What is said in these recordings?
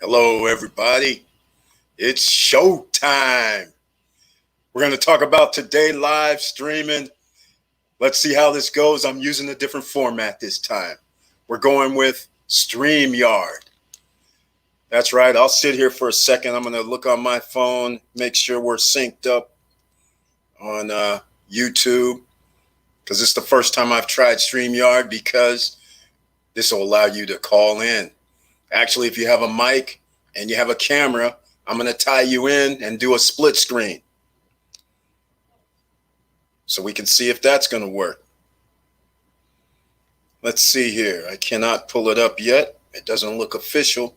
Hello, everybody. It's showtime. We're going to talk about today live streaming. Let's see how this goes. I'm using a different format this time. We're going with StreamYard. That's right. I'll sit here for a second. I'm going to look on my phone, make sure we're synced up on YouTube, because it's the first time I've tried StreamYard, because this will allow you to call in. Actually, if you have a mic and you have a camera, I'm going to tie you in and do a split screen so we can see if that's going to work. Let's see here. I cannot pull it up yet. It doesn't look official.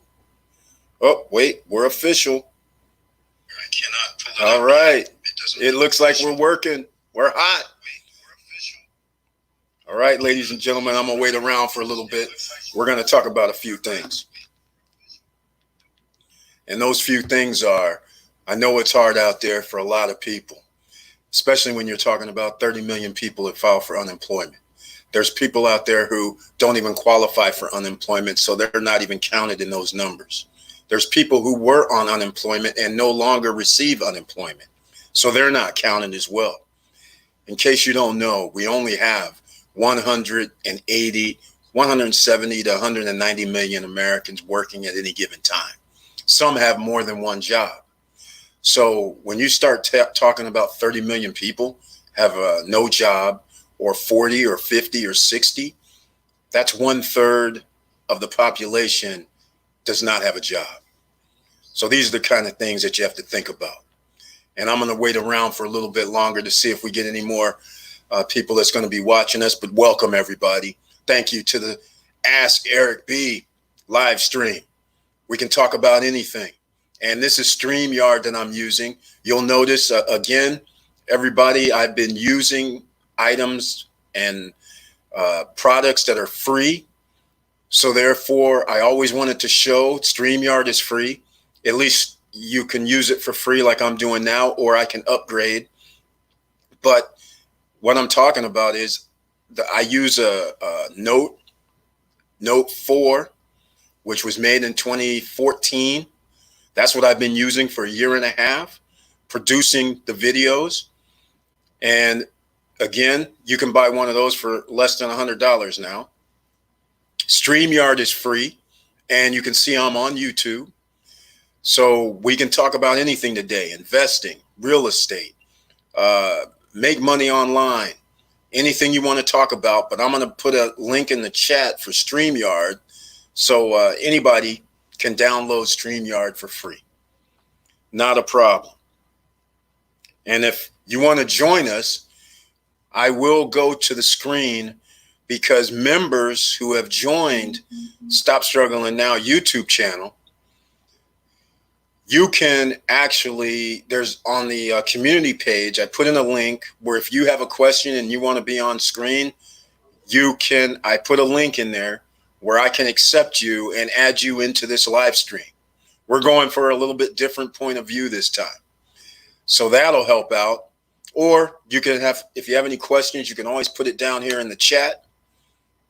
Oh, wait, we're official. I cannot pull it up. All right. It looks like we're working. We're hot. All right, ladies and gentlemen, I'm going to wait around for a little bit. We're going to talk about a few things. And those few things are, I know it's hard out there for a lot of people, especially when you're talking about 30 million people that file for unemployment. There's people out there who don't even qualify for unemployment, so they're not even counted in those numbers. There's people who were on unemployment and no longer receive unemployment, so they're not counted as well. In case you don't know, we only have 170 to 190 million Americans working at any given time. Some have more than one job. So when you start talking about 30 million people have no job, or 40 or 50 or 60, that's 1/3 of the population does not have a job. So these are the kind of things that you have to think about. And I'm going to wait around for a little bit longer to see if we get any more people that's going to be watching us. But welcome, everybody. Thank you to the Ask Eric B live stream. We can talk about anything. And this is StreamYard that I'm using. You'll notice, again, everybody, I've been using items and products that are free. So therefore, I always wanted to show StreamYard is free. At least you can use it for free like I'm doing now, or I can upgrade. But what I'm talking about is I use a Note 4, which was made in 2014. That's what I've been using for a year and a half, producing the videos. And again, you can buy one of those for less than $100 now. StreamYard is free, and you can see I'm on YouTube. So we can talk about anything today: investing, real estate, make money online, anything you want to talk about. But I'm going to put a link in the chat for StreamYard, so anybody can download StreamYard for free. Not a problem. And if you want to join us, I will go to the screen, because members who have joined Stop Struggling Now YouTube channel, you can actually, there's on the community page, I put in a link where if you have a question and you want to be on screen, I put a link in there where I can accept you and add you into this live stream. We're going for a little bit different point of view this time. So that'll help out. Or you can have, if you have any questions, you can always put it down here in the chat,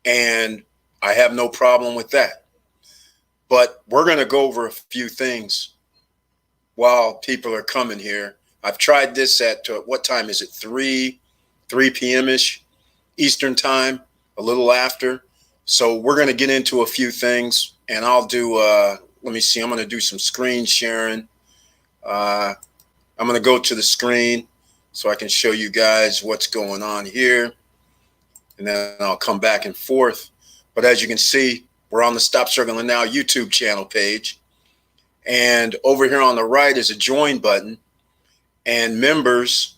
and I have no problem with that. But we're going to go over a few things while people are coming here. I've tried this at, what time is it? 3 p.m.-ish Eastern time, a little after. So we're going to get into a few things, and I'll do, let me see, I'm going to do some screen sharing. I'm going to go to the screen so I can show you guys what's going on here, and then I'll come back and forth. But as you can see, we're on the Stop Struggling Now YouTube channel page. And over here on the right is a join button. And members,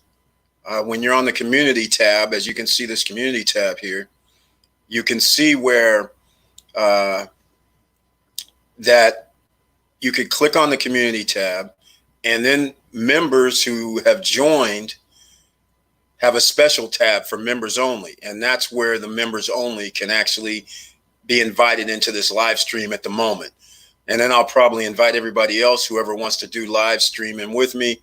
when you're on the community tab, as you can see this community tab here, you can see where that you could click on the community tab, and then members who have joined have a special tab for members only. And that's where the members only can actually be invited into this live stream at the moment. And then I'll probably invite everybody else, whoever wants to do live streaming with me,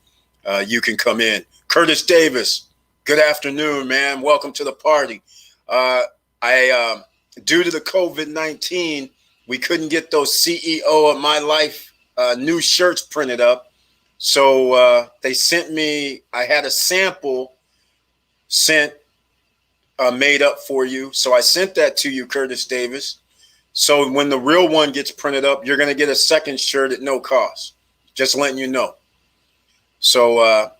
you can come in. Curtis Davis, good afternoon, man. Welcome to the party. Due to the COVID-19, we couldn't get those CEO of My Life new shirts printed up. So they sent me, I had a sample sent made up for you. So I sent that to you, Curtis Davis. So when the real one gets printed up, you're going to get a second shirt at no cost. Just letting you know. So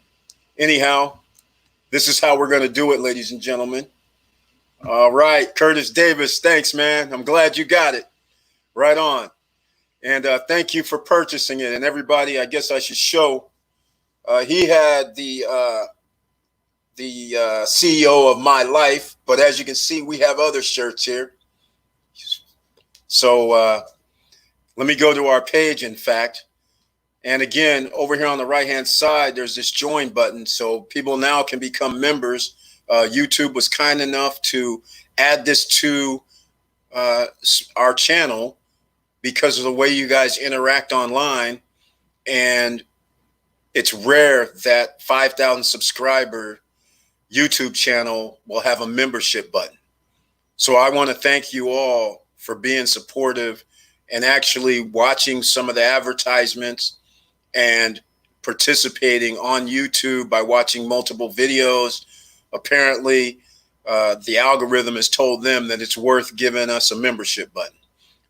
anyhow, this is how we're going to do it, ladies and gentlemen. All right, Curtis Davis, thanks, man. I'm glad you got it. Right on. And thank you for purchasing it. And everybody, I guess I should show. He had the CEO of My Life, but as you can see, we have other shirts here. So let me go to our page, in fact. And again, over here on the right-hand side, there's this join button. So people now can become members. YouTube was kind enough to add this to our channel because of the way you guys interact online. And it's rare that 5,000 subscriber YouTube channel will have a membership button. So I want to thank you all for being supportive and actually watching some of the advertisements and participating on YouTube by watching multiple videos. Apparently, the algorithm has told them that it's worth giving us a membership button.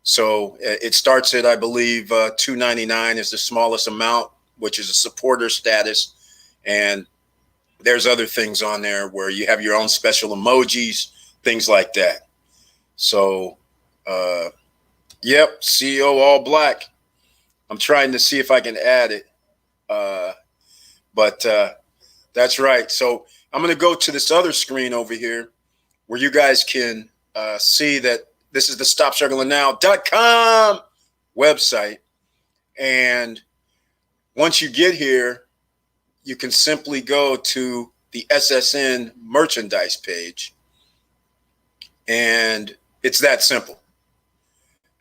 So it starts at, I believe, $2.99 is the smallest amount, which is a supporter status. And there's other things on there where you have your own special emojis, things like that. So, yep, CEO all black. I'm trying to see if I can add it. But that's right. So I'm going to go to this other screen over here where you guys can see that this is the StopStrugglingNow.com website. And once you get here, you can simply go to the SSN merchandise page. And it's that simple.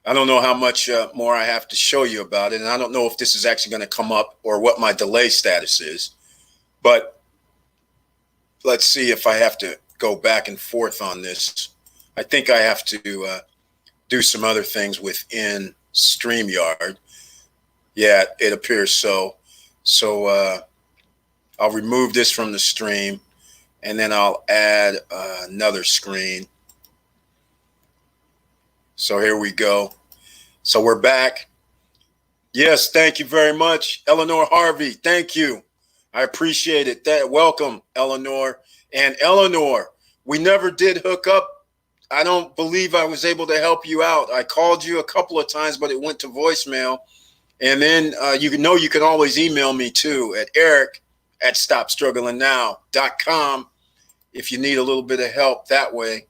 I don't know how much more I have to show you about it. And I don't know if this is actually going to come up or what my delay status is. But let's see if I have to go back and forth on this. I think I have to do some other things within StreamYard. Yeah, it appears so. So I'll remove this from the stream, and then I'll add another screen. So here we go. So we're back. Yes, thank you very much, Eleanor Harvey. Thank you. I appreciate it. Welcome, Eleanor. And Eleanor, we never did hook up. I don't believe I was able to help you out. I called you a couple of times, but it went to voicemail. And then you can always email me too at eric@stopstrugglingnow.com if you need a little bit of help that way.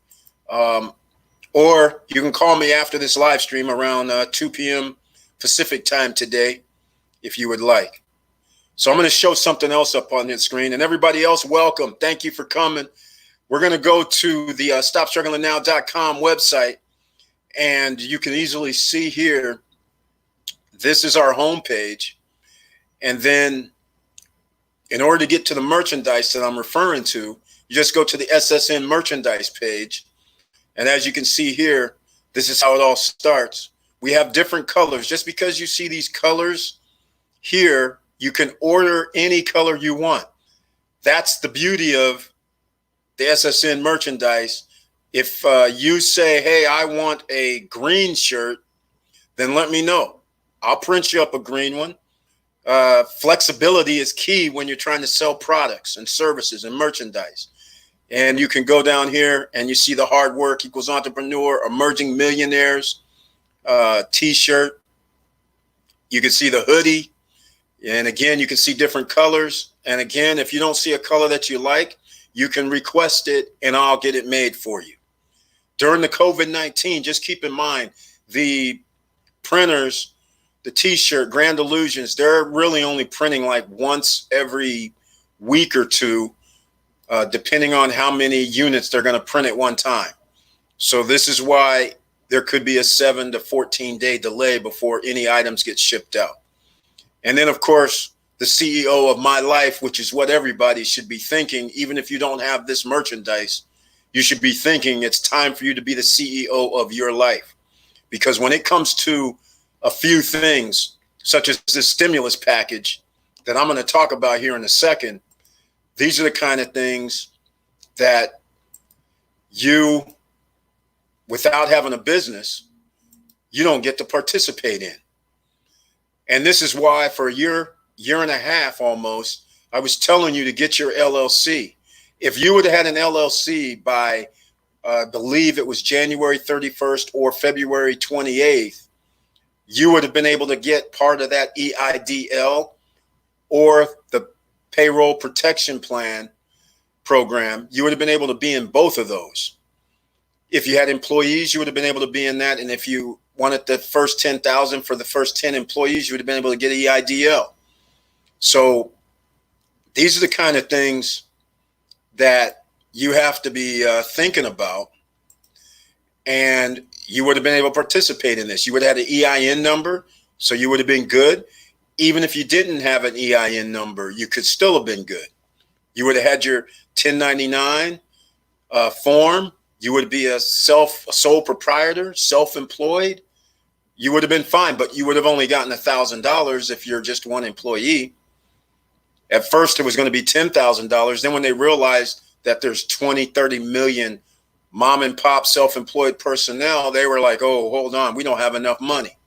Or you can call me after this live stream around 2 p.m. Pacific time today, if you would like. So I'm going to show something else up on the screen. And everybody else, welcome. Thank you for coming. We're going to go to the StopStrugglingNow.com website. And you can easily see here, this is our homepage. And then in order to get to the merchandise that I'm referring to, you just go to the SSN merchandise page. And as you can see here, this is how it all starts. We have different colors. Just because you see these colors here, you can order any color you want. That's the beauty of the SSN merchandise. If you say, hey, I want a green shirt, then let me know. I'll print you up a green one. Flexibility is key when you're trying to sell products and services and merchandise. And you can go down here and you see the hard work equals entrepreneur, emerging millionaires, t-shirt. You can see the hoodie. And again, you can see different colors. And again, if you don't see a color that you like, you can request it and I'll get it made for you. During the COVID-19, just keep in mind, the printers, the t-shirt, Grand Illusions, they're really only printing like once every week or two, depending on how many units they're going to print at one time. So this is why there could be a 7 to 14 day delay before any items get shipped out. And then, of course, the CEO of My Life, which is what everybody should be thinking, even if you don't have this merchandise, you should be thinking it's time for you to be the CEO of your life. Because when it comes to a few things, such as this stimulus package that I'm going to talk about here in a second, these are the kind of things that you, without having a business, you don't get to participate in. And this is why for a year and a half almost, I was telling you to get your LLC. If you would have had an LLC by, I believe it was January 31st or February 28th, you would have been able to get part of that EIDL or the payroll protection plan program. You would have been able to be in both of those. If you had employees, you would have been able to be in that. And if you wanted the first 10,000 for the first 10 employees, you would have been able to get EIDL. So these are the kind of things that you have to be thinking about. And you would have been able to participate in this. You would have had an EIN number, so you would have been good. Even if you didn't have an EIN number, you could still have been good. You would have had your 1099 form. You would be a sole proprietor, self-employed. You would have been fine, but you would have only gotten $1,000 if you're just one employee. At first, it was going to be $10,000. Then when they realized that there's 20, 30 million mom and pop self-employed personnel, they were like, oh, hold on, we don't have enough money.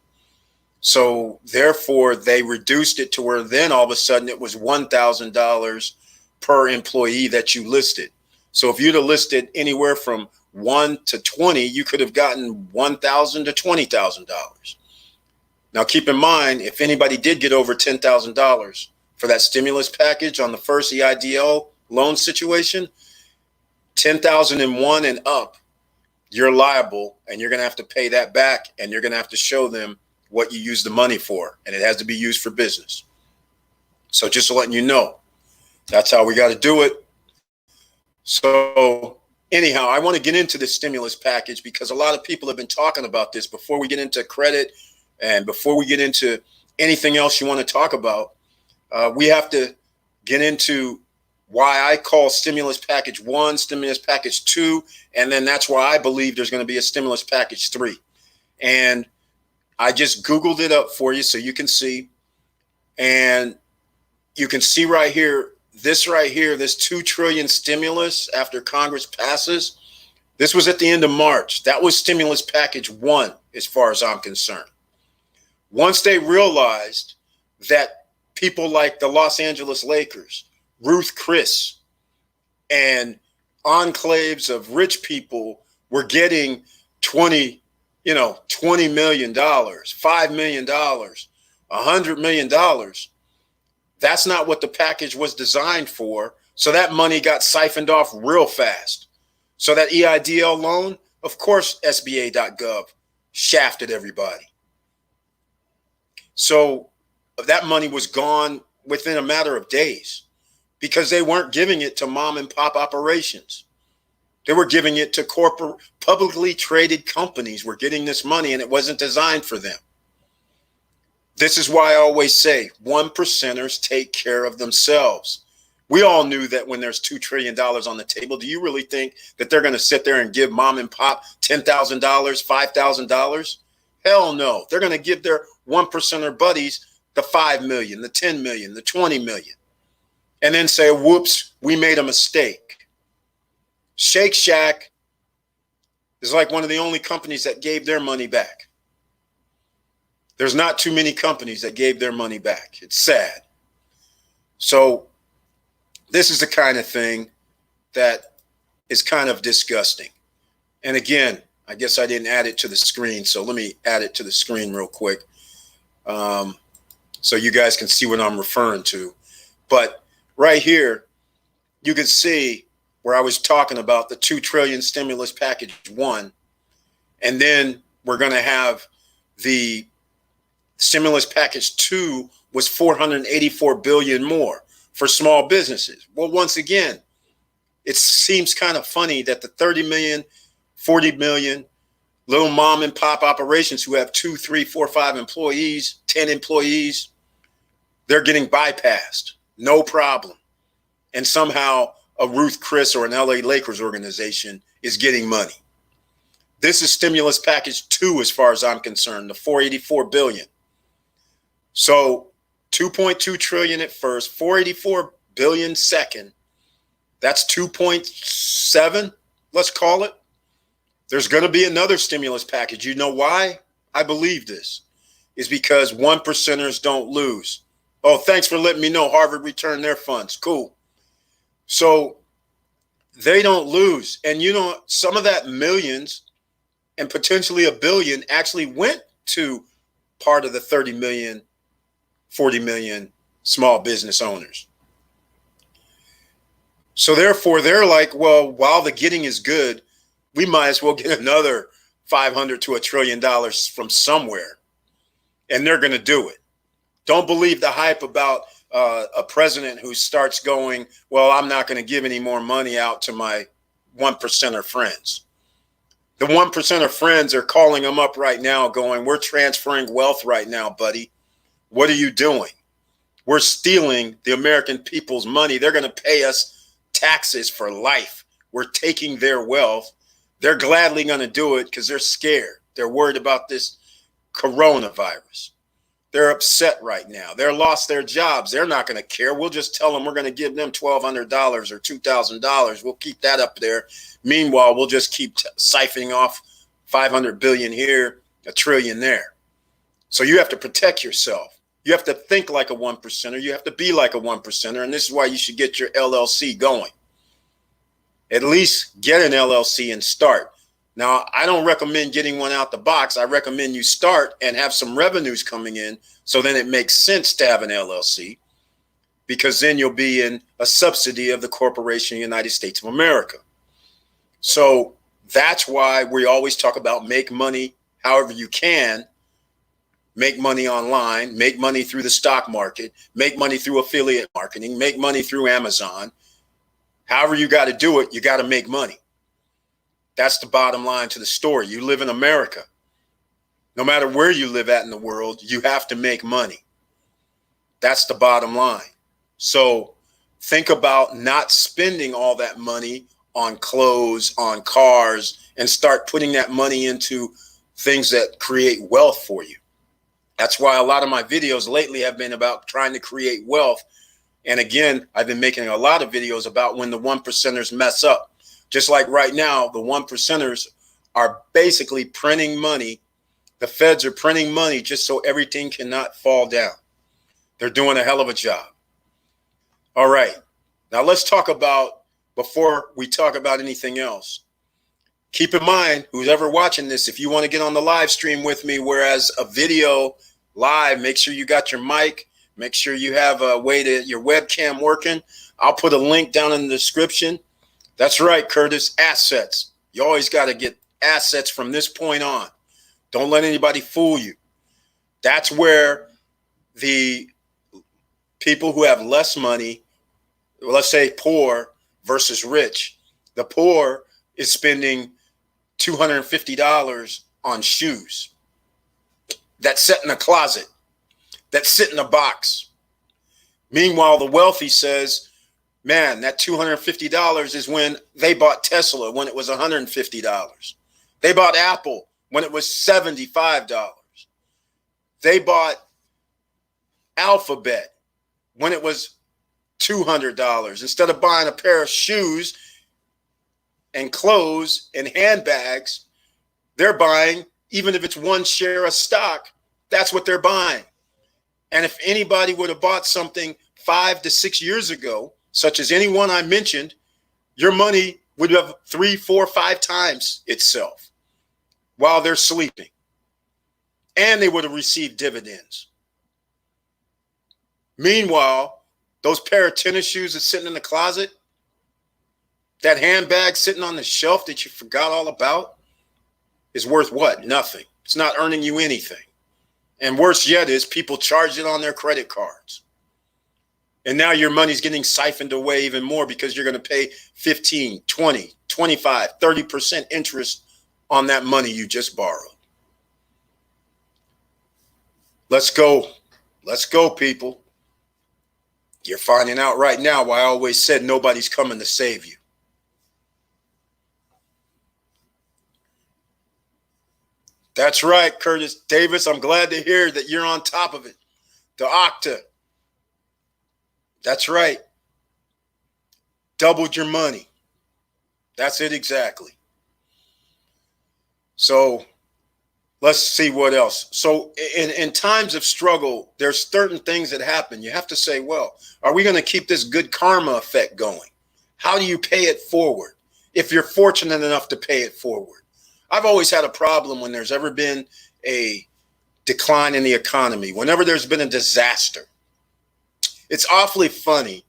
So therefore, they reduced it to where then all of a sudden it was $1,000 per employee that you listed. So if you'd have listed anywhere from 1 to 20, you could have gotten $1,000 to $20,000. Now, keep in mind, if anybody did get over $10,000 for that stimulus package on the first EIDL loan situation, 10,001 and up, you're liable, and you're going to have to pay that back, and you're going to have to show them what you use the money for, and it has to be used for business. So just letting you know, that's how we got to do it. So anyhow, I want to get into this stimulus package because a lot of people have been talking about this. Before we get into credit and before we get into anything else you want to talk about, we have to get into why I call stimulus package 1, stimulus package 2, and then that's why I believe there's going to be a stimulus package 3. And I just Googled it up for you so you can see. And you can see right here, this $2 trillion stimulus after Congress passes. This was at the end of March. That was stimulus package 1, as far as I'm concerned. Once they realized that people like the Los Angeles Lakers, Ruth Chris, and enclaves of rich people were getting $20 million, $5 million, $100 million. That's not what the package was designed for. So that money got siphoned off real fast. So that EIDL loan, of course, SBA.gov shafted everybody. So that money was gone within a matter of days because they weren't giving it to mom and pop operations. They were giving it to corporate, publicly traded companies were getting this money, and it wasn't designed for them. This is why I always say 1%ers take care of themselves. We all knew that when there's $2 trillion on the table. Do you really think that they're going to sit there and give mom and pop $10,000, $5,000? Hell no. They're going to give their 1%er buddies the 5 million, the 10 million, the 20 million, and then say, whoops, we made a mistake. Shake Shack is like one of the only companies that gave their money back. There's not too many companies that gave their money back. It's sad. So this is the kind of thing that is kind of disgusting. And again, I guess I didn't add it to the screen. So let me add it to the screen real quick. So you guys can see what I'm referring to. But right here, you can see where I was talking about the $2 trillion stimulus package 1. And then we're going to have the stimulus package 2 was $484 billion more for small businesses. Well, once again, it seems kind of funny that the 30 million, 40 million little mom and pop operations who have 2, 3, 4, 5 employees, 10 employees, they're getting bypassed. No problem. And somehow a Ruth Chris or an LA Lakers organization is getting money. This is stimulus package 2 as far as I'm concerned, the $484 billion. So 2.2 trillion at first, 484 billion second. That's 2.7, let's call it. There's going to be another stimulus package. You know why I believe this? Is because one percenters don't lose. Oh, thanks for letting me know Harvard returned their funds. Cool. So they don't lose. And you know, some of that millions and potentially a billion actually went to part of the 30 million, 40 million small business owners. So therefore, they're like, well, while the getting is good, we might as well get another 500 to $1 trillion from somewhere. And they're going to do it. Don't believe the hype about a president who starts going, well, I'm not going to give any more money out to my 1% friends. The 1% friends are calling them up right now going, we're transferring wealth right now, buddy. What are you doing? We're stealing the American people's money. They're going to pay us taxes for life. We're taking their wealth. They're gladly going to do it because they're scared. They're worried about this coronavirus. They're upset right now. They're lost their jobs. They're not going to care. We'll just tell them we're going to give them $1,200 or $2,000. We'll keep that up there. Meanwhile, we'll just keep siphoning off 500 billion here, $1 trillion there. So you have to protect yourself. You have to think like a 1%er. You have to be like a 1%er. And this is why you should get your LLC going. At least get an LLC and start. Now, I don't recommend getting one out the box. I recommend you start and have some revenues coming in. So then it makes sense to have an LLC, because then you'll be in a subsidy of the Corporation of the United States of America. So that's why we always talk about make money however you can. Make money online, make money through the stock market, make money through affiliate marketing, make money through Amazon. However you got to do it, you got to make money. That's the bottom line to the story. You live in America. No matter where you live at in the world, you have to make money. That's the bottom line. So think about not spending all that money on clothes, on cars, and start putting that money into things that create wealth for you. That's why a lot of my videos lately have been about trying to create wealth. And again, I've been making a lot of videos about when the 1%ers mess up. Just like right now, the 1%ers are basically printing money. The feds are printing money just so everything cannot fall down. They're doing a hell of a job. All right. Now let's talk about, before we talk about anything else, keep in mind, who's ever watching this, if you want to get on the live stream with me, whereas a video live, make sure you got your mic, make sure you have a way to your webcam working. I'll put a link down in the description. That's right, Curtis, assets. You always got to get assets from this point on. Don't let anybody fool you. That's where the people who have less money, let's say poor versus rich, the poor is spending $250 on shoes that sit in a closet, that sit in a box. Meanwhile, the wealthy says, man, that $250 is when they bought Tesla when it was $150. They bought Apple when it was $75. They bought Alphabet when it was $200. Instead of buying a pair of shoes and clothes and handbags, they're buying, even if it's one share of stock, that's what they're buying. And if anybody would have bought something 5 to 6 years ago, such as anyone I mentioned, your money would have 3, 4, 5 times itself while they're sleeping. And they would have received dividends. Meanwhile, those pair of tennis shoes that's sitting in the closet, that handbag sitting on the shelf that you forgot all about, is worth what? Nothing. It's not earning you anything. And worse yet is people charge it on their credit cards. And now your money's getting siphoned away even more because you're going to pay 15, 20, 25, 30% interest on that money you just borrowed. Let's go. Let's go, people. You're finding out right now why I always said nobody's coming to save you. That's right, Curtis Davis. I'm glad to hear that you're on top of it. The Octa. That's right. Doubled your money. That's it exactly. So let's see what else. So in times of struggle, there's certain things that happen. You have to say, well, are we going to keep this good karma effect going? How do you pay it forward if you're fortunate enough to pay it forward? I've always had a problem when there's ever been a decline in the economy, whenever there's been a disaster. It's awfully funny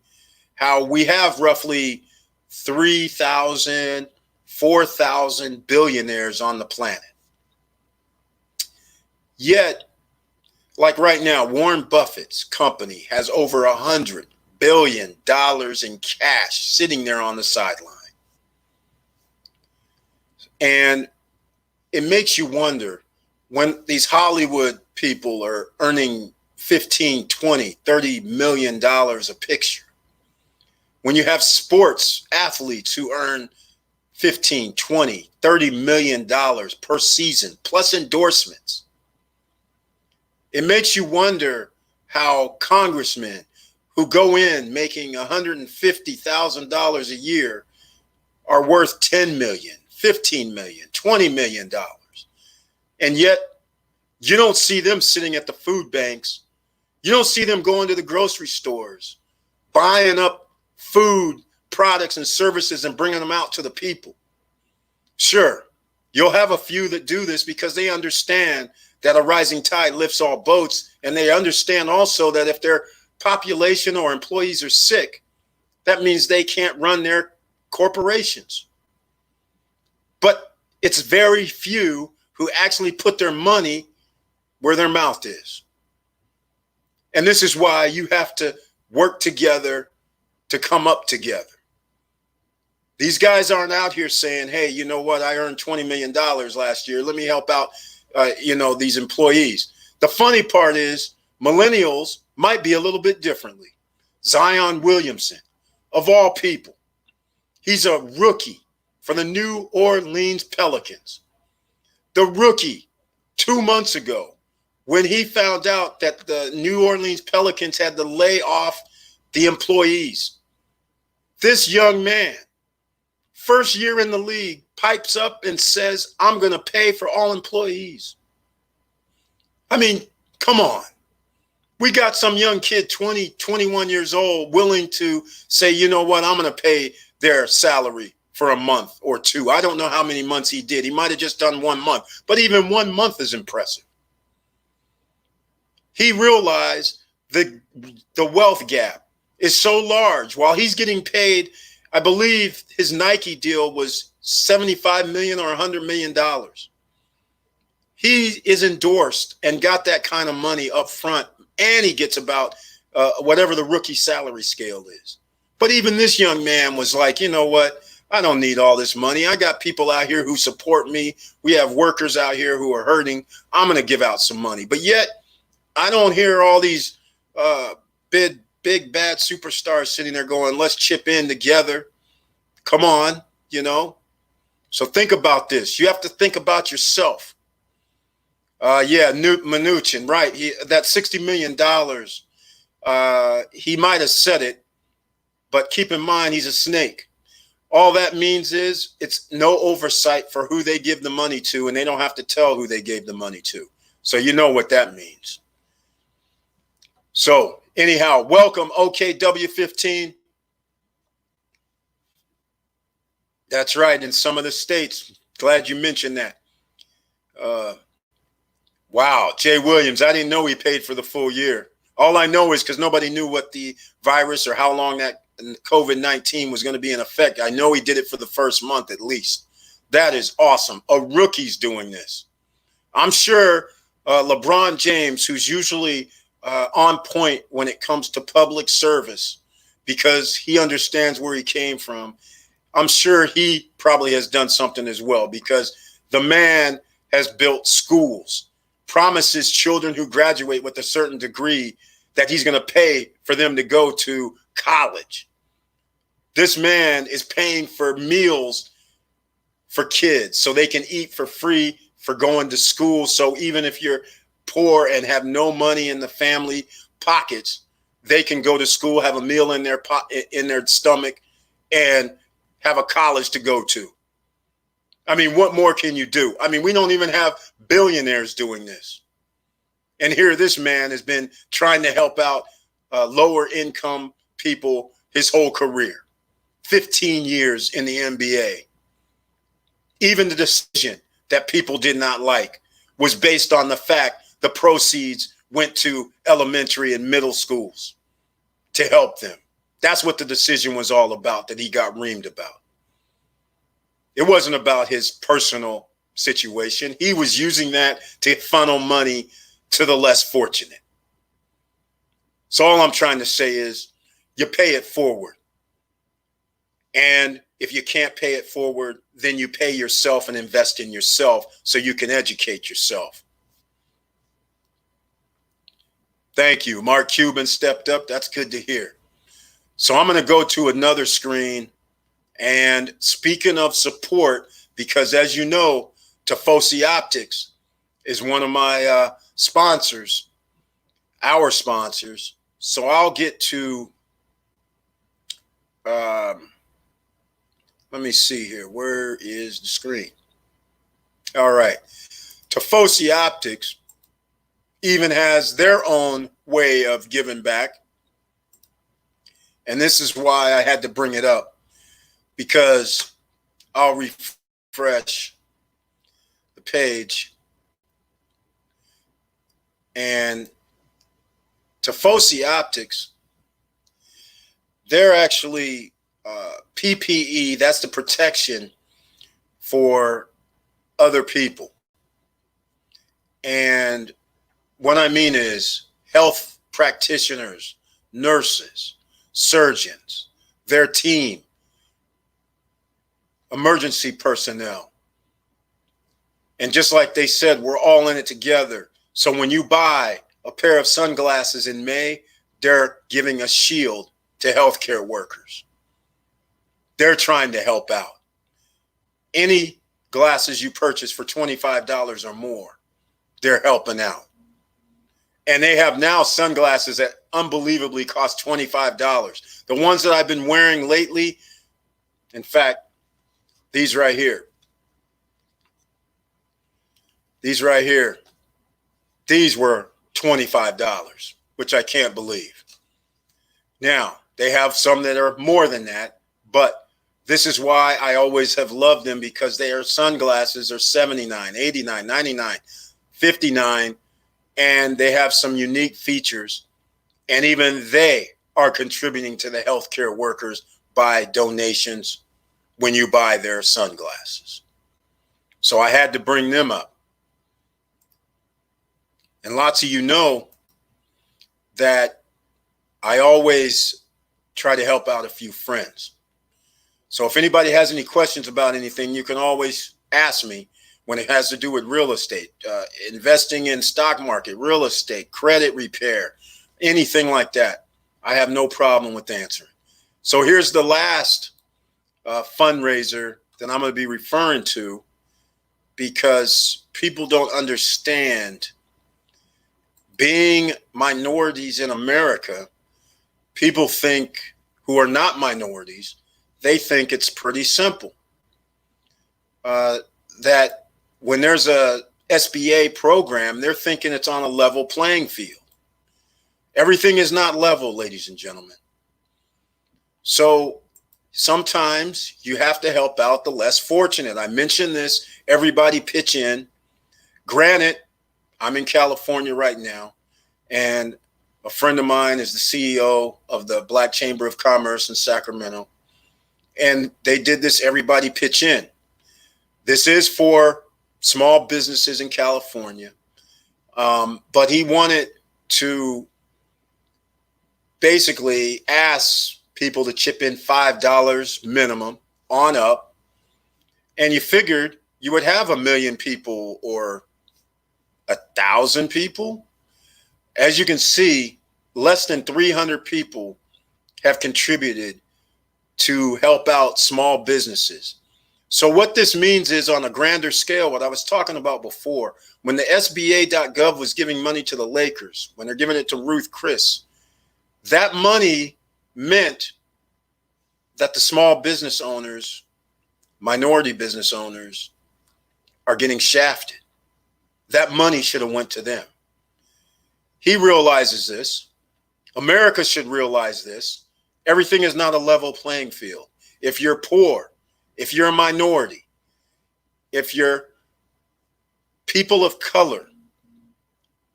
how we have roughly 3,000, 4,000 billionaires on the planet. Yet, like right now, Warren Buffett's company has over $100 billion in cash sitting there on the sideline. And it makes you wonder, when these Hollywood people are earning 15, 20, 30 million dollars a picture, when you have sports athletes who earn 15, 20, 30 million dollars per season, plus endorsements, it makes you wonder how congressmen who go in making $150,000 a year are worth 10 million, 15 million, 20 million dollars. And yet you don't see them sitting at the food banks. You don't see them going to the grocery stores, buying up food products and services and bringing them out to the people. Sure, you'll have a few that do this because they understand that a rising tide lifts all boats. And they understand also that if their population or employees are sick, that means they can't run their corporations. But it's very few who actually put their money where their mouth is. And this is why you have to work together to come up together. These guys aren't out here saying, hey, you know what? I earned $20 million last year. Let me help out, these employees. The funny part is millennials might be a little bit differently. Zion Williamson, of all people, he's a rookie for the New Orleans Pelicans. The rookie 2 months ago, when he found out that the New Orleans Pelicans had to lay off the employees, this young man, first year in the league, pipes up and says, I'm going to pay for all employees. I mean, come on. We got some young kid, 20, 21 years old, willing to say, you know what, I'm going to pay their salary for a month or two. I don't know how many months he did. He might have just done 1 month, but even 1 month is impressive. He realized the wealth gap is so large. While he's getting paid, I believe his Nike deal was $75 million or $100 million. He is endorsed and got that kind of money up front, and he gets about whatever the rookie salary scale is. But even this young man was like, you know what? I don't need all this money. I got people out here who support me. We have workers out here who are hurting. I'm going to give out some money. But yet I don't hear all these big bad superstars sitting there going, let's chip in together. Come on, So think about this. You have to think about yourself. Mnuchin, right. That $60 million, he might have said it, but keep in mind, he's a snake. All that means is it's no oversight for who they give the money to, and they don't have to tell who they gave the money to. So you know what that means. So anyhow, welcome, OKW15. That's right, in some of the states. Glad you mentioned that. Wow, Jay Williams, I didn't know he paid for the full year. All I know is because nobody knew what the virus or how long that COVID-19 was going to be in effect. I know he did it for the first month at least. That is awesome. A rookie's doing this. I'm sure LeBron James, who's usually on point when it comes to public service because he understands where he came from, I'm sure he probably has done something as well, because the man has built schools, promises children who graduate with a certain degree that he's going to pay for them to go to college. This man is paying for meals for kids so they can eat for free for going to school. So even if you're poor and have no money in the family, pockets, they can go to school, have a meal in their stomach, and have a college to go to. I mean, what more can you do? I mean, we don't even have billionaires doing this. And here this man has been trying to help out lower income people his whole career, 15 years in the NBA. Even the decision that people did not like was based on the fact the proceeds went to elementary and middle schools to help them. That's what the decision was all about, that he got reamed about. It wasn't about his personal situation. He was using that to funnel money to the less fortunate. So all I'm trying to say is you pay it forward. And if you can't pay it forward, then you pay yourself and invest in yourself so you can educate yourself. Thank you. Mark Cuban stepped up. That's good to hear. So I'm going to go to another screen. And speaking of support, because as you know, Tifosi Optics is one of my sponsors, our sponsors. So I'll get to, let me see here. Where is the screen? All right. Tifosi Optics even has their own way of giving back. And this is why I had to bring it up, because I'll refresh the page. And Tifosi Optics, they're actually PPE, that's the protection for other people. And what I mean is health practitioners, nurses, surgeons, their team, emergency personnel. And just like they said, we're all in it together. So when you buy a pair of sunglasses in May, they're giving a shield to healthcare workers. They're trying to help out. Any glasses you purchase for $25 or more, they're helping out. And they have now sunglasses that unbelievably cost $25. The ones that I've been wearing lately, in fact, these right here, these were $25, which I can't believe. Now, they have some that are more than that, but this is why I always have loved them, because their sunglasses are $79, $89, $99, $59, and they have some unique features. And even they are contributing to the healthcare workers by donations when you buy their sunglasses. So I had to bring them up. And lots of you know that I always try to help out a few friends. So if anybody has any questions about anything, you can always ask me when it has to do with real estate, investing in stock market, real estate, credit repair, anything like that. I have no problem with answering. So here's the last fundraiser that I'm going to be referring to, because people don't understand being minorities in America. People think, who are not minorities, they think it's pretty simple. That when there's a SBA program, they're thinking it's on a level playing field. Everything is not level, ladies and gentlemen. So sometimes you have to help out the less fortunate. I mentioned this, everybody pitch in. Granted, I'm in California right now, and a friend of mine is the CEO of the Black Chamber of Commerce in Sacramento. And they did this everybody pitch in. This is for small businesses in California. But he wanted to basically ask people to chip in $5 minimum on up. And you figured you would have 1 million people or 1,000 people. As you can see, less than 300 people have contributed to help out small businesses. So what this means is, on a grander scale, what I was talking about before, when the SBA.gov was giving money to the Lakers, when they're giving it to Ruth Chris, that money meant that the small business owners, minority business owners, are getting shafted. That money should have went to them. He realizes this. America should realize this. Everything is not a level playing field. If you're poor, if you're a minority, if you're people of color,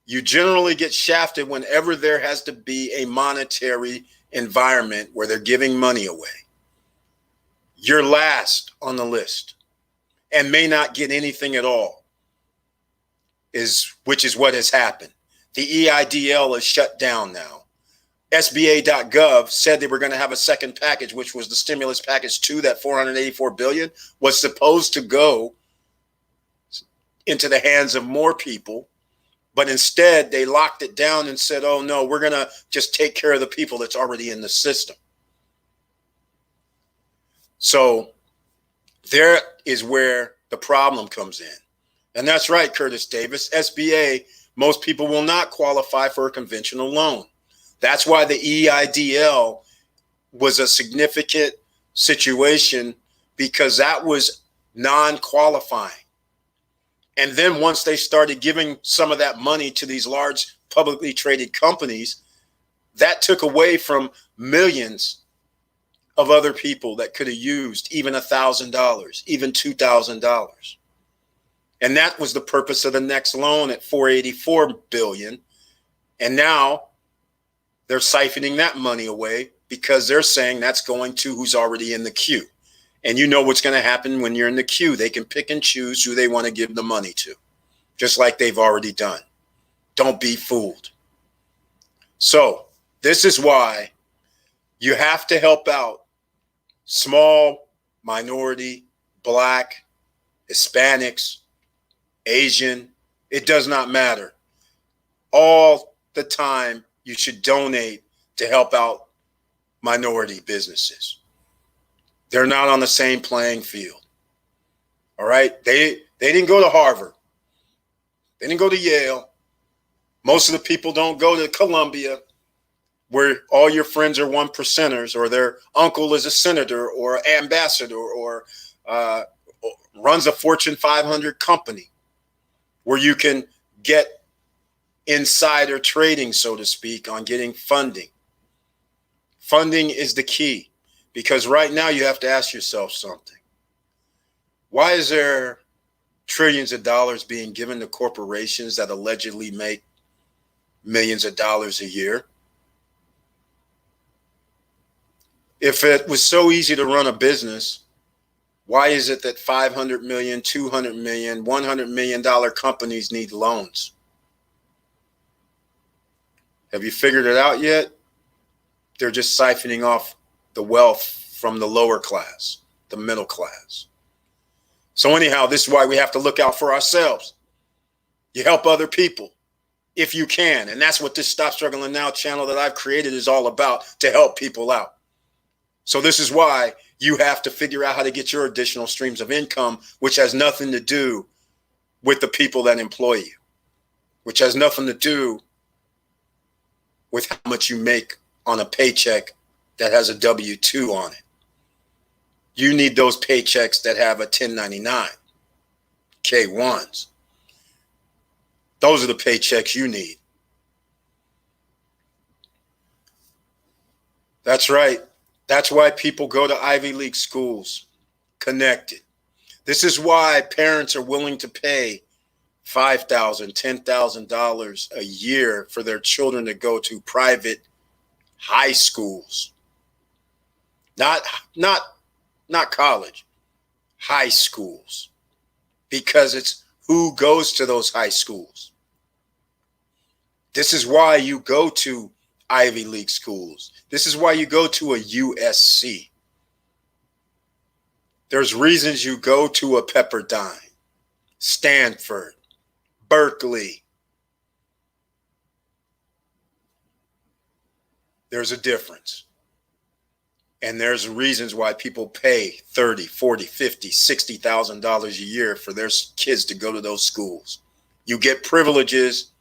you generally get shafted whenever there has to be a monetary environment where they're giving money away. You're last on the list and may not get anything at all, which is what has happened. The EIDL is shut down now. SBA.gov said they were going to have a second package, which was the stimulus package 2, that $484 billion was supposed to go into the hands of more people. But instead, they locked it down and said, oh, no, we're going to just take care of the people that's already in the system. So there is where the problem comes in. And that's right, Curtis Davis. SBA, most people will not qualify for a conventional loan. That's why the EIDL was a significant situation, because that was non-qualifying. And then once they started giving some of that money to these large publicly traded companies, that took away from millions of other people that could have used even $1,000, even $2,000. And that was the purpose of the next loan at $484 billion. And now they're siphoning that money away because they're saying that's going to who's already in the queue. And you know what's going to happen when you're in the queue. They can pick and choose who they want to give the money to, just like they've already done. Don't be fooled. So this is why you have to help out small, minority, Black, Hispanics, Asian. It does not matter. All the time you should donate to help out minority businesses. They're not on the same playing field. All right. They didn't go to Harvard. They didn't go to Yale. Most of the people don't go to Columbia, where all your friends are 1%ers, or their uncle is a senator or ambassador or runs a Fortune 500 company where you can get insider trading, so to speak, on getting funding. Funding is the key. Because right now you have to ask yourself something. Why is there trillions of dollars being given to corporations that allegedly make millions of dollars a year? If it was so easy to run a business, why is it that $500 million, $200 million, $100 million companies need loans? Have you figured it out yet? They're just siphoning off the wealth from the lower class, the middle class. So anyhow, this is why we have to look out for ourselves. You help other people if you can. And that's what this Stop Struggling Now channel that I've created is all about, to help people out. So this is why you have to figure out how to get your additional streams of income, which has nothing to do with the people that employ you, which has nothing to do with how much you make on a paycheck that has a W-2 on it. You need those paychecks that have a 1099, K-1s. Those are the paychecks you need. That's right. That's why people go to Ivy League schools, connected. This is why parents are willing to pay $5,000, $10,000 a year for their children to go to private high schools. Not college, high schools, because it's who goes to those high schools. This is why you go to Ivy League schools. This is why you go to a USC. There's reasons you go to a Pepperdine, Stanford, Berkeley. There's a difference. And there's reasons why people pay $30, $40, $50, $60,000 a year for their kids to go to those schools. You get privileges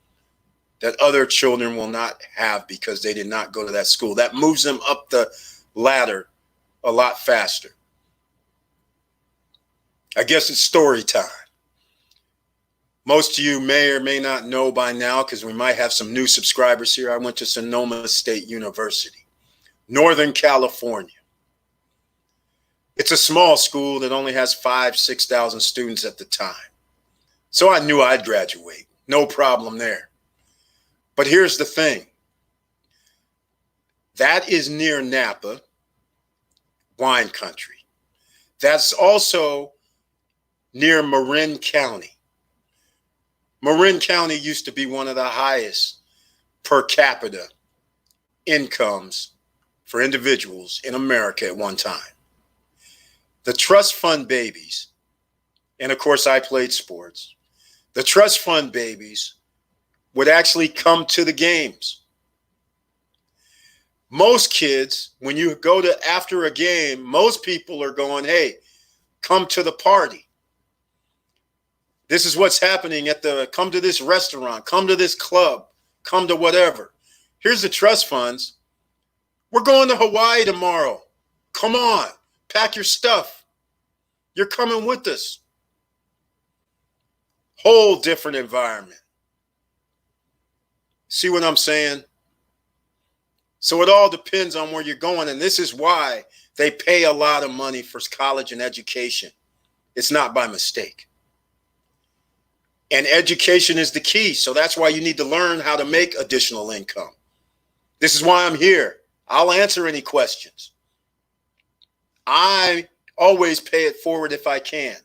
that other children will not have because they did not go to that school. That moves them up the ladder a lot faster. I guess it's story time. Most of you may or may not know by now, because we might have some new subscribers here. I went to Sonoma State University, Northern California. It's a small school that only has 5,000, 6,000 students at the time. So I knew I'd graduate. No problem there. But here's the thing. That is near Napa, wine country. That's also near Marin County. Marin County used to be one of the highest per capita incomes for individuals in America at one time. The trust fund babies, and of course I played sports, the trust fund babies would actually come to the games. Most kids, when you go to after a game, most people are going, hey, come to the party. This is what's happening come to this restaurant, come to this club, come to whatever. Here's the trust funds. We're going to Hawaii tomorrow. Come on, pack your stuff. You're coming with us. Whole different environment. See what I'm saying? So it all depends on where you're going. And this is why they pay a lot of money for college and education. It's not by mistake. And education is the key. So that's why you need to learn how to make additional income. This is why I'm here. I'll answer any questions. I always pay it forward if I can.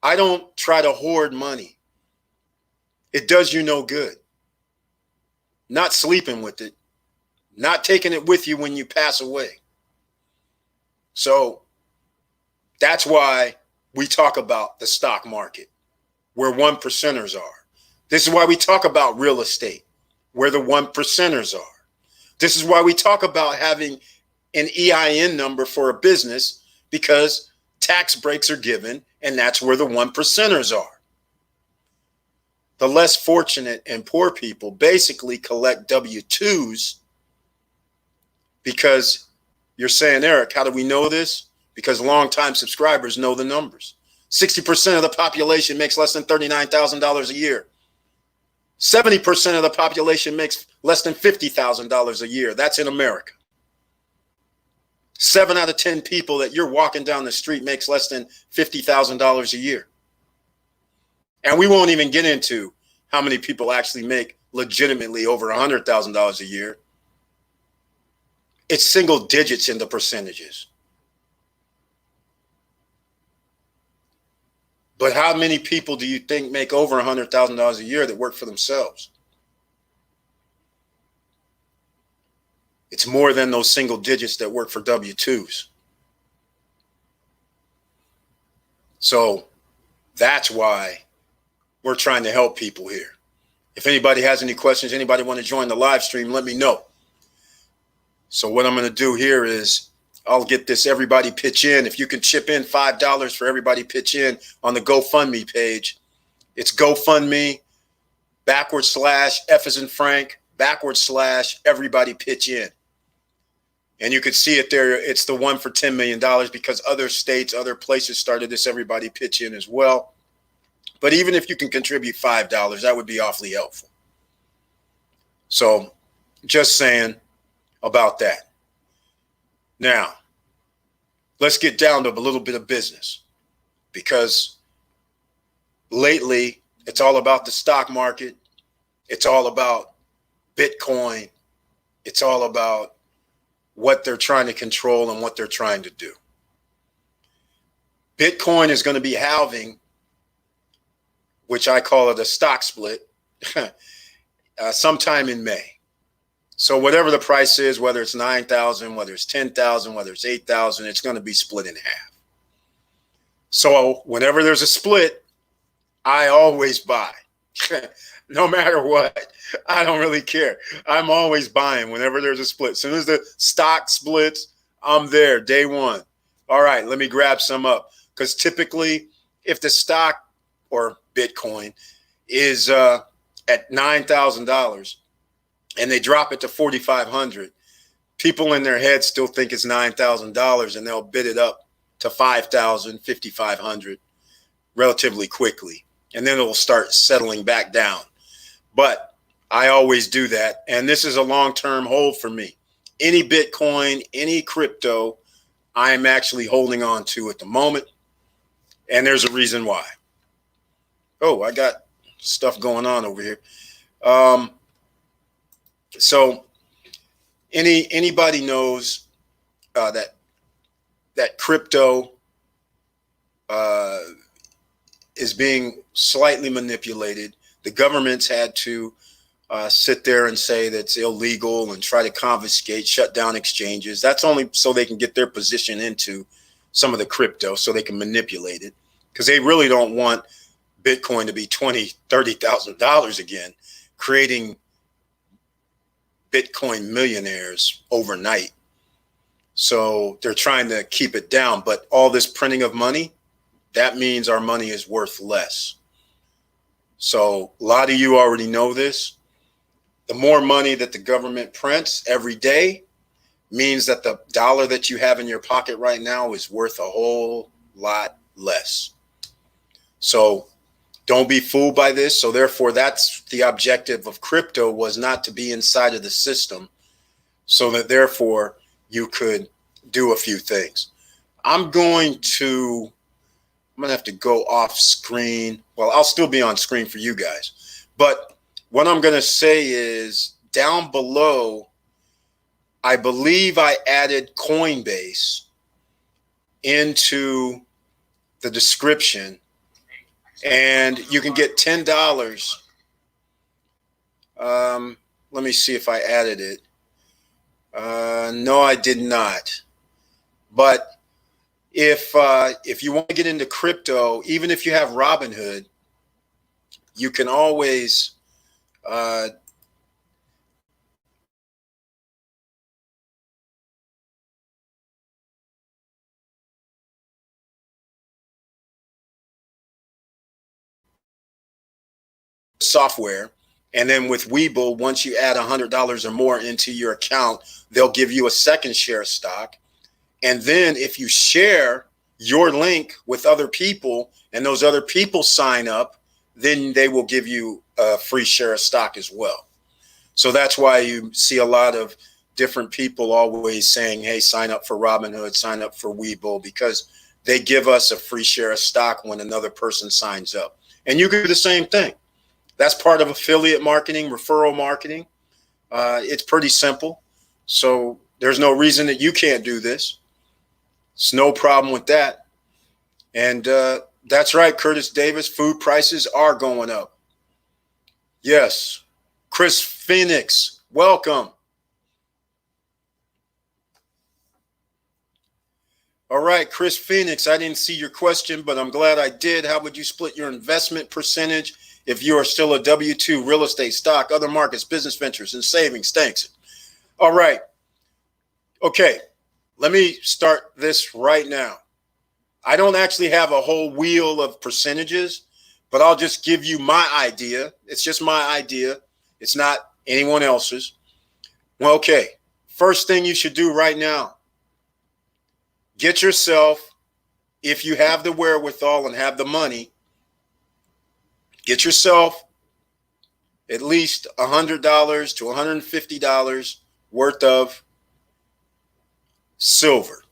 I don't try to hoard money. It does you no good. Not sleeping with it. Not taking it with you when you pass away. So that's why we talk about the stock market, where one percenters are. This is why we talk about real estate, where the one percenters are. This is why we talk about having an EIN number for a business, because tax breaks are given, and that's where the one percenters are. The less fortunate and poor people basically collect W-2s, because you're saying, Eric, how do we know this? Because longtime subscribers know the numbers. 60% of the population makes less than $39,000 a year. 70% of the population makes less than $50,000 a year. That's in America. 7 out of 10 people that you're walking down the street makes less than $50,000 a year. And we won't even get into how many people actually make legitimately over $100,000 a year. It's single digits in the percentages. But how many people do you think make over $100,000 a year that work for themselves? It's more than those single digits that work for W-2s. So that's why we're trying to help people here. If anybody has any questions, anybody want to join the live stream, let me know. So what I'm going to do here is I'll get this everybody pitch in. If you can chip in $5 for everybody pitch in on the GoFundMe page, it's GoFundMe / F as in Frank / everybody pitch in. And you can see it there. It's the one for $10 million, because other states, other places started this everybody pitch in as well. But even if you can contribute $5, that would be awfully helpful. So just saying about that. Now, let's get down to a little bit of business, because lately it's all about the stock market. It's all about Bitcoin. It's all about what they're trying to control and what they're trying to do. Bitcoin is going to be halving, which I call it a stock split, sometime in May. So whatever the price is, whether it's 9,000, whether it's 10,000, whether it's 8,000, it's going to be split in half. So whenever there's a split, I always buy. No matter what, I don't really care. I'm always buying whenever there's a split. As soon as the stock splits, I'm there day one. All right, let me grab some up. Because typically, if the stock or Bitcoin is at $9,000 and they drop it to 4,500, people in their head still think it's $9,000 and they'll bid it up to 5,000, 5,500 relatively quickly. And then it'll start settling back down. But I always do that. And this is a long-term hold for me. Any Bitcoin, any crypto, I'm actually holding on to at the moment. And there's a reason why. Oh, I got stuff going on over here. So anybody knows that crypto is being slightly manipulated. The government's had to sit there and say that it's illegal and try to confiscate, shut down exchanges. That's only so they can get their position into some of the crypto so they can manipulate it, because they really don't want Bitcoin to be $20,000, $30,000 again, creating Bitcoin millionaires overnight. So they're trying to keep it down. But all this printing of money, that means our money is worth less. So a lot of you already know this. The more money that the government prints every day means that the dollar that you have in your pocket right now is worth a whole lot less. So don't be fooled by this. So therefore, that's the objective of crypto, was not to be inside of the system, so that therefore you could do a few things. I'm going to have to go off screen. Well, I'll still be on screen for you guys. But what I'm going to say is, down below, I believe I added Coinbase into the description, and you can get $10. Let me see if I added it. No, I did not. But if you want to get into crypto, even if you have Robinhood, you can always software. And then with Webull, once you add $100 or more into your account, they'll give you a second share of stock. And then if you share your link with other people and those other people sign up, then they will give you a free share of stock as well. So that's why you see a lot of different people always saying, hey, sign up for Robinhood, sign up for Webull, because they give us a free share of stock when another person signs up. And you can do the same thing. That's part of affiliate marketing, referral marketing. It's pretty simple. So there's no reason that you can't do this. It's no problem with that. And that's right, Curtis Davis, food prices are going up. Yes. Chris Phoenix, welcome. All right, Chris Phoenix, I didn't see your question, but I'm glad I did. How would you split your investment percentage if you are still a W-2, real estate, stock, other markets, business ventures, and savings? Thanks. All right. Okay, let me start this right now. I don't actually have a whole wheel of percentages, but I'll just give you my idea. It's just my idea. It's not anyone else's. Well, okay, first thing you should do right now, get yourself, if you have the wherewithal and have the money, get yourself at least $100 to $150 worth of silver.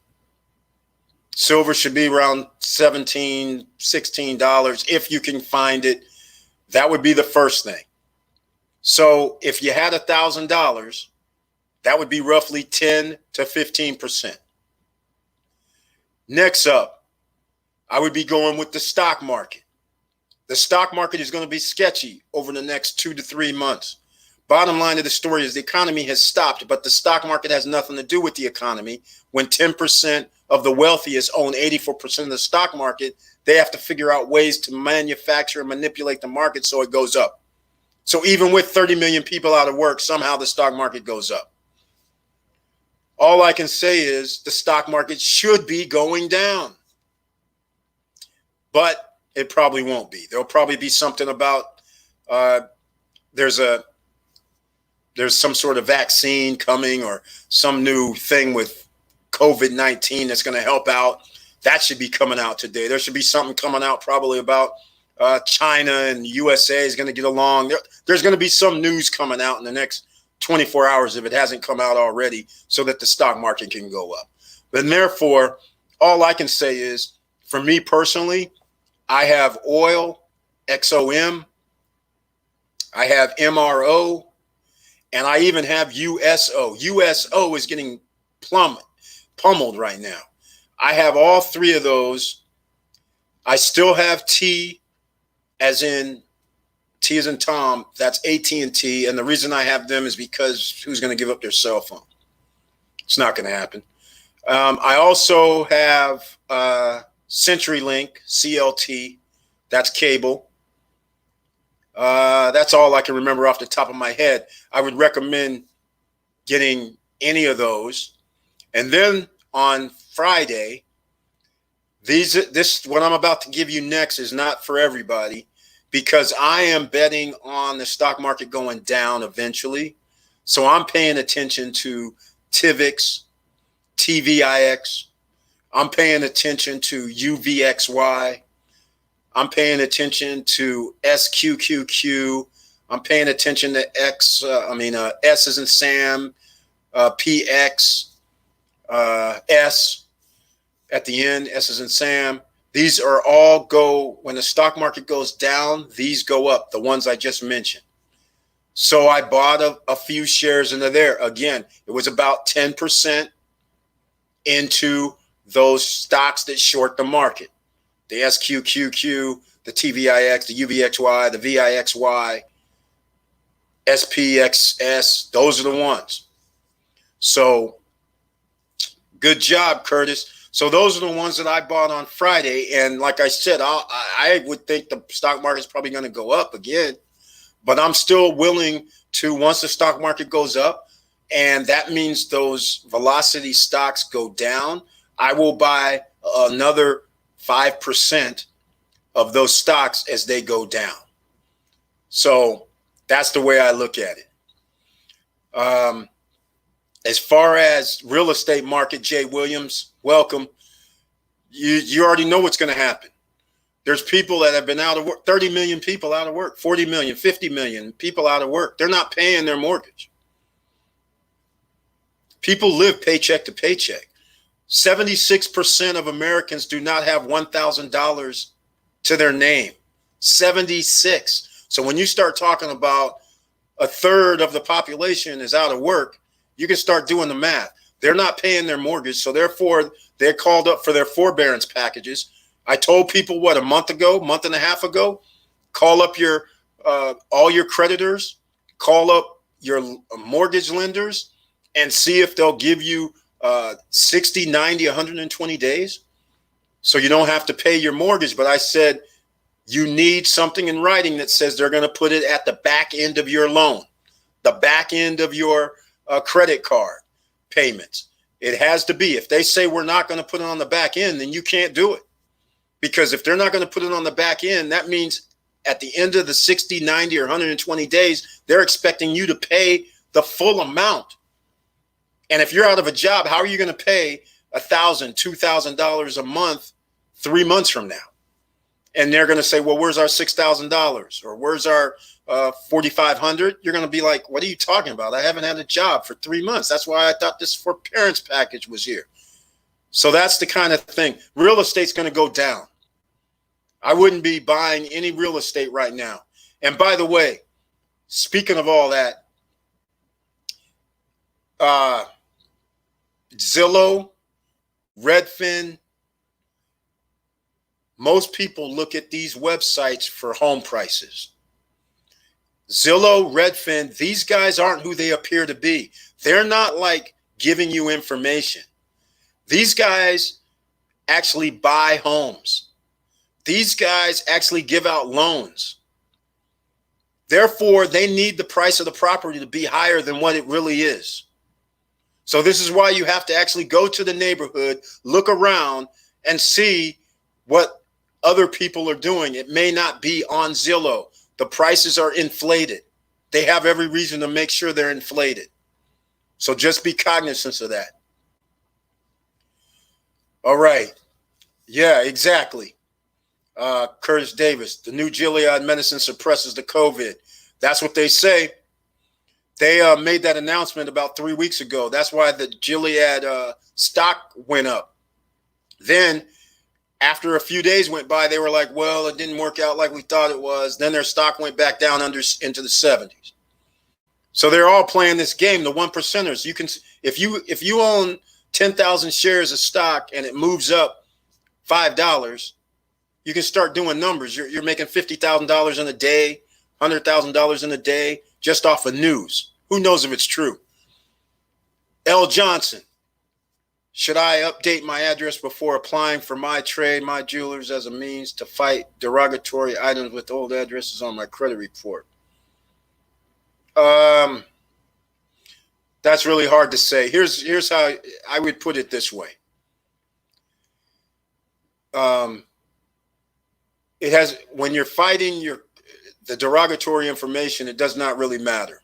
Silver should be around $17, $16 if you can find it. That would be the first thing. So if you had $1,000, that would be roughly 10 to 15%. Next up, I would be going with the stock market. The stock market is going to be sketchy over the next 2 to 3 months. Bottom line of the story is the economy has stopped, but the stock market has nothing to do with the economy. When 10% of the wealthiest own 84% of the stock market, they have to figure out ways to manufacture and manipulate the market so it goes up. So even with 30 million people out of work, somehow the stock market goes up. All I can say is the stock market should be going down, but it probably won't be. There'll probably be something about there's some sort of vaccine coming or some new thing with COVID-19 that's going to help out. That should be coming out today. There should be something coming out probably about China and USA is going to get along. There's going to be some news coming out in the next 24 hours if it hasn't come out already, so that the stock market can go up. And therefore, all I can say is, for me personally, I have oil, XOM, I have MRO, and I even have USO. USO is getting pummeled right now. I have all three of those. I still have T as in Tom. That's AT&T. And the reason I have them is because who's going to give up their cell phone? It's not going to happen. I also have CenturyLink, CLT. That's cable. That's all I can remember off the top of my head. I would recommend getting any of those. And then on Friday, what I'm about to give you next is not for everybody, because I am betting on the stock market going down eventually. So I'm paying attention to TIVX, TVIX. I'm paying attention to UVXY. I'm paying attention to SQQQ. I'm paying attention to S as in Sam, PX, S at the end, S as in Sam. These are all when the stock market goes down, these go up, the ones I just mentioned. So I bought a few shares into there. Again, it was about 10% into those stocks that short the market. The SQQQ, the TVIX, the UVXY, the VIXY, SPXS, those are the ones. So good job, Curtis. So those are the ones that I bought on Friday. And like I said, I would think the stock market is probably going to go up again. But I'm still willing to, once the stock market goes up, and that means those velocity stocks go down, I will buy another 5% of those stocks as they go down. So that's the way I look at it. As far as real estate market, Jay Williams, welcome. You already know what's going to happen. There's people that have been out of work, 30 million people out of work, 40 million, 50 million people out of work. They're not paying their mortgage. People live paycheck to paycheck. 76% of Americans do not have $1,000 to their name. 76. So when you start talking about a third of the population is out of work, you can start doing the math. They're not paying their mortgage, so therefore they're called up for their forbearance packages. I told people, a month and a half ago, call up your all your creditors, call up your mortgage lenders, and see if they'll give you 60, 90, 120 days so you don't have to pay your mortgage. But I said, you need something in writing that says they're going to put it at the back end of your loan, the back end of your credit card payments. It has to be. If they say we're not going to put it on the back end, then you can't do it. Because if they're not going to put it on the back end, that means at the end of the 60, 90, or 120 days, they're expecting you to pay the full amount. And if you're out of a job, how are you going to pay $1,000, $2,000 a month 3 months from now? And they're going to say, well, where's our $6,000? Or where's our $4,500? You're going to be like, what are you talking about? I haven't had a job for 3 months. That's why I thought this forbearance package was here. So that's the kind of thing. Real estate's going to go down. I wouldn't be buying any real estate right now. And by the way, speaking of all that, Zillow, Redfin, most people look at these websites for home prices. Zillow, Redfin, these guys aren't who they appear to be. They're not like giving you information. These guys actually buy homes. These guys actually give out loans. Therefore, they need the price of the property to be higher than what it really is. So this is why you have to actually go to the neighborhood, look around, and see what other people are doing. It may not be on Zillow. The prices are inflated. They have every reason to make sure they're inflated. So just be cognizant of that. All right. Yeah, exactly. Curtis Davis, the new Gilead medicine suppresses the COVID. That's what they say. They made that announcement about 3 weeks ago. That's why the Gilead stock went up. Then after a few days went by, they were like, well, it didn't work out like we thought it was. Then their stock went back down into the 70s. So they're all playing this game, the one percenters. You can, if you own 10,000 shares of stock and it moves up $5, you can start doing numbers. You're making $50,000 in a day, $100,000 in a day just off of news. Who knows if it's true? L. Johnson, should I update my address before applying for my trade, my jewelers, as a means to fight derogatory items with old addresses on my credit report? That's really hard to say. Here's how I would put it this way. It has, when you're fighting the derogatory information, it does not really matter.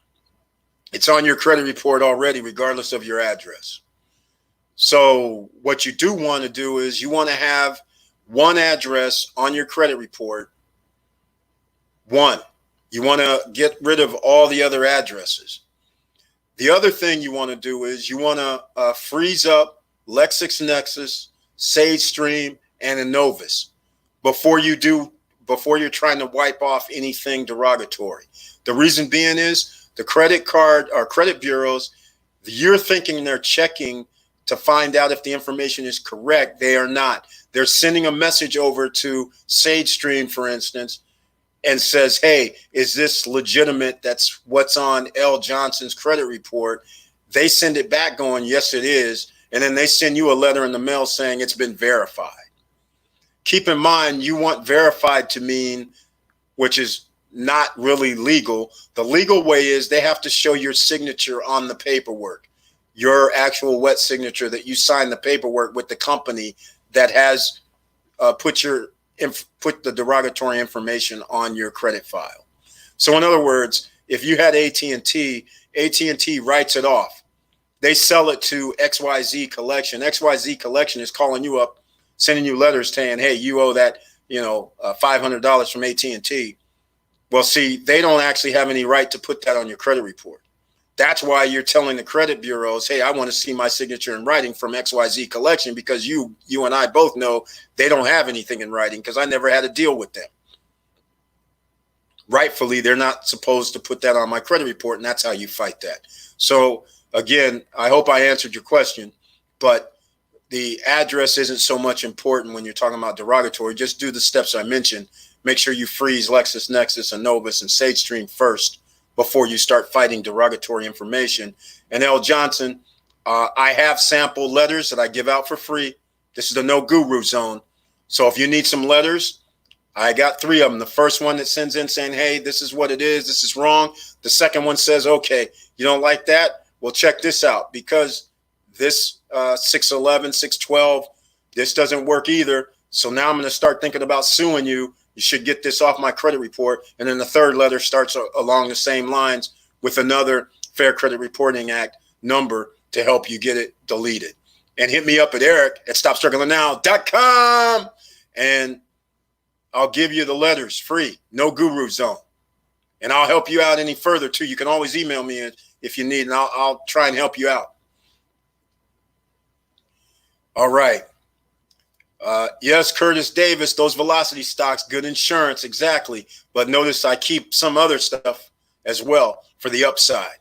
It's on your credit report already, regardless of your address. So what you do want to do is you want to have one address on your credit report. One, you want to get rid of all the other addresses. The other thing you want to do is you want to freeze up LexisNexis, SageStream, and Innovis before you're trying to wipe off anything derogatory. The reason being is the credit card or credit bureaus, you're thinking they're checking to find out if the information is correct. They are not. They're sending a message over to SageStream, for instance, and says, hey, is this legitimate? That's what's on L. Johnson's credit report. They send it back going, yes, it is. And then they send you a letter in the mail saying it's been verified. Keep in mind, you want verified to mean, which is not really legal. The legal way is they have to show your signature on the paperwork, your actual wet signature that you signed the paperwork with the company that has put the derogatory information on your credit file. So in other words, if you had AT&T, AT&T writes it off. They sell it to XYZ Collection. XYZ Collection is calling you up, sending you letters saying, hey, you owe that, $500 from AT&T. Well, see, they don't actually have any right to put that on your credit report. That's why you're telling the credit bureaus, hey, I want to see my signature in writing from XYZ Collection, because you and I both know they don't have anything in writing because I never had to deal with them. Rightfully, they're not supposed to put that on my credit report, and that's how you fight that. So, again, I hope I answered your question, but the address isn't so much important when you're talking about derogatory. Just do the steps I mentioned. Make sure you freeze LexisNexis, Innovis, and SageStream first before you start fighting derogatory information. And L. Johnson, I have sample letters that I give out for free. This is the No Guru Zone. So if you need some letters, I got 3 of them. The first one that sends in saying, hey, this is what it is. This is wrong. The second one says, okay, you don't like that? Well, check this out. Because this 611, 612, this doesn't work either. So now I'm going to start thinking about suing you. You should get this off my credit report. And then the third letter starts along the same lines with another Fair Credit Reporting Act number to help you get it deleted. And hit me up at eric@stopstrugglingnow.com, and I'll give you the letters free. No Guru Zone. And I'll help you out any further too. You can always email me if you need, and I'll try and help you out. All right. Yes, Curtis Davis, those velocity stocks, good insurance, exactly. But notice I keep some other stuff as well for the upside,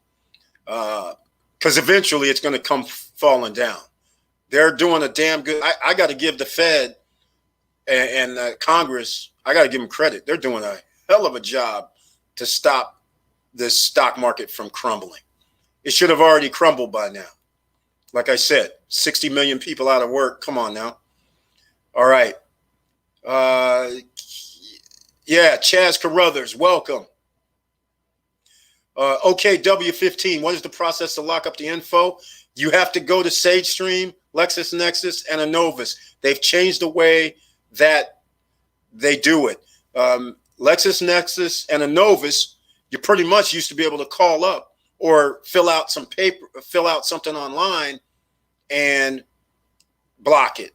because eventually it's going to come falling down. They're doing a damn good. I got to give the Fed and Congress, I got to give them credit. They're doing a hell of a job to stop this stock market from crumbling. It should have already crumbled by now. Like I said, 60 million people out of work. Come on now. All right. Yeah, Chaz Carruthers, welcome. Okay, W15, what is the process to lock up the info? You have to go to SageStream, LexisNexis, and Innovus. They've changed the way that they do it. LexisNexis and Innovus, you pretty much used to be able to call up or fill out some paper, fill out something online and block it.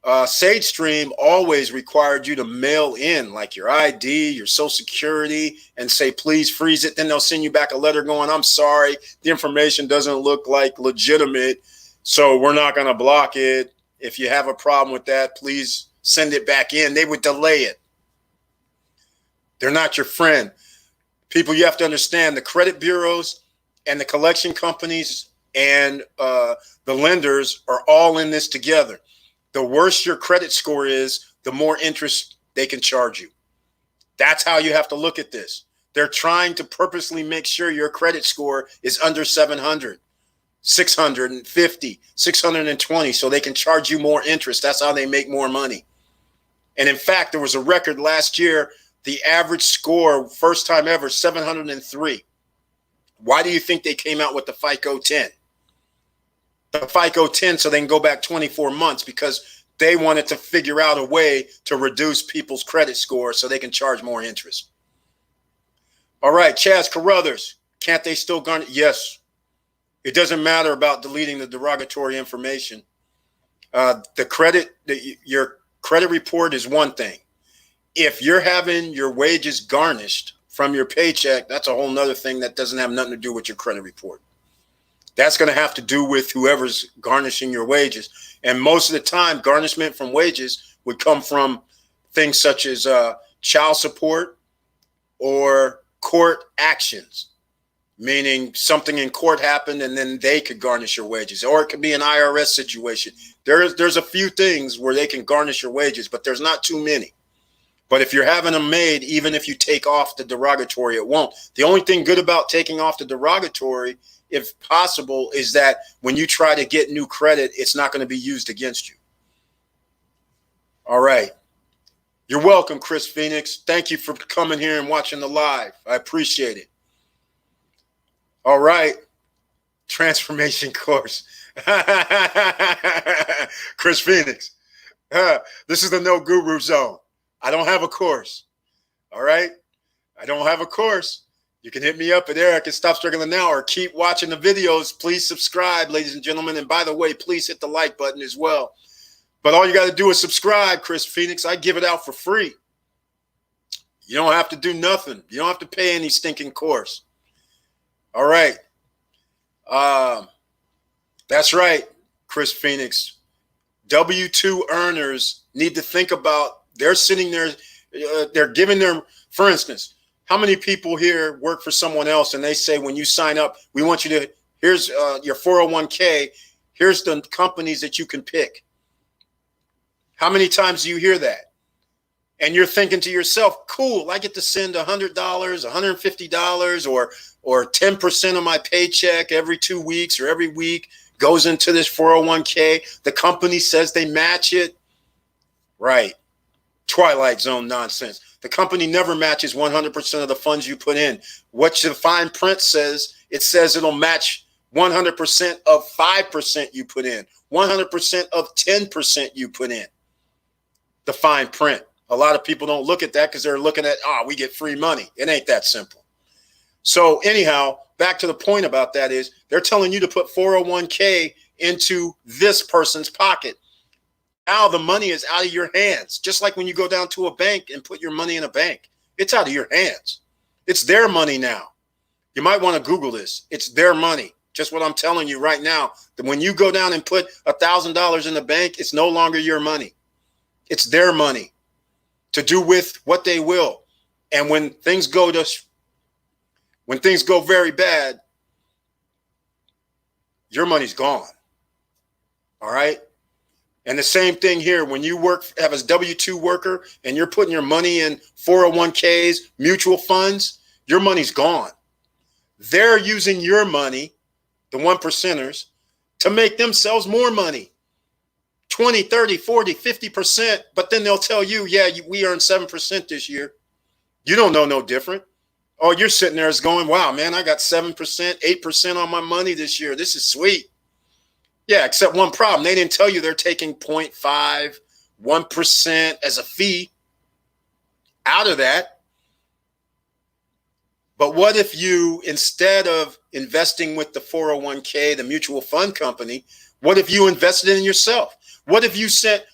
SageStream always required you to mail in like your ID, your social security, and say, please freeze it. Then they'll send you back a letter going, I'm sorry, the information doesn't look like legitimate, so we're not going to block it. If you have a problem with that, please send it back in. They would delay it. They're not your friend. People, you have to understand, the credit bureaus and the collection companies and the lenders are all in this together. The worse your credit score is, the more interest they can charge you. That's how you have to look at this. They're trying to purposely make sure your credit score is under 700, 650, 620, so they can charge you more interest. That's how they make more money. And in fact, there was a record last year, the average score, first time ever, 703. Why do you think they came out with the FICO 10? The FICO 10 so they can go back 24 months, because they wanted to figure out a way to reduce people's credit score so they can charge more interest. All right, Chaz Carruthers, can't they still garnish? Yes. It doesn't matter about deleting the derogatory information. Your credit report is one thing. If you're having your wages garnished from your paycheck, that's a whole nother thing that doesn't have nothing to do with your credit report. That's going to have to do with whoever's garnishing your wages. And most of the time, garnishment from wages would come from things such as child support or court actions, meaning something in court happened and then they could garnish your wages. Or it could be an IRS situation. There's a few things where they can garnish your wages, but there's not too many. But if you're having them made, even if you take off the derogatory, it won't. The only thing good about taking off the derogatory, if possible, is that when you try to get new credit, it's not going to be used against you. All right. You're welcome, Chris Phoenix. Thank you for coming here and watching the live. I appreciate it. All right. Transformation course. Chris Phoenix. This is the No Guru Zone. I don't have a course. All right. I don't have a course. You can hit me up at Eric@StopStrugglingNow, or keep watching the videos. Please subscribe, ladies and gentlemen. And by the way, please hit the like button as well. But all you got to do is subscribe, Chris Phoenix. I give it out for free. You don't have to do nothing. You don't have to pay any stinking course. All right. That's right, Chris Phoenix. W-2 earners need to think about, they're sitting there, they're giving their, for instance, how many people here work for someone else and they say, when you sign up, we want you to, here's your 401k, here's the companies that you can pick. How many times do you hear that? And you're thinking to yourself, cool, I get to send $100, $150, or 10% of my paycheck every 2 weeks or every week goes into this 401k. The company says they match it. Right. Twilight Zone nonsense. The company never matches 100% of the funds you put in. What the fine print says, it says it'll match 100% of 5% you put in, 100% of 10% you put in. The fine print. A lot of people don't look at that because they're looking at, we get free money. It ain't that simple. So anyhow, back to the point about that is they're telling you to put 401k into this person's pocket. Now the money is out of your hands. Just like when you go down to a bank and put your money in a bank, it's out of your hands. It's their money now. You might want to Google this. It's their money. Just what I'm telling you right now, that when you go down and put $1,000 in the bank, it's no longer your money. It's their money to do with what they will. And when things go very bad, your money's gone. All right. And the same thing here, when you have a W-2 worker and you're putting your money in 401ks, mutual funds, your money's gone. They're using your money, the 1%ers, to make themselves more money. 20, 30, 40, 50%. But then they'll tell you, yeah, we earned 7% this year. You don't know no different. Oh, you're sitting there going, wow, man, I got 7%, 8% on my money this year. This is sweet. Yeah, except one problem. They didn't tell you they're taking 0.5, 1% as a fee out of that. But what if you, instead of investing with the 401k, the mutual fund company, what if you invested in yourself? What if you sent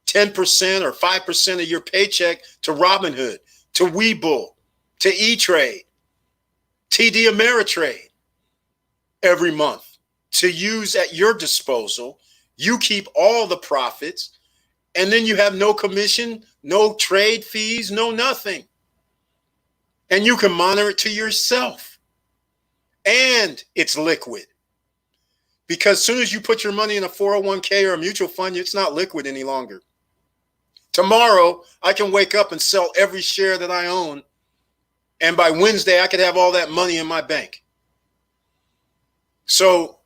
10% or 5% of your paycheck to Robinhood, to Webull, to E-Trade, TD Ameritrade every month to use at your disposal? You keep all the profits, and then you have no commission, no trade fees, no nothing. And you can monitor it to yourself. And it's liquid. Because as soon as you put your money in a 401k or a mutual fund, it's not liquid any longer. Tomorrow, I can wake up and sell every share that I own. And by Wednesday, I could have all that money in my bank. So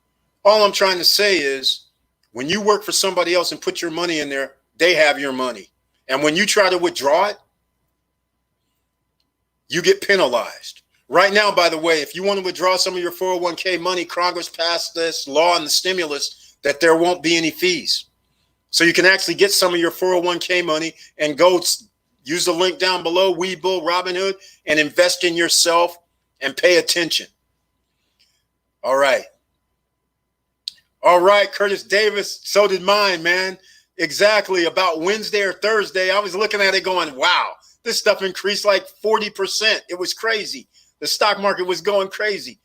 all I'm trying to say is, when you work for somebody else and put your money in there, they have your money. And when you try to withdraw it, you get penalized. Right now, by the way, if you want to withdraw some of your 401k money, Congress passed this law in the stimulus that there won't be any fees. So you can actually get some of your 401k money and go use the link down below, Webull, Robinhood, and invest in yourself and pay attention. All right. All right, Curtis Davis. So did mine, man. Exactly. About Wednesday or Thursday, I was looking at it going, wow, this stuff increased like 40%. It was crazy. The stock market was going crazy.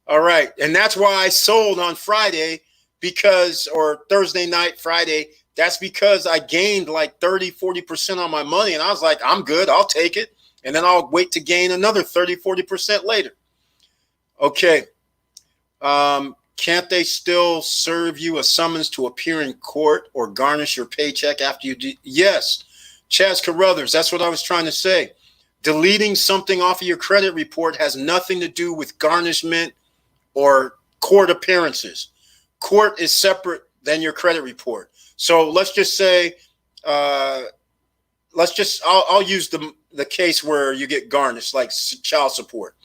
All right. And that's why I sold on Friday or Thursday night, Friday. That's because I gained like 30, 40% on my money. And I was like, I'm good. I'll take it. And then I'll wait to gain another 30, 40% later. Okay. Can't they still serve you a summons to appear in court or garnish your paycheck after you do? Yes. Chaz Carruthers, that's what I was trying to say. Deleting something off of your credit report has nothing to do with garnishment or court appearances. Court is separate than your credit report. So let's just say, I'll use the case where you get garnished, like child support.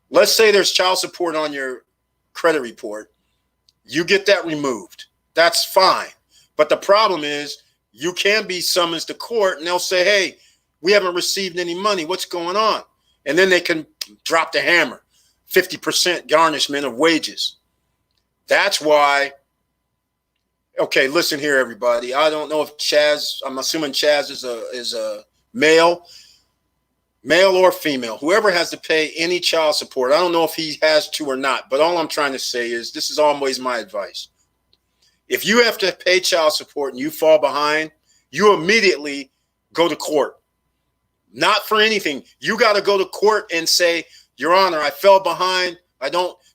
Let's say there's child support on your credit report. You get that removed. That's fine. But the problem is, you can be summoned to court and they'll say, hey, we haven't received any money. What's going on? And then they can drop the hammer, 50% garnishment of wages. That's why. Okay, listen here, everybody. I don't know if Chaz, I'm assuming Chaz is a male or female, whoever has to pay any child support. I don't know if he has to or not, but all I'm trying to say is this is always my advice. If you have to pay child support and you fall behind, you immediately go to court. Not for anything. You got to go to court and say, Your Honor, I fell behind.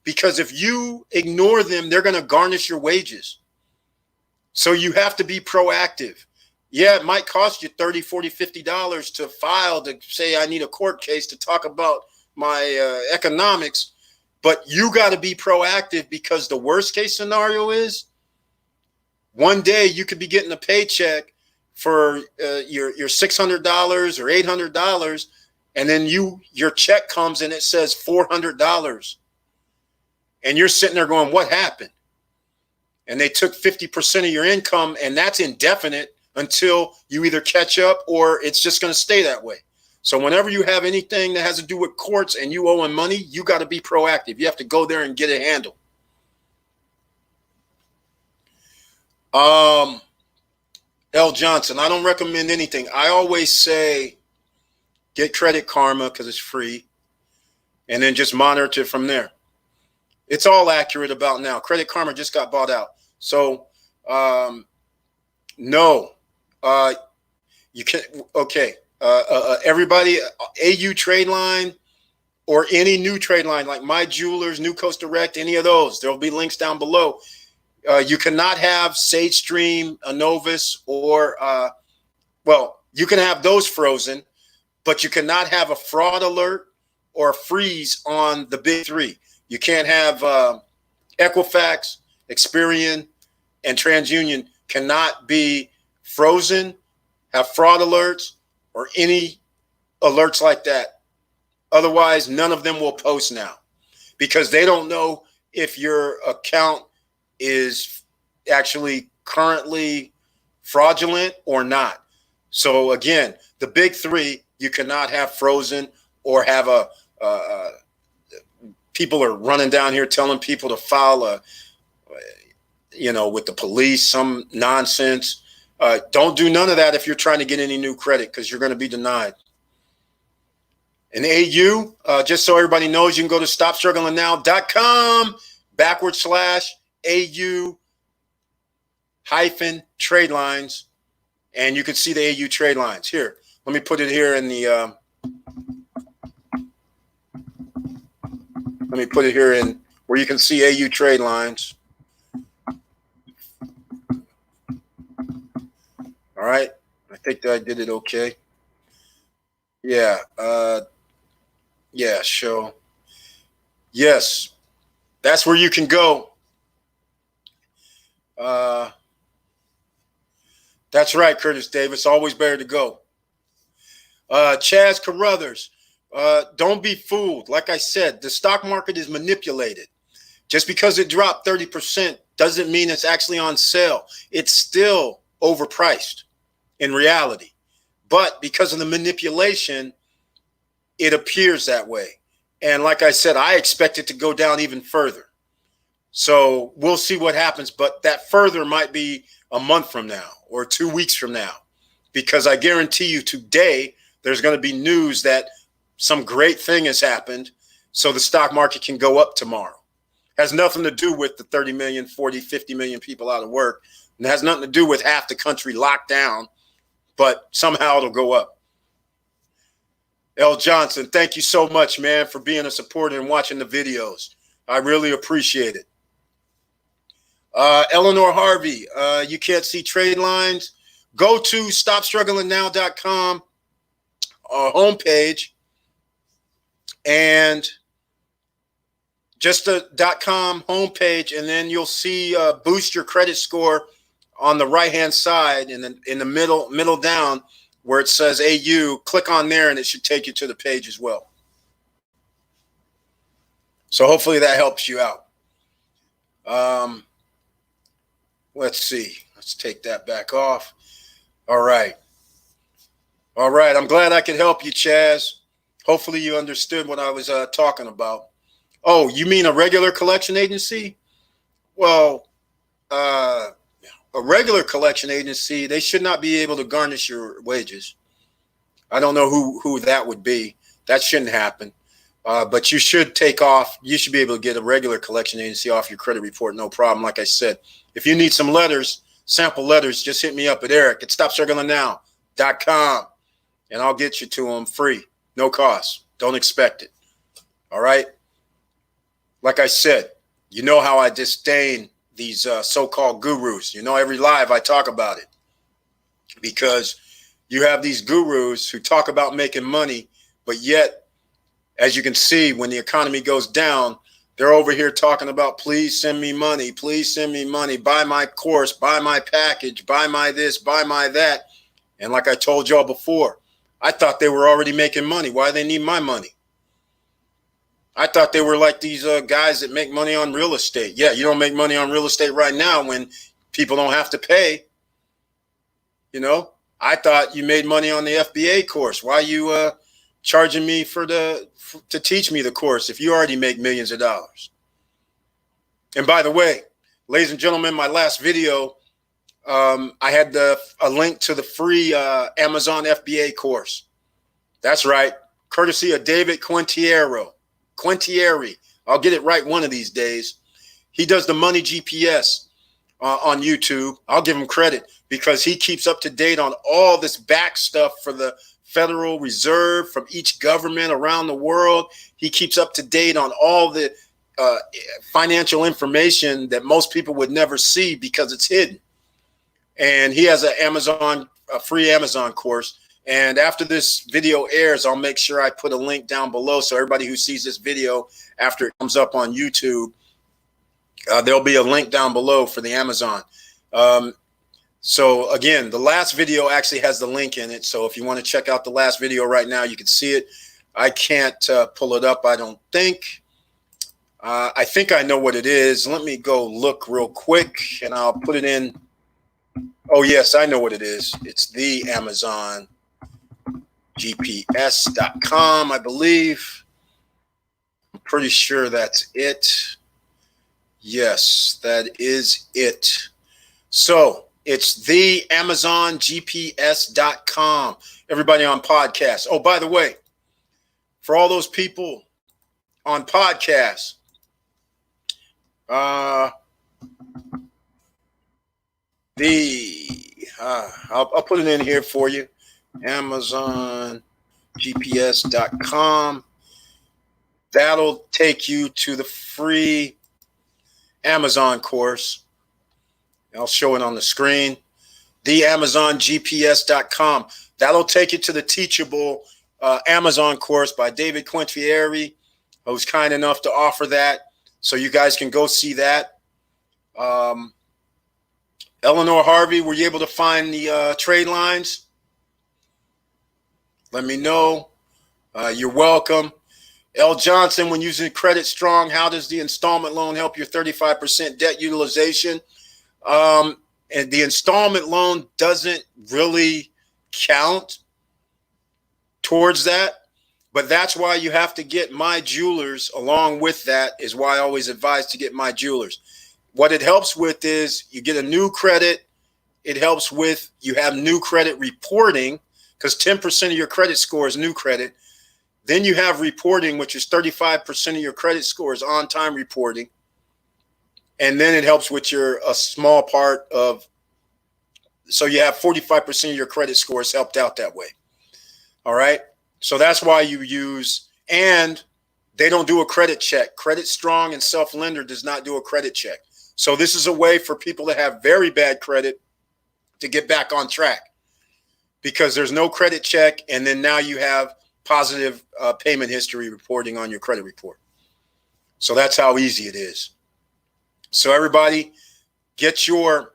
Because if you ignore them, they're going to garnish your wages. So you have to be proactive. Yeah, it might cost you $30, $40, $50 to file to say I need a court case to talk about my economics, but you got to be proactive, because the worst case scenario is one day you could be getting a paycheck for your $600 or $800, and then your check comes and it says $400, and you're sitting there going, what happened? And they took 50% of your income, and that's indefinite until you either catch up or it's just going to stay that way. So whenever you have anything that has to do with courts and you owe money, you got to be proactive. You have to go there and get it handled. L. Johnson, I don't recommend anything. I always say get Credit Karma because it's free, and then just monitor it from there. It's all accurate about now. Credit Karma just got bought out. So no, you can't. Okay. Everybody, AU Trade Line or any new trade line like My Jewelers, New Coast Direct, any of those, there'll be links down below. You cannot have SageStream, Anovis, or you can have those frozen, but you cannot have a fraud alert or a freeze on the big three. You can't have Equifax, Experian, and TransUnion cannot be frozen, have fraud alerts, or any alerts like that Otherwise, none of them will post now because they don't know if your account is actually currently fraudulent or not. So again, the big three, you cannot have frozen or have people are running down here telling people to file with the police, some nonsense. Don't do none of that if you're trying to get any new credit because you're going to be denied. And AU, just so everybody knows, you can go to stopstrugglingnow.com/AU trade lines, and you can see the AU trade lines here. Let me put it here in the let me put it here in where you can see AU trade lines. All right, I think that I did it okay. Yeah, show. Yes, that's where you can go. That's right, Curtis Davis. Always better to go. Chaz Carruthers, don't be fooled. Like I said, the stock market is manipulated. Just because it dropped 30% doesn't mean it's actually on sale. It's still overpriced in reality. But because of the manipulation, it appears that way. And like I said, I expect it to go down even further. So we'll see what happens. But that further might be a month from now or 2 weeks from now, because I guarantee you today there's going to be news that some great thing has happened. So the stock market can go up tomorrow. Has nothing to do with the 30 million, 40, 50 million people out of work. And it has nothing to do with half the country locked down, but somehow it'll go up. L. Johnson, thank you so much, man, for being a supporter and watching the videos. I really appreciate it. Eleanor Harvey, you can't see trade lines. Go to stopstrugglingnow.com homepage and just the .com homepage, and then you'll see boost your credit score on the right-hand side in the middle down where it says AU. Click on there and it should take you to the page as well. So hopefully that helps you out. Let's see. Let's take that back off. All right. All right. I'm glad I could help you, Chaz. Hopefully you understood what I was talking about. Oh, you mean a regular collection agency? Well, a regular collection agency, they should not be able to garnish your wages. I don't know who that would be. That shouldn't happen. But you should take off. You should be able to get a regular collection agency off your credit report, no problem. Like I said, if you need some letters, sample letters, just hit me up at Eric at stopstrugglingnow.com, and I'll get you to them free, no cost. Don't expect it. All right. Like I said, you know how I disdain these so-called gurus. You know, every live I talk about it because you have these gurus who talk about making money, but yet, as you can see, when the economy goes down, they're over here talking about, please send me money, please send me money, buy my course, buy my package, buy my this, buy my that. And like I told y'all before, I thought they were already making money. Why do they need my money? I thought they were like these guys that make money on real estate. Yeah, you don't make money on real estate right now when people don't have to pay. You know, I thought you made money on the FBA course. Why are you charging me to teach me the course if you already make millions of dollars? And by the way, ladies and gentlemen, my last video, I had a link to the free Amazon FBA course. That's right, courtesy of David Quintieri. I'll get it right one of these days. He does the Money GPS on YouTube. I'll give him credit because he keeps up to date on all this back stuff for the Federal Reserve from each government around the world. He keeps up to date on all the financial information that most people would never see because it's hidden. And he has a free Amazon course. And after this video airs, I'll make sure I put a link down below so everybody who sees this video after it comes up on YouTube, there'll be a link down below for the Amazon. So again, the last video actually has the link in it. So if you want to check out the last video right now, you can see it. I can't pull it up, I don't think. I think I know what it is. Let me go look real quick, and I'll put it in. Oh, yes, I know what it is. It's the Amazon GPS.com, I believe. I'm pretty sure that's it. Yes, that is it. So it's the Amazon GPS.com. Everybody on podcasts. Oh, by the way, for all those people on podcasts, I'll put it in here for you. Amazon GPS.com. That'll take you to the free Amazon course. I'll show it on the screen. The AmazonGPS.com. That'll take you to the teachable Amazon course by David Quintieri, who's kind enough to offer that. So you guys can go see that. Eleanor Harvey, were you able to find the trade lines? Let me know. You're welcome. L. Johnson, when using Credit Strong, how does the installment loan help your 35% debt utilization? And the installment loan doesn't really count towards that, but that's why you have to get My Jewelers. Along with that is why I always advise to get My Jewelers. What it helps with is you get a new credit. It helps with you have new credit reporting, because 10% of your credit score is new credit. Then you have reporting, which is 35% of your credit score is on-time reporting. And then it helps with a small part of, so you have 45% of your credit scores helped out that way. All right. So that's why you use, and they don't do a credit check. Credit Strong and Self-Lender does not do a credit check. So this is a way for people that have very bad credit to get back on track, because there's no credit check. And then now you have positive payment history reporting on your credit report. So that's how easy it is. So everybody, get your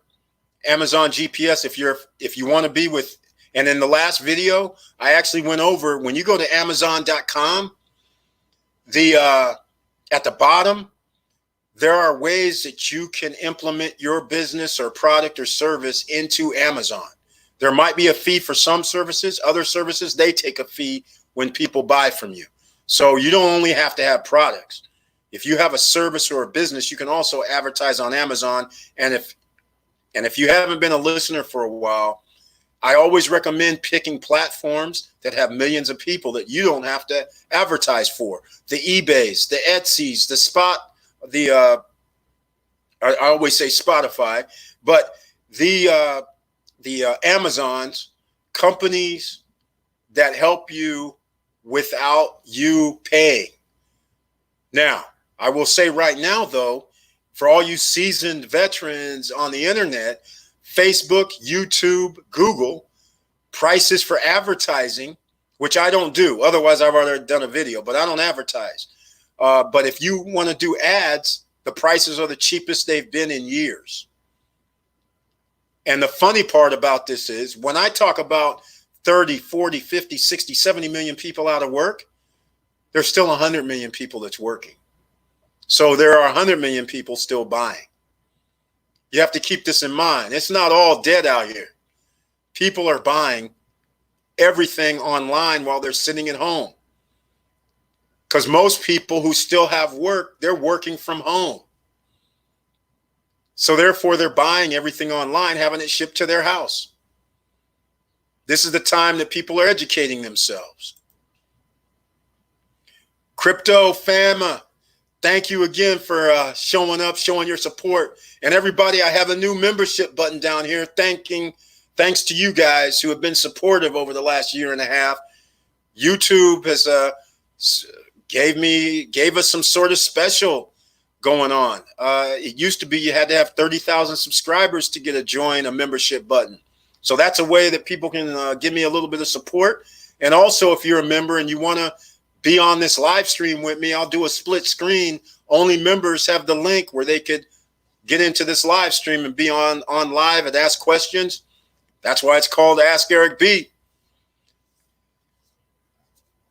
Amazon GPS if you want to be with. And in the last video, I actually went over, when you go to Amazon.com, at the bottom, there are ways that you can implement your business or product or service into Amazon. There might be a fee for some services. Other services, they take a fee when people buy from you. So you don't only have to have products. If you have a service or a business, you can also advertise on Amazon. And if you haven't been a listener for a while, I always recommend picking platforms that have millions of people that you don't have to advertise for. The eBays, the Etsy's, I always say Spotify, but the Amazons, companies that help you without you paying. Now, I will say right now, though, for all you seasoned veterans on the internet, Facebook, YouTube, Google, prices for advertising, which I don't do. Otherwise, I've already done a video, but I don't advertise. But if you want to do ads, the prices are the cheapest they've been in years. And the funny part about this is when I talk about 30, 40, 50, 60, 70 million people out of work, there's still 100 million people that's working. So there are 100 million people still buying. You have to keep this in mind. It's not all dead out here. People are buying everything online while they're sitting at home. Because most people who still have work, they're working from home. So therefore, they're buying everything online, having it shipped to their house. This is the time that people are educating themselves. Crypto Fama, thank you again for showing up, showing your support. And everybody, I have a new membership button down here. Thanks to you guys who have been supportive over the last year and a half. YouTube has gave us some sort of special going on. It used to be you had to have 30,000 subscribers to get a membership button. So that's a way that people can give me a little bit of support. And also, if you're a member and you want to be on this live stream with me, I'll do a split screen. Only members have the link where they could get into this live stream and be on live and ask questions. That's why it's called Ask Eric B.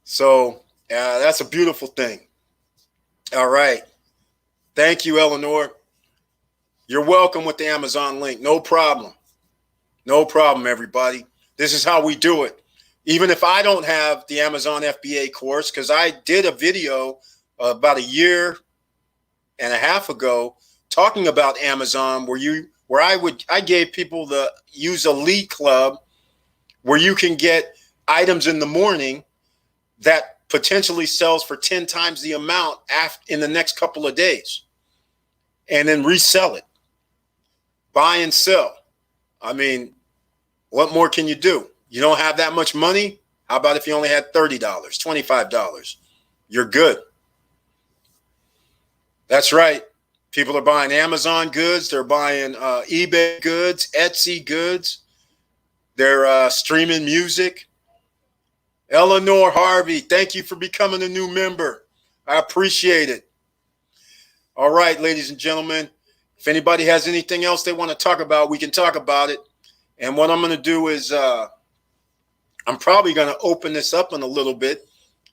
So That's a beautiful thing. All right. Thank you, Eleanor. You're welcome with the Amazon link. No problem. No problem, everybody. This is how we do it. Even if I don't have the Amazon FBA course, because I did a video about a year and a half ago talking about Amazon, where I gave people the use Elite Club, where you can get items in the morning that potentially sells for 10 times the amount in the next couple of days, and then resell it, buy and sell. I mean, what more can you do? You don't have that much money? How about if you only had $30, $25? You're good. That's right. People are buying Amazon goods. They're buying eBay goods, Etsy goods. They're streaming music. Eleanor Harvey, thank you for becoming a new member. I appreciate it. All right, ladies and gentlemen, if anybody has anything else they want to talk about, we can talk about it. And what I'm going to do is I'm probably going to open this up in a little bit,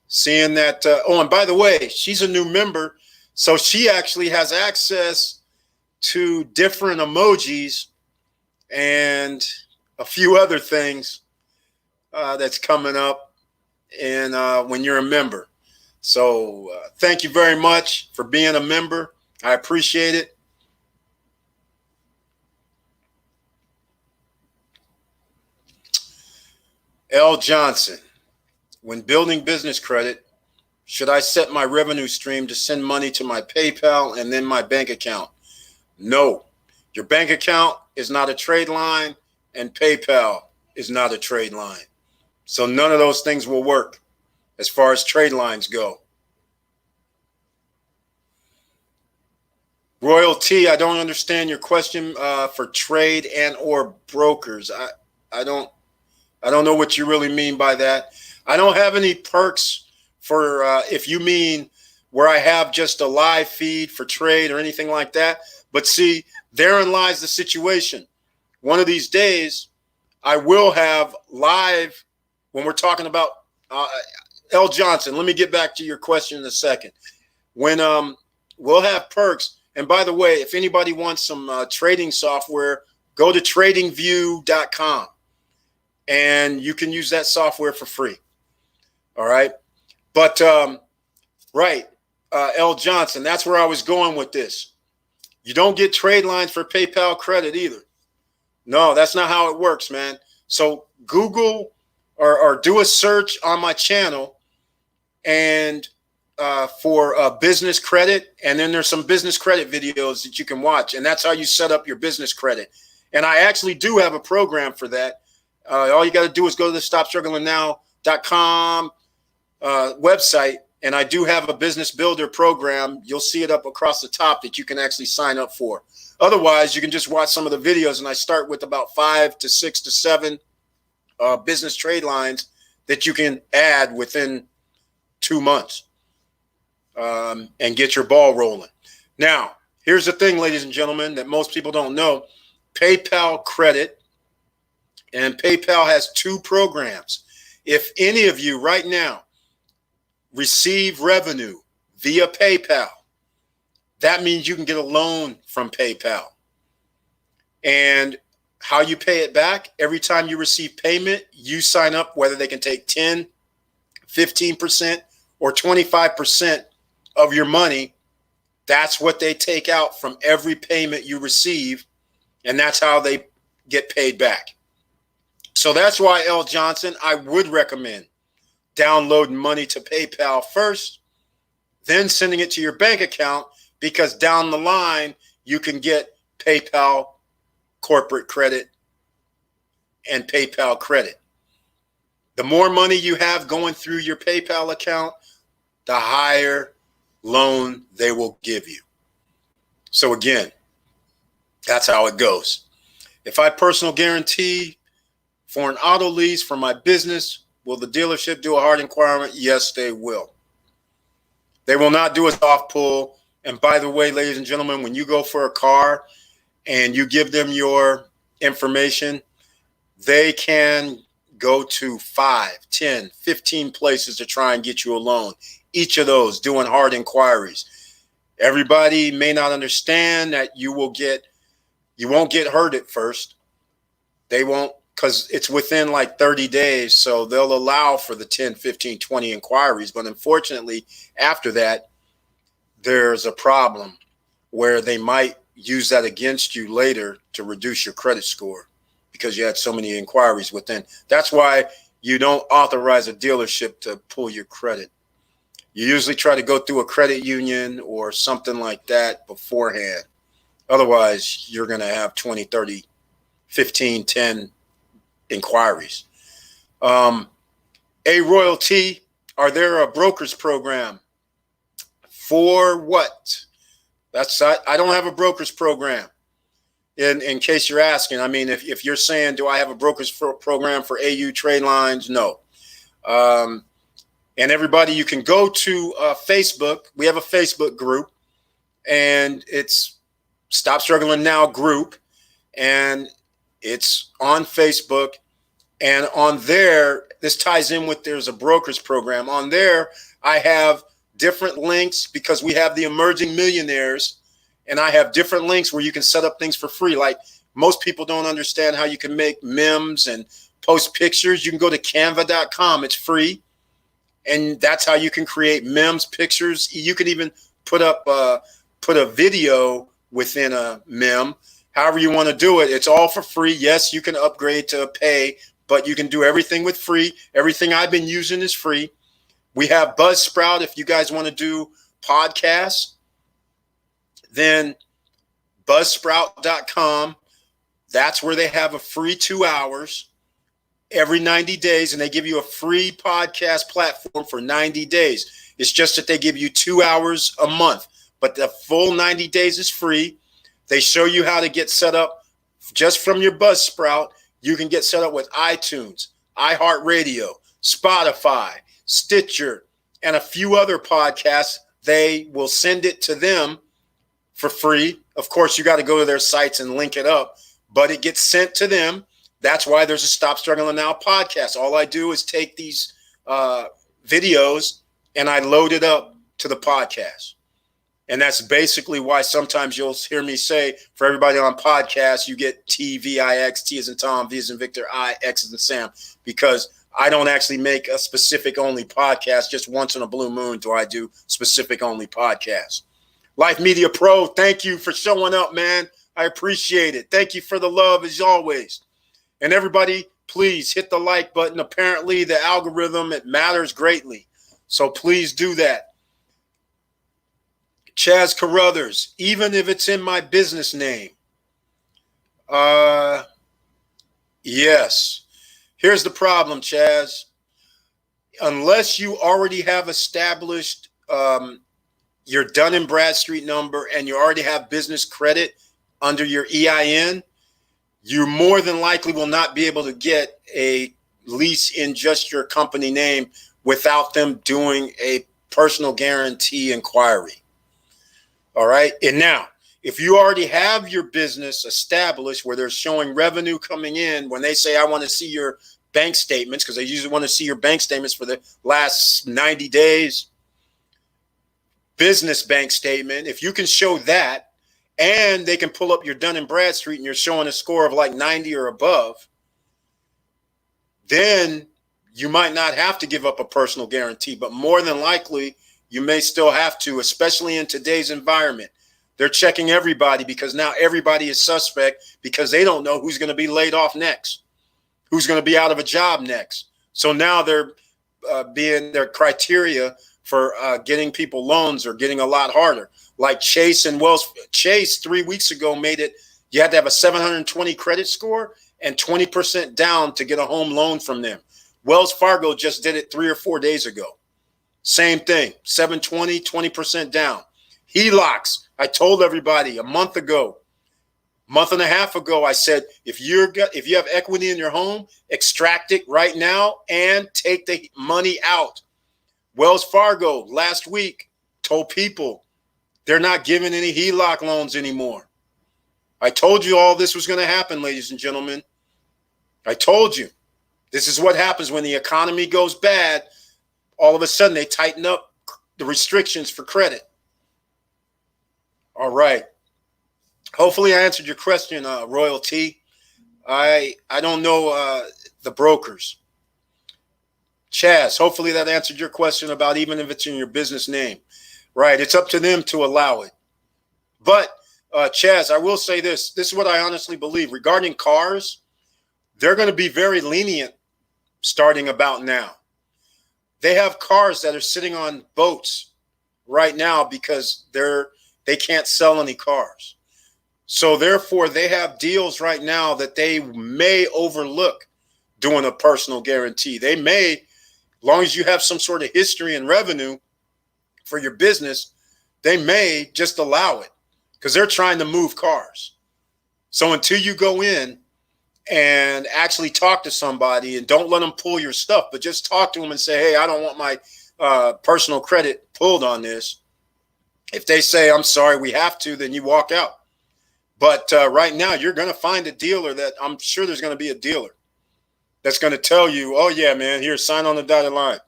seeing that. Oh, and by the way, she's a new member, so she actually has access to different emojis and a few other things that's coming up. And when you're a member. So thank you very much for being a member. I appreciate it. L. Johnson, when building business credit, should I set my revenue stream to send money to my PayPal and then my bank account? No, your bank account is not a trade line and PayPal is not a trade line. So none of those things will work as far as trade lines go. Royal T, I don't understand your question for trade and or brokers. I don't know what you really mean by that. I don't have any perks for if you mean where I have just a live feed for trade or anything like that. But see, therein lies the situation. One of these days, I will have live. When we're talking about L. Johnson, let me get back to your question in a second. When we'll have perks, and by the way, if anybody wants some trading software, go to tradingview.com, and you can use that software for free. All right, but right, L. Johnson, that's where I was going with this. You don't get trade lines for PayPal credit either. No, that's not how it works, man. So Google. Or do a search on my channel and for business credit. And then there's some business credit videos that you can watch. And that's how you set up your business credit. And I actually do have a program for that. All you got to do is go to the StopStrugglingNow.com website. And I do have a business builder program. You'll see it up across the top that you can actually sign up for. Otherwise, you can just watch some of the videos. And I start with about 5 to 6 to 7 business trade lines that you can add within 2 months and get your ball rolling. Now, here's the thing, ladies and gentlemen, that most people don't know. PayPal credit, and PayPal has 2 programs. If any of you right now receive revenue via PayPal, that means you can get a loan from PayPal. And how you pay it back, every time you receive payment, you sign up whether they can take 10, 15%, or 25% of your money. That's what they take out from every payment you receive, and that's how they get paid back. So that's why, L. Johnson, I would recommend downloading money to PayPal first, then sending it to your bank account, because down the line, you can get PayPal corporate credit and PayPal credit. The more money you have going through your PayPal account, the higher loan they will give you. So again, that's how it goes. If I personal guarantee for an auto lease for my business, will the dealership do a hard requirement? Yes, they will. They will not do a soft pull. And by the way, ladies and gentlemen, when you go for a car and you give them your information, they can go to 5, 10, 15 places to try and get you a loan. Each of those doing hard inquiries. Everybody may not understand that you won't get hurt at first. They won't, because it's within like 30 days. So they'll allow for the 10, 15, 20 inquiries. But unfortunately, after that, there's a problem where they might use that against you later to reduce your credit score because you had so many inquiries within. That's why you don't authorize a dealership to pull your credit. You usually try to go through a credit union or something like that beforehand. Otherwise, you're going to have 20, 30, 15, 10 inquiries. A royalty, are there a broker's program? For what? I don't have a broker's program. In case you're asking, I mean, if you're saying, do I have a broker's program for AU trade lines? No. And everybody, you can go to Facebook. We have a Facebook group, and it's Stop Struggling Now group, and it's on Facebook. And on there, this ties in with there's a broker's program. On there, I have different links because we have the emerging millionaires, and I have different links where you can set up things for free. Like most people don't understand how you can make memes and post pictures. You can go to canva.com. It's free. And that's how you can create memes, pictures. You can even put a video within a meme. However you want to do it. It's all for free. Yes, you can upgrade to pay, but you can do everything with free. Everything I've been using is free. We have Buzzsprout. If you guys want to do podcasts, then buzzsprout.com. That's where they have a free 2 hours every 90 days, and they give you a free podcast platform for 90 days. It's just that they give you 2 hours a month, but the full 90 days is free. They show you how to get set up just from your Buzzsprout. You can get set up with iTunes, iHeartRadio, Spotify, Stitcher, and a few other podcasts. They will send it to them for free. Of course, you got to go to their sites and link it up, but it gets sent to them. That's why there's a Stop Struggling Now podcast. All I do is take these videos and I load it up to the podcast. And that's basically why sometimes you'll hear me say, for everybody on podcasts, you get TVIX, T as in Tom, V as in Victor, I, X as in Sam, because I don't actually make a specific only podcast. Just once in a blue moon do I do specific only podcasts. Life Media Pro, thank you for showing up, man. I appreciate it. Thank you for the love as always. And everybody, please hit the like button. Apparently, the algorithm, it matters greatly. So please do that. Chaz Carruthers, even if it's in my business name. Yes. Here's the problem, Chaz. Unless you already have established your Dun & Bradstreet number and you already have business credit under your EIN, you more than likely will not be able to get a lease in just your company name without them doing a personal guarantee inquiry. All right. And now, if you already have your business established where they're showing revenue coming in, when they say, I want to see your bank statements, because they usually want to see your bank statements for the last 90 days, business bank statement, if you can show that, and they can pull up your Dun & Bradstreet and you're showing a score of like 90 or above, then you might not have to give up a personal guarantee, but more than likely you may still have to, especially in today's environment. They're checking everybody because now everybody is suspect because they don't know who's going to be laid off next, who's going to be out of a job next. So now they're their criteria for getting people loans are getting a lot harder. Like Chase and Chase 3 weeks ago made it, you had to have a 720 credit score and 20% down to get a home loan from them. Wells Fargo just did it 3 or 4 days ago. Same thing, 720, 20% down. HELOCs, I told everybody a month and a half ago, I said, if you have equity in your home, extract it right now and take the money out. Wells Fargo last week told people they're not giving any HELOC loans anymore. I told you all this was going to happen, ladies and gentlemen. I told you. This is what happens when the economy goes bad. All of a sudden, they tighten up the restrictions for credit. All right. Hopefully, I answered your question, Royalty. I don't know the brokers. Chaz, hopefully that answered your question about even if it's in your business name. Right. It's up to them to allow it. But, Chaz, I will say this. This is what I honestly believe. Regarding cars, they're going to be very lenient starting about now. They have cars that are sitting on boats right now because they can't sell any cars. So therefore, they have deals right now that they may overlook doing a personal guarantee. They may, as long as you have some sort of history and revenue for your business, they may just allow it because they're trying to move cars. So until you go in and actually talk to somebody, and don't let them pull your stuff, but just talk to them and say, hey, I don't want my personal credit pulled on this. If they say, I'm sorry, we have to, then you walk out. But right now, you're going to find a dealer that I'm sure there's going to be a dealer that's going to tell you, oh, yeah, man, here, sign on the dotted line.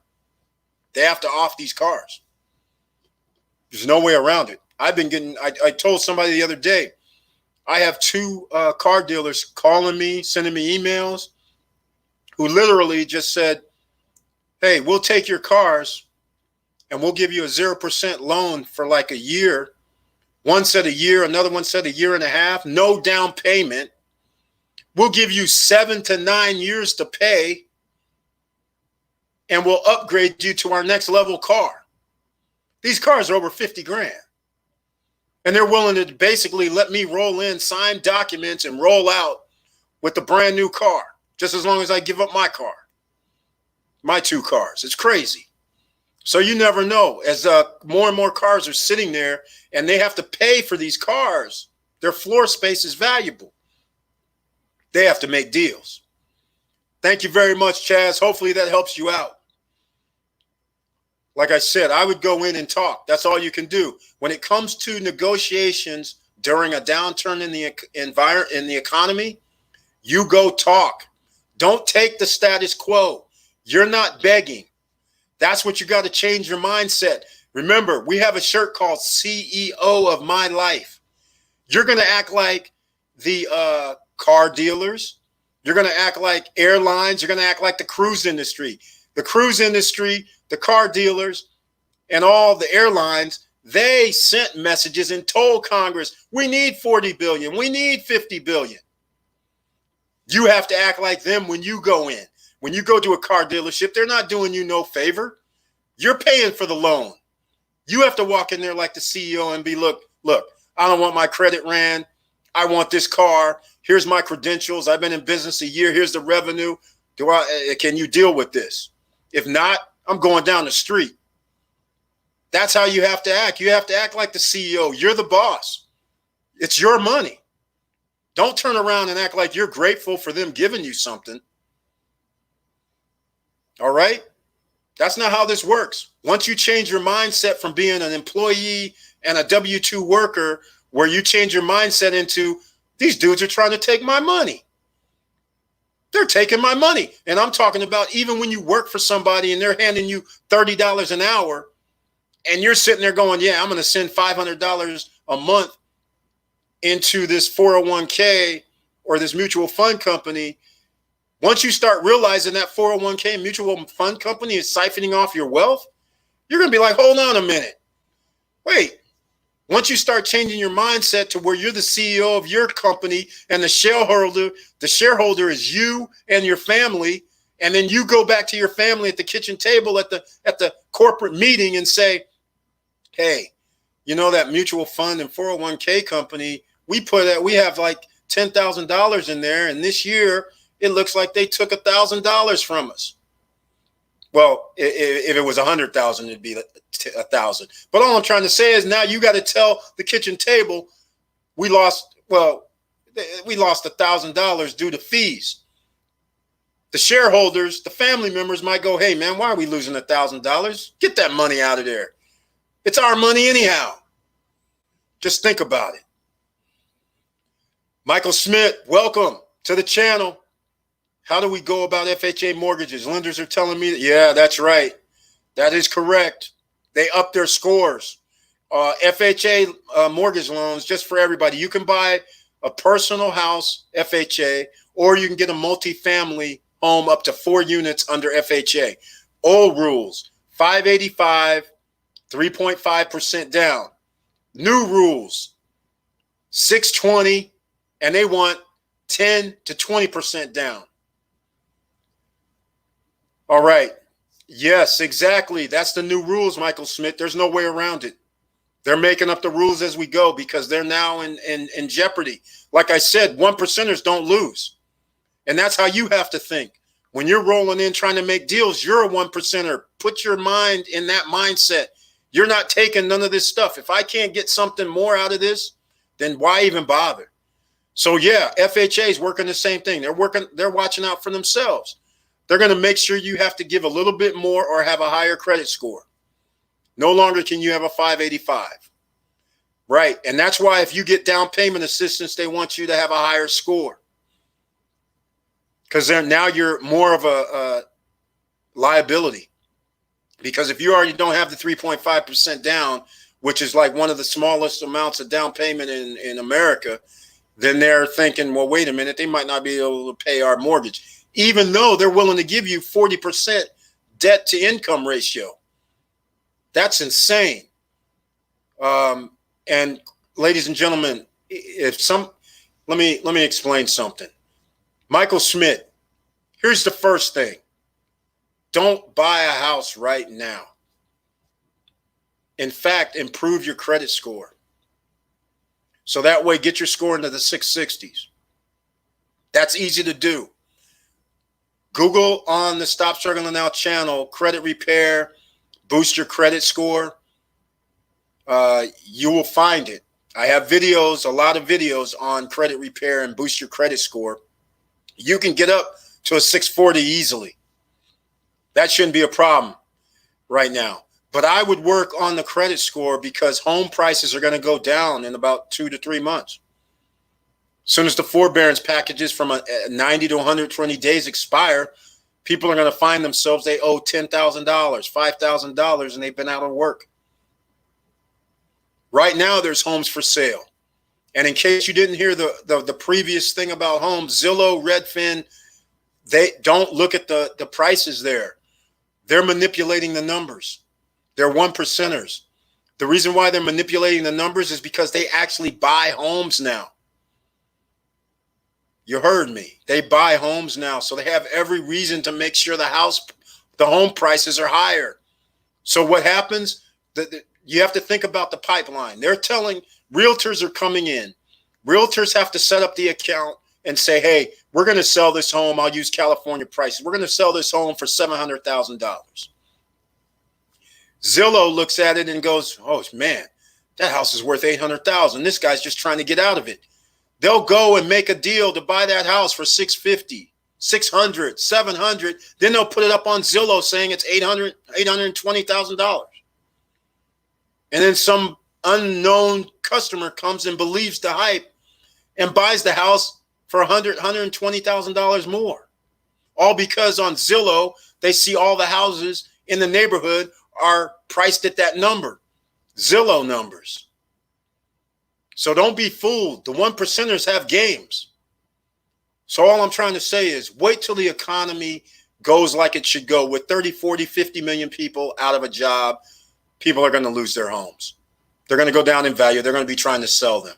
They have to off these cars. There's no way around it. I told somebody the other day, I have two car dealers calling me, sending me emails, who literally just said, hey, we'll take your cars and we'll give you a 0% loan for like a year. One said a year, another one said a year and a half, no down payment. We'll give you 7 to 9 years to pay, and we'll upgrade you to our next level car. These cars are over 50 grand. And they're willing to basically let me roll in, sign documents, and roll out with the brand new car, just as long as I give up my car, my 2 cars. It's crazy. So you never know. As more and more cars are sitting there and they have to pay for these cars, their floor space is valuable. They have to make deals. Thank you very much, Chaz. Hopefully that helps you out. Like I said, I would go in and talk. That's all you can do. When it comes to negotiations during a downturn in the economy, you go talk. Don't take the status quo. You're not begging. That's what you got to change your mindset. Remember, we have a shirt called CEO of My Life. You're going to act like the car dealers. You're going to act like airlines. You're going to act like the cruise industry. The cruise industry, the car dealers, and all the airlines, they sent messages and told Congress, we need 40 billion. We need 50 billion. You have to act like them when you go in. When you go to a car dealership, they're not doing you no favor. You're paying for the loan. You have to walk in there like the CEO and be, look, I don't want my credit ran. I want this car. Here's my credentials. I've been in business a year. Here's the revenue. Can you deal with this? If not, I'm going down the street. That's how you have to act. You have to act like the CEO. You're the boss. It's your money. Don't turn around and act like you're grateful for them giving you something. All right? That's not how this works. Once you change your mindset from being an employee and a W-2 worker, where you change your mindset into, these dudes are trying to take my money. They're taking my money. And I'm talking about even when you work for somebody and they're handing you $30 an hour and you're sitting there going, yeah, I'm going to send $500 a month into this 401k or this mutual fund company. Once you start realizing that 401k mutual fund company is siphoning off your wealth, you're going to be like, hold on a minute. Wait. Once you start changing your mindset to where you're the CEO of your company and the shareholder is you and your family, and then you go back to your family at the kitchen table at the corporate meeting and say, hey, you know that mutual fund and 401k company, we have like $10,000 in there, and this year it looks like they took $1,000 from us. Well, if it was 100,000, it'd be 1,000. But all I'm trying to say is now you got to tell the kitchen table we lost $1,000 due to fees. The shareholders, the family members might go, hey, man, why are we losing $1,000? Get that money out of there. It's our money anyhow. Just think about it. Michael Smith, welcome to the channel. How do we go about FHA mortgages? Lenders are telling me, yeah, that's right. That is correct. They up their scores. FHA mortgage loans, just for everybody. You can buy a personal house, FHA, or you can get a multifamily home up to 4 units under FHA. Old rules, 585, 3.5% down. New rules, 620, and they want 10 to 20% down. All right. Yes, exactly. That's the new rules, Michael Smith. There's no way around it. They're making up the rules as we go because they're now in jeopardy. Like I said, 1%ers don't lose. And that's how you have to think. When you're rolling in trying to make deals, you're a 1%er. Put your mind in that mindset. You're not taking none of this stuff. If I can't get something more out of this, then why even bother? So yeah, FHA is working the same thing. They're watching out for themselves. They're going to make sure you have to give a little bit more or have a higher credit score. No longer can you have a 585. Right. And that's why if you get down payment assistance, they want you to have a higher score. Because then now you're more of a liability. Because if you already don't have the 3.5% down, which is like one of the smallest amounts of down payment in America, then they're thinking, well, wait a minute, they might not be able to pay our mortgage. Even though they're willing to give you 40% debt to income ratio. That's insane. And ladies and gentlemen, let me explain something. Michael Smith, here's the first thing. Don't buy a house right now. In fact, improve your credit score. So that way, get your score into the 660s. That's easy to do. Google on the Stop Struggling Now channel, credit repair, boost your credit score. You will find it. I have videos, a lot of videos on credit repair and boost your credit score. You can get up to a 640 easily. That shouldn't be a problem right now. But I would work on the credit score because home prices are going to go down in about 2 to 3 months. As soon as the forbearance packages from 90 to 120 days expire, people are going to find themselves they owe $10,000, $5,000, and they've been out of work. Right now, there's homes for sale. And in case you didn't hear the previous thing about homes, Zillow, Redfin, they don't look at the prices there. They're manipulating the numbers. They're 1%ers. The reason why they're manipulating the numbers is because they actually buy homes now. You heard me. They buy homes now. So they have every reason to make sure the home prices are higher. So what happens? You have to think about the pipeline. They're telling realtors are coming in. Realtors have to set up the account and say, hey, we're going to sell this home. I'll use California prices. We're going to sell this home for $700,000. Zillow looks at it and goes, oh, man, that house is worth $800,000. This guy's just trying to get out of it. They'll go and make a deal to buy that house for $650,000, $600,000, $700,000. Then they'll put it up on Zillow saying it's $820,000. And then some unknown customer comes and believes the hype and buys the house for $100,000, $120,000 more. All because on Zillow, they see all the houses in the neighborhood are priced at that number, Zillow numbers. So don't be fooled. The 1%ers have games. So all I'm trying to say is wait till the economy goes like it should go with 30, 40, 50 million people out of a job. People are going to lose their homes. They're going to go down in value. They're going to be trying to sell them.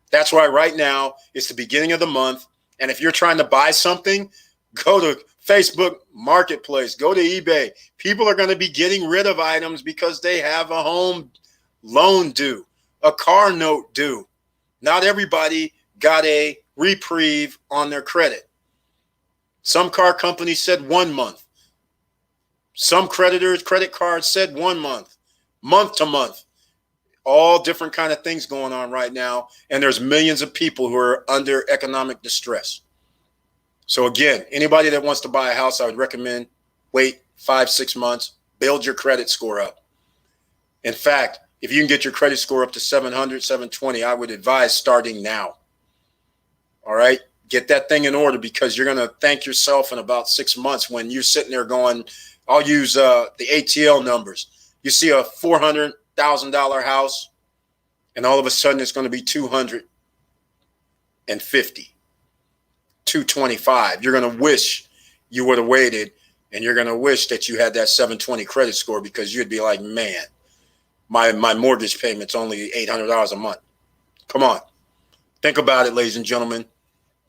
That's why right now it's the beginning of the month. And if you're trying to buy something, go to Facebook Marketplace, go to eBay. People are going to be getting rid of items because they have a home loan due, a car note due. Not everybody got a reprieve on their credit. Some car companies said 1 month. Some creditors, credit cards said 1 month, month to month. All different kind of things going on right now. And there's millions of people who are under economic distress. So again, anybody that wants to buy a house, I would recommend wait 5-6 months, build your credit score up. In fact, if you can get your credit score up to 700, 720, I would advise starting now. All right. Get that thing in order, because you're going to thank yourself in about 6 months when you're sitting there going, I'll use the ATL numbers. You see a $400,000 house, and all of a sudden it's going to be 250, 225. You're going to wish you would have waited, and you're going to wish that you had that 720 credit score, because you'd be like, man, my mortgage payment's only $800 a month. Come on. Think about it, ladies and gentlemen.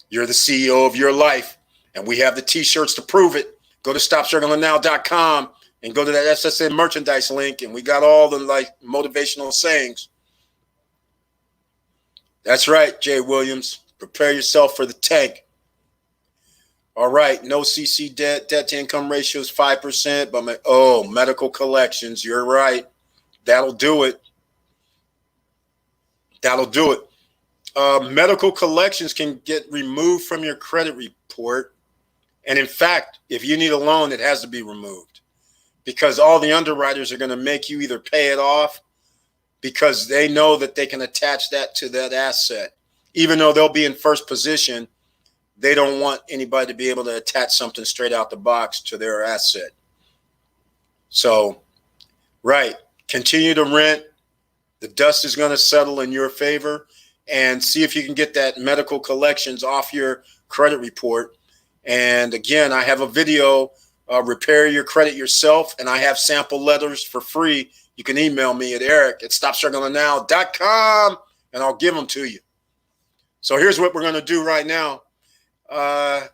You're the CEO of your life, and we have the T-shirts to prove it. Go to stopstrugglingnow.com and go to that SSN merchandise link, and we got all the motivational sayings. That's right, Jay Williams. Prepare yourself for the tank. All right, no CC debt. Debt to income ratio is 5%. But medical collections. You're right. That'll do it. That'll do it. Medical collections can get removed from your credit report. And in fact, if you need a loan, it has to be removed, because all the underwriters are going to make you either pay it off, because they know that they can attach that to that asset. Even though they'll be in first position, they don't want anybody to be able to attach something straight out the box to their asset. So, right, continue to rent. The dust is going to settle in your favor. And see if you can get that medical collections off your credit report. And again, I have a video, repair your credit yourself, and I have sample letters for free. You can email me at eric@stopstrugglingnow.com, and I'll give them to you. So here's what we're going to do right now. Let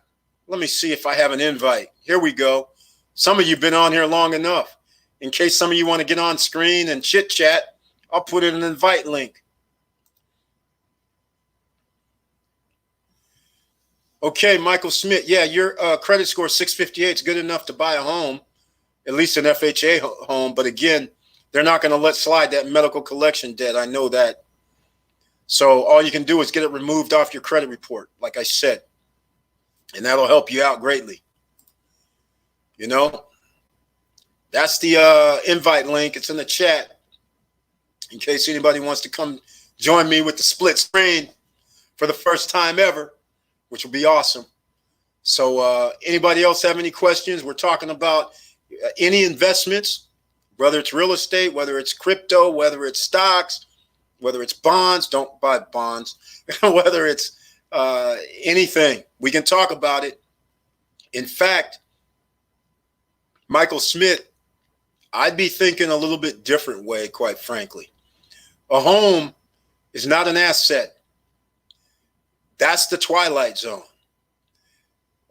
me see if I have an invite. Here we go. Some of you have been on here long enough. In case some of you want to get on screen and chit chat, I'll put in an invite link. Okay, Michael Smith. Yeah, your credit score 658 is good enough to buy a home, at least an FHA home. But again, they're not going to let slide that medical collection debt. I know that. So all you can do is get it removed off your credit report, like I said, and that'll help you out greatly. You know, that's the invite link. It's in the chat in case anybody wants to come join me with the split screen for the first time ever, which will be awesome. So anybody else have any questions? We're talking about any investments, whether it's real estate, whether it's crypto, whether it's stocks, whether it's bonds. Don't buy bonds. Whether it's anything, we can talk about it. In fact, Michael Smith, I'd be thinking a little bit different way, quite frankly. A home is not an asset. That's the twilight zone.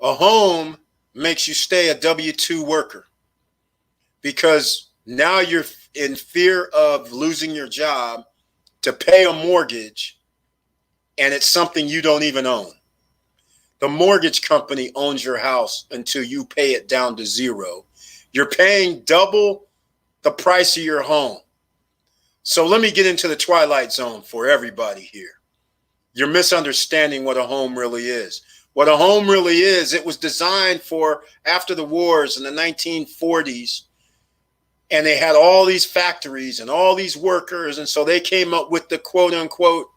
A home makes you stay a W-2 worker, because now you're in fear of losing your job to pay a mortgage, and it's something you don't even own. The mortgage company owns your house until you pay it down to zero. You're paying double the price of your home. So let me get into the twilight zone for everybody here. You're misunderstanding what a home really is. What a home really is, it was designed for after the wars in the 1940s, and they had all these factories and all these workers, and so they came up with the quote unquote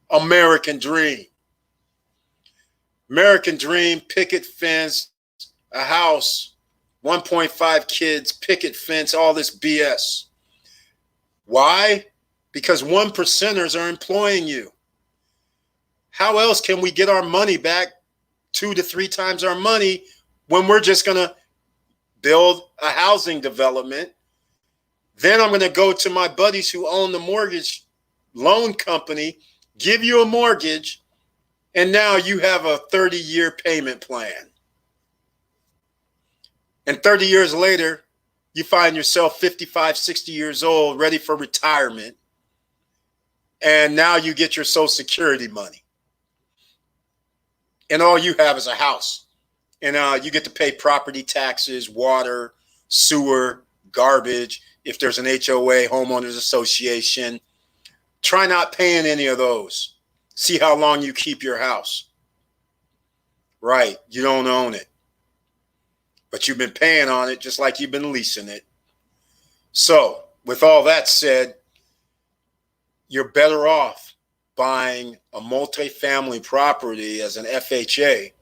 American dream. American dream, picket fence, a house, 1.5 kids, picket fence, all this BS. Why? Because 1%ers are employing you. How else can we get our money back 2 to 3 times our money when we're just going to build a housing development? Then I'm going to go to my buddies who own the mortgage loan company, give you a mortgage, and now you have a 30-year payment plan. And 30 years later, you find yourself 55, 60 years old, ready for retirement. And now you get your Social Security money. And all you have is a house. And you get to pay property taxes, water, sewer, garbage. If there's an HOA, homeowners association, try not paying any of those. See how long you keep your house. Right, you don't own it. But you've been paying on it just like you've been leasing it. So with all that said, you're better off buying a multifamily property as an FHA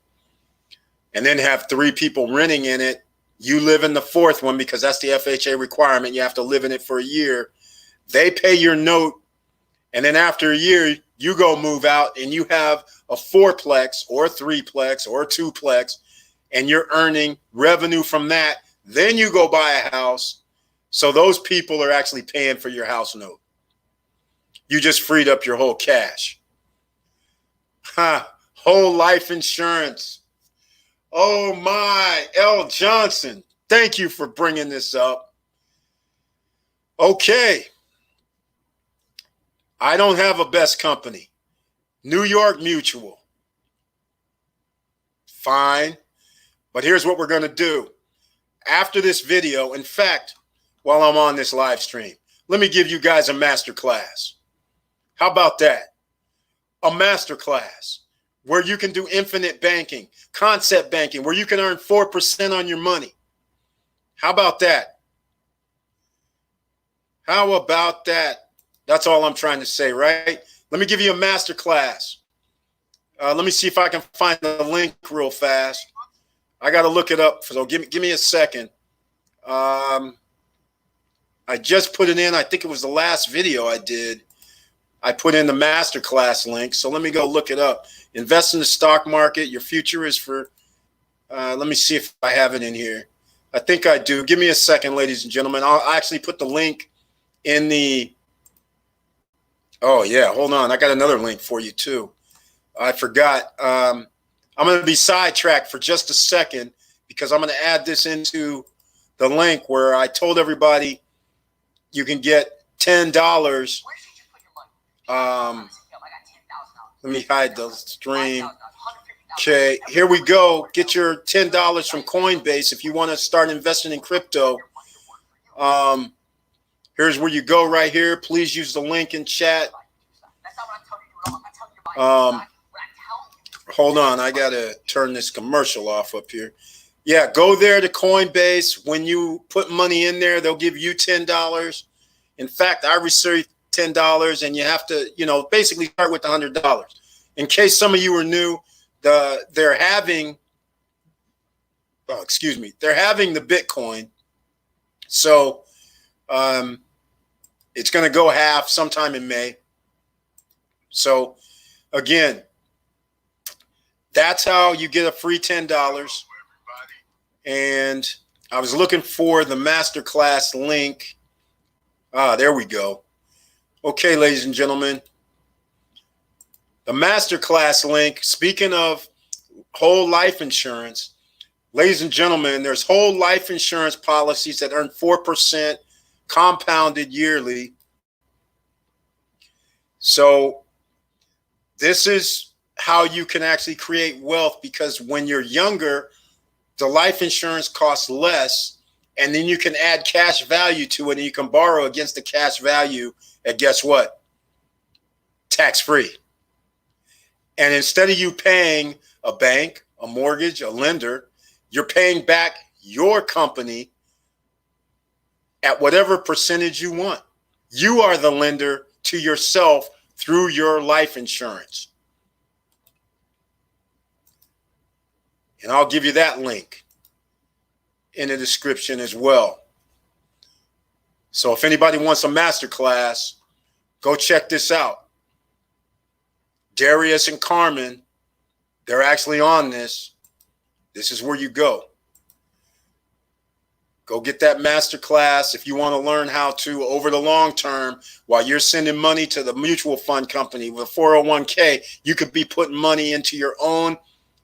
and then have 3 people renting in it. You live in the 4th one because that's the FHA requirement. You have to live in it for a year. They pay your note. And then after a year, you go move out and you have a 4-plex or a 3-plex or a 2-plex, and you're earning revenue from that. Then you go buy a house. So those people are actually paying for your house note. You just freed up your whole cash. Whole life insurance. Oh my, L. Johnson, thank you for bringing this up. Okay. I don't have a best company. New York Mutual. Fine. But here's what we're going to do. After this video, in fact, while I'm on this live stream, let me give you guys a master class. How about that? A master class where you can do infinite banking, concept banking, where you can earn 4% on your money. How about that? How about that? That's all I'm trying to say, right? Let me give you a master class. Let me see if I can find the link real fast. I got to look it up. So give me a second. I just put it in. I think it was the last video I did. I put in the masterclass link. So let me go look it up. Invest in the stock market. Your future is for, let me see if I have it in here. I think I do. Give me a second, ladies and gentlemen. I'll actually put the link in the, oh yeah, hold on. I got another link for you too. I forgot. I'm going to be sidetracked for just a second because I'm going to add this into the link where I told everybody you can get $10. Let me hide the stream. Okay, here we go. Get your $10 from Coinbase if you want to start investing in crypto. Here's where you go right here. Please use the link in chat. Hold on, I got to turn this commercial off up here. Yeah, go there to Coinbase. When you put money in there, they'll give you $10. In fact, I received $10, and you have to, basically start with $100. In case some of you are new, they're having the Bitcoin. So it's going to go half sometime in May. So again, that's how you get a free $10. And I was looking for the masterclass link. There we go. Okay, ladies and gentlemen, the masterclass link, speaking of whole life insurance, ladies and gentlemen, there's whole life insurance policies that earn 4% compounded yearly. So this is how you can actually create wealth, because when you're younger, the life insurance costs less, and then you can add cash value to it, and you can borrow against the cash value, and guess what? Tax-free. And instead of you paying a bank, a mortgage, a lender, you're paying back your company at whatever percentage you want. You are the lender to yourself through your life insurance. And I'll give you that link in the description as well. So if anybody wants a masterclass, go check this out. Darius and Carmen, they're actually on this. This is where you go. Go get that masterclass if you want to learn how to, over the long term, while you're sending money to the mutual fund company with 401k, you could be putting money into your own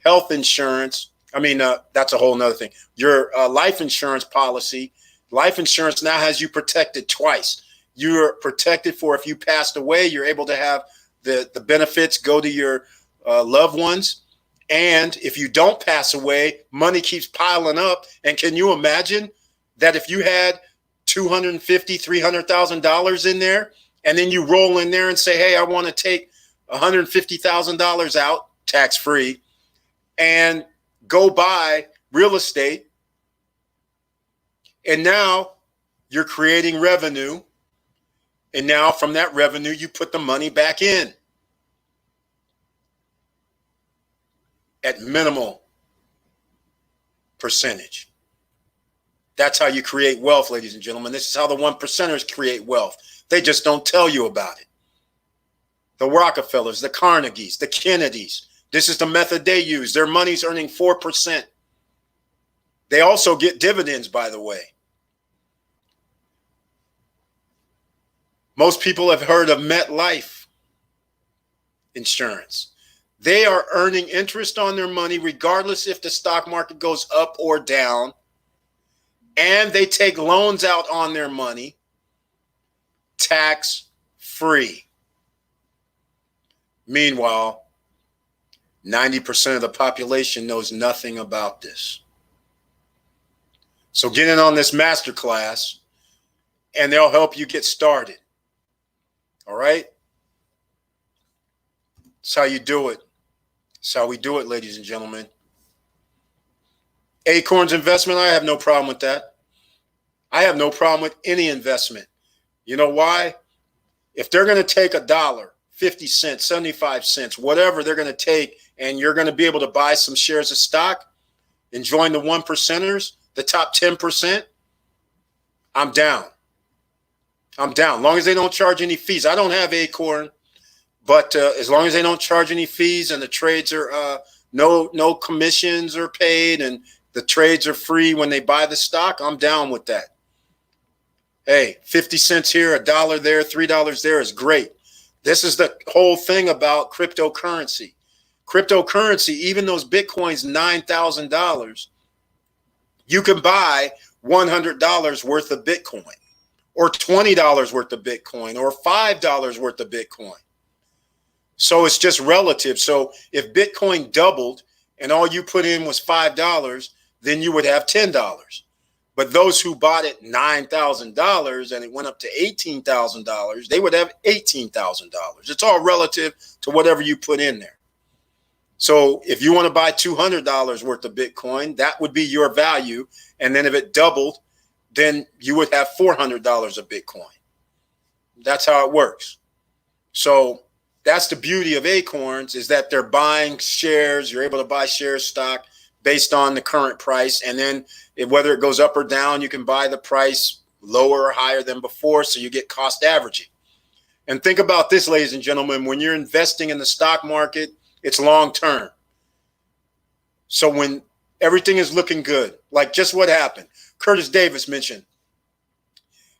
health insurance. I mean, that's a whole nother thing. Your life insurance policy, life insurance now has you protected twice. You're protected for if you passed away, you're able to have the benefits go to your loved ones. And if you don't pass away, money keeps piling up. And can you imagine that if you had $250,000, $300,000 in there, and then you roll in there and say, hey, I want to take $150,000 out tax-free and go buy real estate. And now you're creating revenue. And now from that revenue, you put the money back in. at minimal percentage. That's how you create wealth, ladies and gentlemen. This is how the 1%ers create wealth. They just don't tell you about it. The Rockefellers, the Carnegies, the Kennedys. This is the method they use. Their money's earning 4%. They also get dividends, by the way. Most people have heard of MetLife Insurance. They are earning interest on their money regardless if the stock market goes up or down. And they take loans out on their money tax-free. Meanwhile, 90% of the population knows nothing about this. So get in on this masterclass and they'll help you get started. All right? That's how you do it. That's how we do it, ladies and gentlemen. Acorns investment, I have no problem with that. I have no problem with any investment. You know why? If they're going to take $1, 50 cents, 75 cents, whatever they're going to take, and you're going to be able to buy some shares of stock and join the 1%ers, the top 10%, I'm down. I'm down. As long as they don't charge any fees. I don't have Acorn, but as long as they don't charge any fees and the trades are no commissions are paid and the trades are free when they buy the stock, I'm down with that. Hey, 50 cents here, $1 there, $3 there is great. This is the whole thing about cryptocurrency. Cryptocurrency, even those Bitcoins, $9,000, you can buy $100 worth of Bitcoin or $20 worth of Bitcoin or $5 worth of Bitcoin. So it's just relative. So if Bitcoin doubled and all you put in was $5, then you would have $10. But those who bought it $9,000 and it went up to $18,000, they would have $18,000. It's all relative to whatever you put in there. So if you want to buy $200 worth of Bitcoin, that would be your value. And then if it doubled, then you would have $400 of Bitcoin. That's how it works. So that's the beauty of Acorns, is that they're buying shares. You're able to buy shares stock based on the current price. And then whether it goes up or down, you can buy the price lower or higher than before. So you get cost averaging. And think about this, ladies and gentlemen, when you're investing in the stock market, it's long term. So when everything is looking good, like just what happened, Curtis Davis mentioned,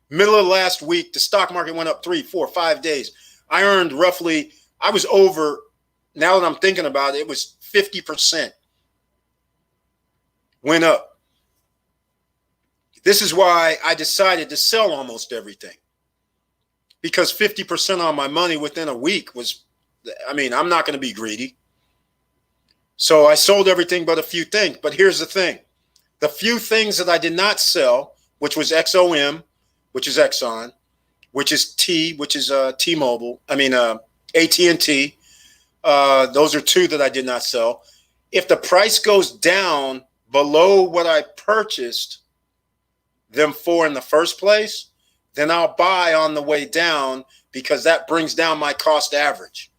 middle of last week, the stock market went up 3, 4, 5 days. I earned roughly, I was over, now that I'm thinking about it, it was 50%. Went up. This is why I decided to sell almost everything. Because 50% on my money within a week was, I mean, I'm not going to be greedy. So I sold everything but a few things. But here's the thing. The few things that I did not sell, which was XOM, which is Exxon, which is T, which is T-Mobile, I mean, AT&T. Those are two that I did not sell. If the price goes down below what I purchased them for in the first place, then I'll buy on the way down, because that brings down my cost average.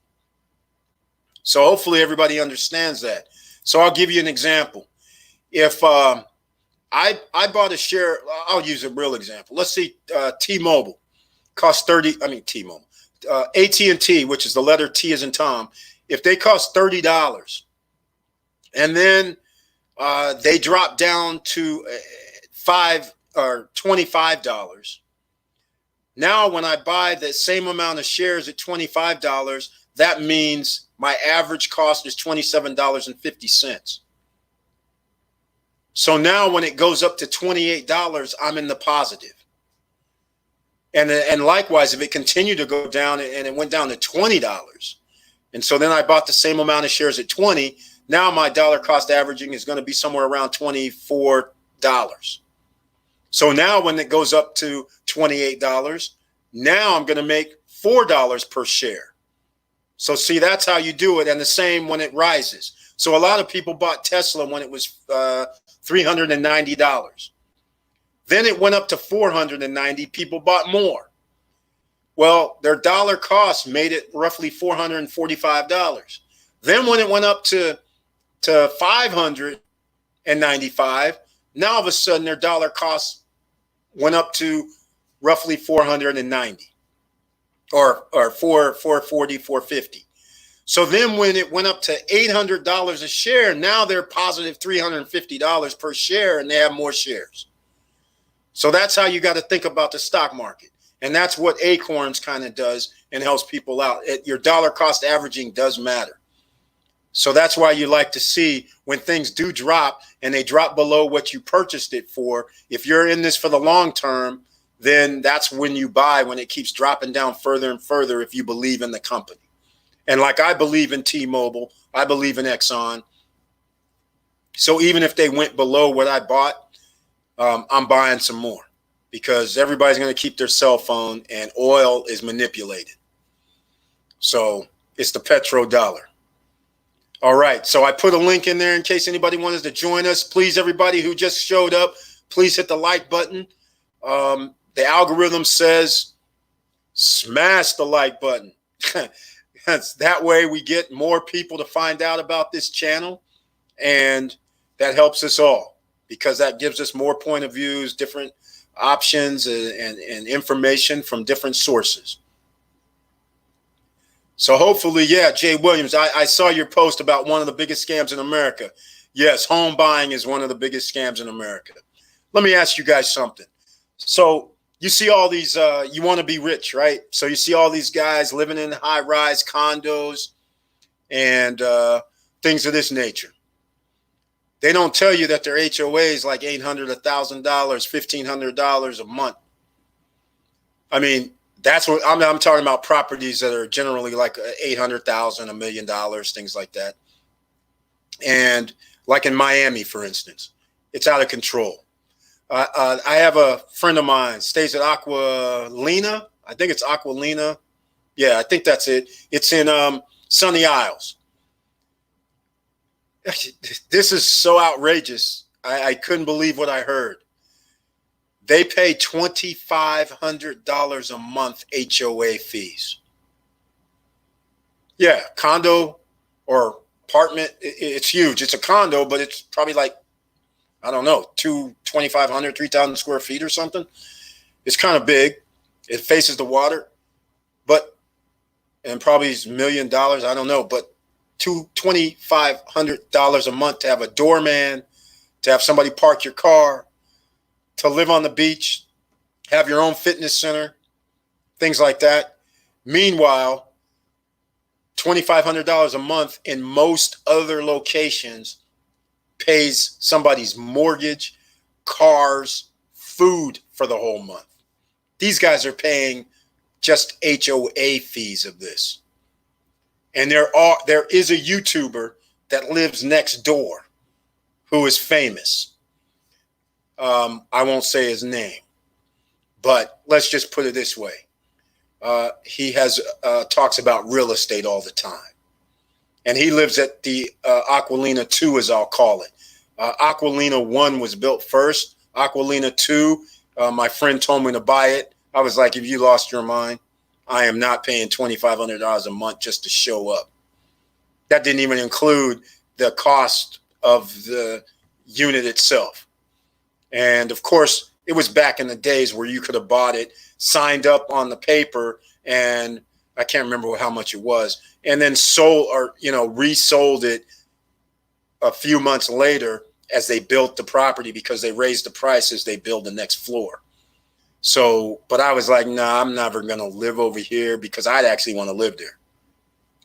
So hopefully everybody understands that. So I'll give you an example. If I bought a share, I'll use a real example. Let's see, T-Mobile cost T-Mobile, AT&T, which is the letter T as in Tom. If they cost $30 and then they drop down to $5 or $25. Now, when I buy the same amount of shares at $25, that means my average cost is $27.50. So now when it goes up to $28, I'm in the positive. And likewise, if it continued to go down and it went down to $20, and so then I bought the same amount of shares at 20, now my dollar cost averaging is going to be somewhere around $24. So now when it goes up to $28, now I'm going to make $4 per share. So see, that's how you do it. And the same when it rises. So a lot of people bought Tesla when it was $390. Then it went up to $490. People bought more. Well, their dollar cost made it roughly $445. Then when it went up to to 595. Now all of a sudden their dollar cost went up to roughly 490 or 440, 450. So then when it went up to $800 a share, now they're positive $350 per share and they have more shares. So that's how you got to think about the stock market. And that's what Acorns kind of does and helps people out. Your dollar cost averaging does matter. So that's why you like to see when things do drop and they drop below what you purchased it for. If you're in this for the long term, then that's when you buy, when it keeps dropping down further and further if you believe in the company. And like I believe in T-Mobile, I believe in Exxon. So even if they went below what I bought, I'm buying some more because everybody's going to keep their cell phone and oil is manipulated. So it's the petrodollar. All right. So I put a link in there in case anybody wants to join us. Please, everybody who just showed up, please hit the like button. The algorithm says smash the like button. That way we get more people to find out about this channel, and that helps us all because that gives us more point of views, different options and information from different sources. So hopefully, yeah, Jay Williams, I saw your post about one of the biggest scams in America. Yes, home buying is one of the biggest scams in America. Let me ask you guys something. So you see all these, you want to be rich, right? So you see all these guys living in high-rise condos and things of this nature. They don't tell you that their HOA is like $800, $1,000, $1,500 a month. I mean, that's what I'm talking about. Properties that are generally like $800,000, $1 million, things like that. And like in Miami, for instance, it's out of control. I have a friend of mine stays at Aqualina. I think it's Aqualina. Yeah, I think that's it. It's in Sunny Isles. This is so outrageous. I couldn't believe what I heard. They pay $2,500 a month HOA fees. Yeah, condo or apartment. It's huge. It's a condo, but it's probably like, I don't know, 2,500, 3,000 square feet or something. It's kind of big. It faces the water, and probably $1 million. I don't know, but $2,500 a month to have a doorman, to have somebody park your car, to live on the beach, have your own fitness center, things like that. Meanwhile, $2,500 a month in most other locations pays somebody's mortgage, cars, food for the whole month. These guys are paying just HOA fees of this. And there is a YouTuber that lives next door who is famous. I won't say his name, but let's just put it this way. He has talks about real estate all the time. And he lives at the Aqualina 2, as I'll call it. Aqualina 1 was built first. Aqualina 2, my friend told me to buy it. I was like, if you lost your mind, I am not paying $2,500 a month just to show up. That didn't even include the cost of the unit itself. And of course, it was back in the days where you could have bought it, signed up on the paper, and I can't remember how much it was, and then sold or, resold it a few months later as they built the property because they raised the price as they build the next floor. So, but I was like, nah, I'm never going to live over here because I'd actually want to live there.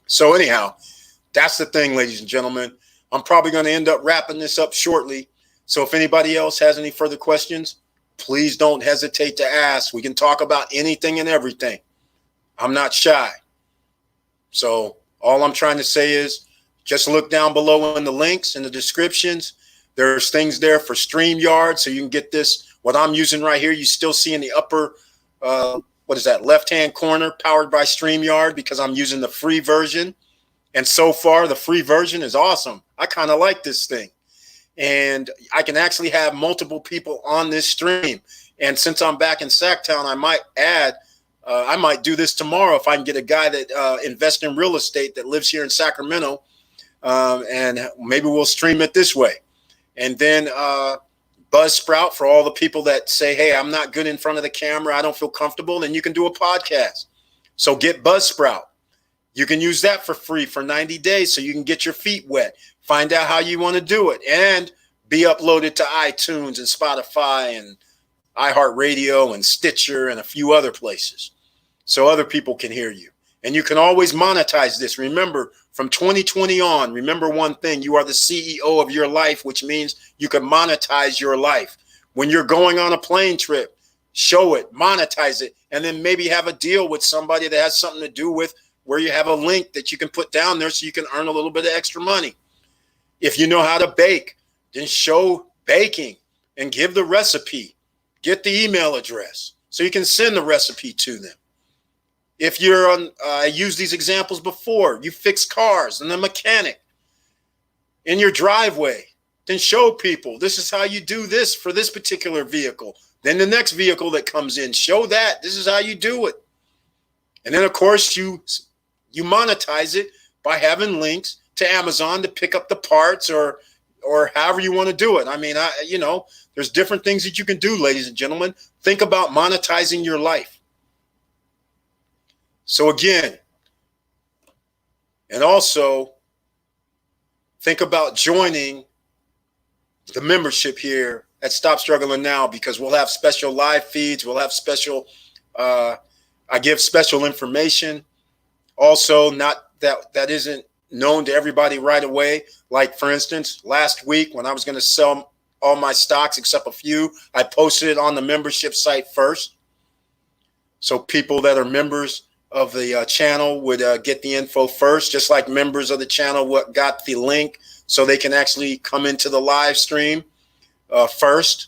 So anyhow, that's the thing, ladies and gentlemen. I'm probably going to end up wrapping this up shortly. So if anybody else has any further questions, please don't hesitate to ask. We can talk about anything and everything. I'm not shy. So all I'm trying to say is just look down below in the links in the descriptions. There's things there for StreamYard, so you can get this. What I'm using right here, you still see in the upper, left-hand corner, powered by StreamYard, because I'm using the free version. And so far, the free version is awesome. I kind of like this thing. And I can actually have multiple people on this stream. And since I'm back in Sacktown, I might do this tomorrow if I can get a guy that invests in real estate that lives here in Sacramento and maybe we'll stream it this way. And then Buzzsprout for all the people that say, hey, I'm not good in front of the camera, I don't feel comfortable, then you can do a podcast. So get Buzzsprout. You can use that for free for 90 days so you can get your feet wet, find out how you want to do it, and be uploaded to iTunes and Spotify and iHeartRadio and Stitcher and a few other places so other people can hear you. And you can always monetize this. Remember, from 2020 on, remember one thing, you are the CEO of your life, which means you can monetize your life. When you're going on a plane trip, show it, monetize it, and then maybe have a deal with somebody that has something to do with where you have a link that you can put down there so you can earn a little bit of extra money. If you know how to bake, then show baking and give the recipe. Get the email address so you can send the recipe to them. If you're on, I used these examples before, you fix cars and a mechanic in your driveway, then show people this is how you do this for this particular vehicle. Then the next vehicle that comes in, show that this is how you do it. And then, of course, you monetize it by having links to Amazon to pick up the parts or however you want to do it. I mean, there's different things that you can do, ladies and gentlemen. Think about monetizing your life. So again, and also think about joining the membership here at Stop Struggling Now, because we'll have special live feeds. We'll have special, I give special information. Also, not that isn't known to everybody right away. Like, for instance, last week when I was going to sell all my stocks except a few, I posted it on the membership site first. So people that are members of the channel would get the info first, just like members of the channel got the link so they can actually come into the live stream first.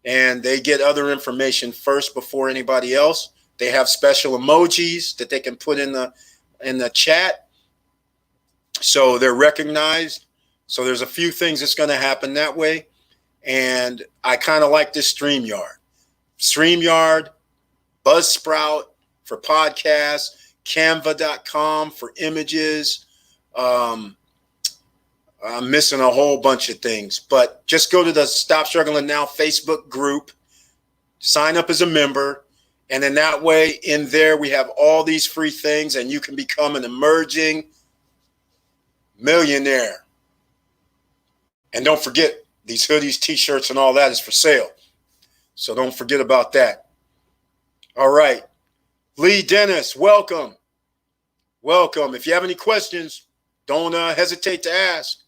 And they get other information first before anybody else. They have special emojis that they can put in the chat, so they're recognized. So there's a few things that's going to happen that way. And I kind of like this StreamYard, Buzzsprout for podcasts, Canva.com for images. I'm missing a whole bunch of things, but just go to the Stop Struggling Now Facebook group, sign up as a member. And then that way in there, we have all these free things and you can become an emerging millionaire. And don't forget, these hoodies, t-shirts, and all that is for sale. So don't forget about that. All right. Lee Dennis, welcome. Welcome. If you have any questions, don't hesitate to ask.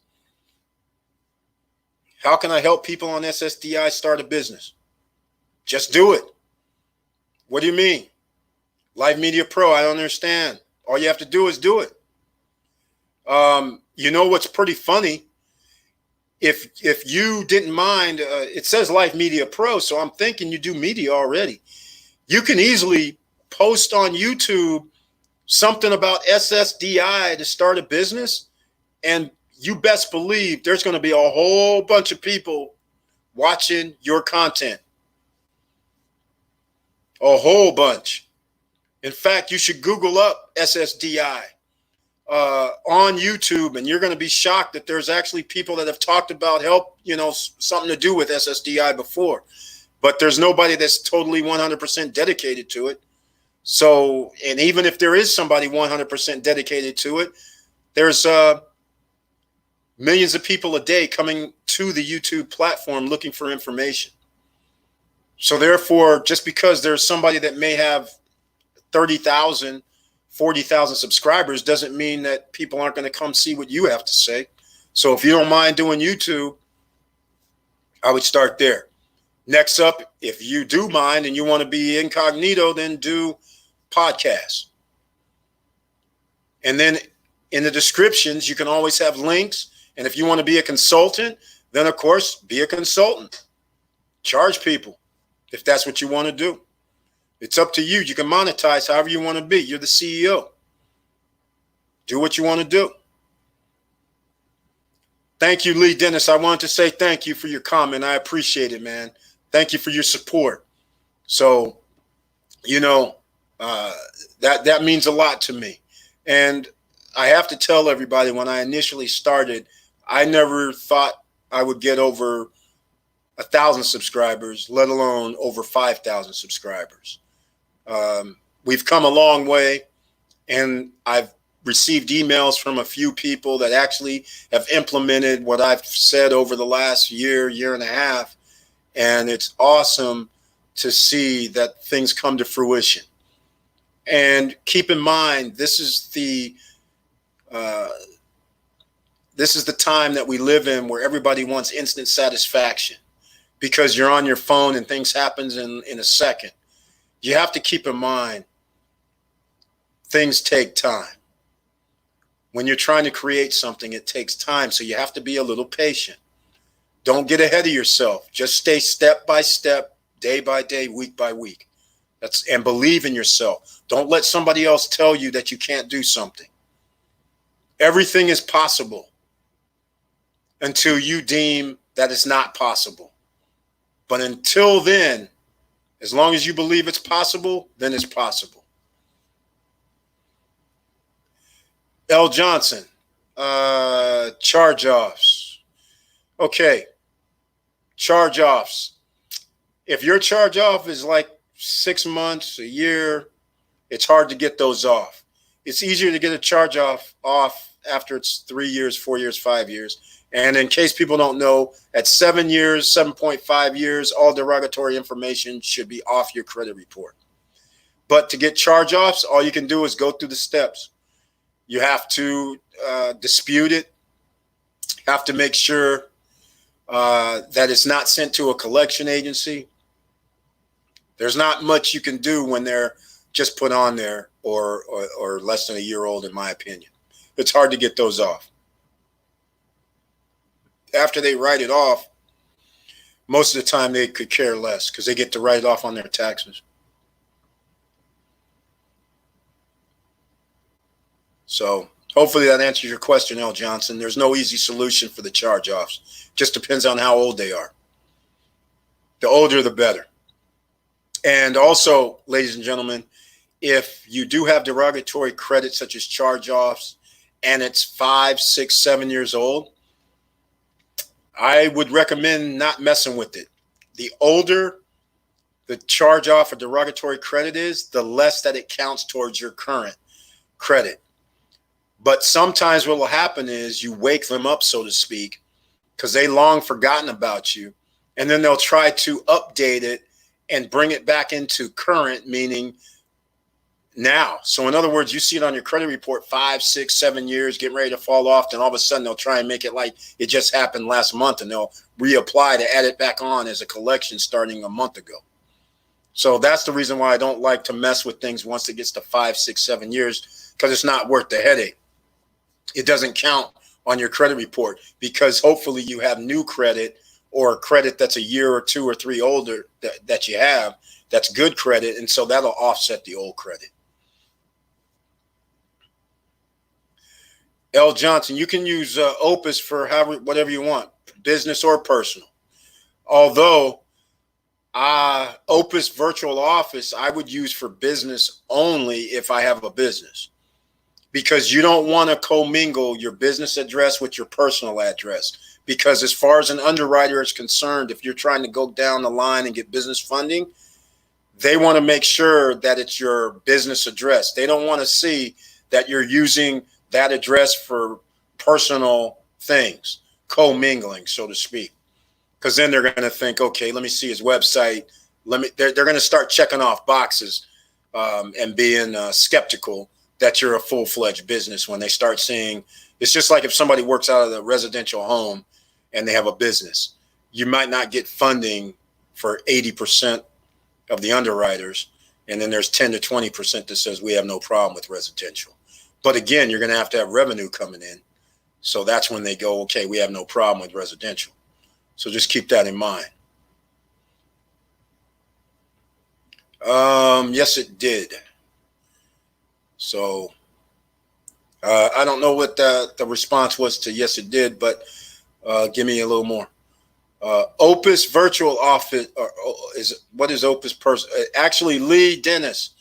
How can I help people on SSDI start a business? Just do it. What do you mean? Live Media Pro, I don't understand. All you have to do is do it. You know what's pretty funny? If you didn't mind, it says Live Media Pro, so I'm thinking you do media already. You can easily post on YouTube something about SSDI to start a business, and you best believe there's going to be a whole bunch of people watching your content. A whole bunch. In fact, you should Google up SSDI on YouTube, and you're going to be shocked that there's actually people that have talked about something to do with SSDI before, but there's nobody that's totally 100% dedicated to it. So, and even if there is somebody 100% dedicated to it, there's millions of people a day coming to the YouTube platform looking for information. So therefore, just because there's somebody that may have 30,000, 40,000 subscribers doesn't mean that people aren't going to come see what you have to say. So if you don't mind doing YouTube, I would start there. Next up, if you do mind and you want to be incognito, then do podcasts. And then in the descriptions, you can always have links. And if you want to be a consultant, then of course, be a consultant. Charge people if that's what you want to do. It's up to you. You can monetize however you want to be. You're the CEO. Do what you want to do. Thank you, Lee Dennis. I wanted to say thank you for your comment. I appreciate it, man. Thank you for your support. So, that means a lot to me. And I have to tell everybody, when I initially started, I never thought I would get over 1,000 subscribers, let alone over 5,000 subscribers. We've come a long way, and I've received emails from a few people that actually have implemented what I've said over the last year, year and a half. And it's awesome to see that things come to fruition. And keep in mind, this is the time that we live in where everybody wants instant satisfaction because you're on your phone and things happens in a second. You have to keep in mind, things take time. When you're trying to create something, it takes time. So you have to be a little patient. Don't get ahead of yourself. Just stay step by step, day by day, week by week. And believe in yourself. Don't let somebody else tell you that you can't do something. Everything is possible until you deem that it's not possible. But until then, as long as you believe it's possible, then it's possible. L. Johnson, charge-offs. Okay, charge-offs. If your charge-off is like 6 months, a year, it's hard to get those off. It's easier to get a charge-off after it's 3 years, 4 years, 5 years. And in case people don't know, at 7 years, 7.5 years, all derogatory information should be off your credit report. But to get charge-offs, all you can do is go through the steps. You have to dispute it. You have to make sure that it's not sent to a collection agency. There's not much you can do when they're just put on there or less than a year old, in my opinion. It's hard to get those off. After they write it off, most of the time they could care less because they get to write it off on their taxes. So hopefully that answers your question, L. Johnson. There's no easy solution for the charge-offs. Just depends on how old they are. The older, the better. And also, ladies and gentlemen, if you do have derogatory credit such as charge-offs and it's 5, 6, 7 years old, I would recommend not messing with it. The older the charge-off or derogatory credit is, the less that it counts towards your current credit. But sometimes what will happen is you wake them up, so to speak, because they long forgotten about you, and then they'll try to update it and bring it back into current, meaning now. So in other words, you see it on your credit report 5, 6, 7 years, getting ready to fall off, and all of a sudden they'll try and make it like it just happened last month, and they'll reapply to add it back on as a collection starting a month ago. So that's the reason why I don't like to mess with things once it gets to 5, 6, 7 years, because it's not worth the headache. It doesn't count on your credit report because hopefully you have new credit or credit that's a year or 2 or 3 older that you have that's good credit, and so that'll offset the old credit. L. Johnson, you can use Opus for whatever you want, business or personal. Although Opus Virtual Office I would use for business only if I have a business, because you don't want to commingle your business address with your personal address. Because as far as an underwriter is concerned, if you're trying to go down the line and get business funding, they want to make sure that it's your business address. They don't want to see that you're using that address for personal things, commingling, so to speak. Because then they're going to think, okay, let me see his website. They're going to start checking off boxes and being skeptical that you're a full-fledged business when they start seeing. It's just like if somebody works out of the residential home and they have a business, you might not get funding for 80% of the underwriters, and then there's 10 to 20% that says we have no problem with residential. But again, you're going to have revenue coming in. So that's when they go, okay, we have no problem with residential. So just keep that in mind. Yes, it did. So I don't know what the response was to yes, it did, but give me a little more. Opus Virtual Office, what is Opus Person? Actually, Lee Dennis,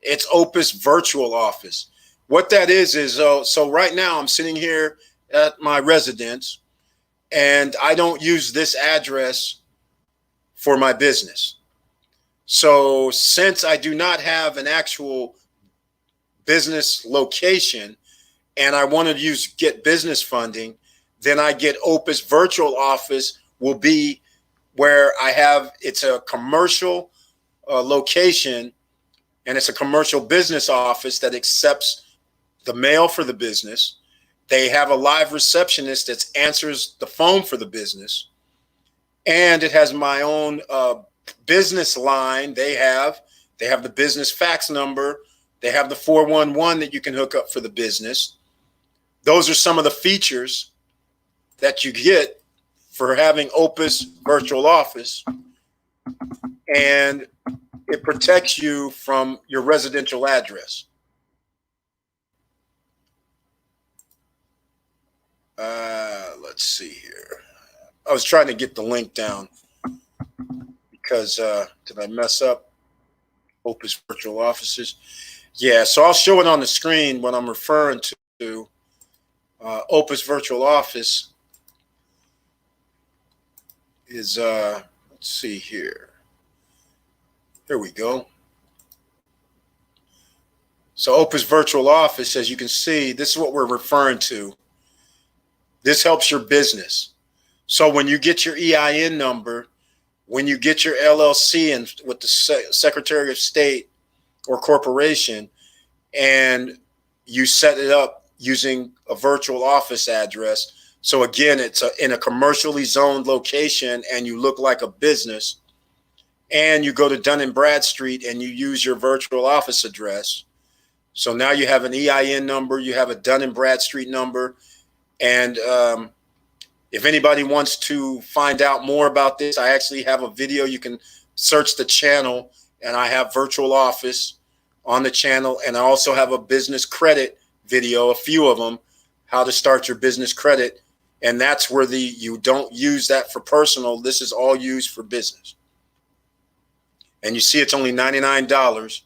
it's Opus Virtual Office. What that is so right now I'm sitting here at my residence, and I don't use this address for my business. So since I do not have an actual business location and I want to get business funding, then I get Opus Virtual Office will be where it's a commercial location, and it's a commercial business office that accepts the mail for the business. They have a live receptionist that answers the phone for the business. And it has my own business line. They have the business fax number. They have the 411 that you can hook up for the business. Those are some of the features that you get for having Opus Virtual Office. And it protects you from your residential address. Let's see here. I was trying to get the link down because did I mess up? Opus Virtual Offices. Yeah, so I'll show it on the screen what I'm referring to. Opus Virtual Office is, let's see here. Here we go. So Opus Virtual Office, as you can see, this is what we're referring to. This helps your business. So when you get your EIN number, when you get your LLC and with the Secretary of State or corporation, and you set it up using a virtual office address. So again, it's in a commercially zoned location, and you look like a business, and you go to Dun & Bradstreet and you use your virtual office address. So now you have an EIN number, you have a Dun & Bradstreet number. And if anybody wants to find out more about this, I actually have a video. You can search the channel, and I have virtual office on the channel. And I also have a business credit video, a few of them, how to start your business credit. And that's where you don't use that for personal. This is all used for business. And you see it's only $99.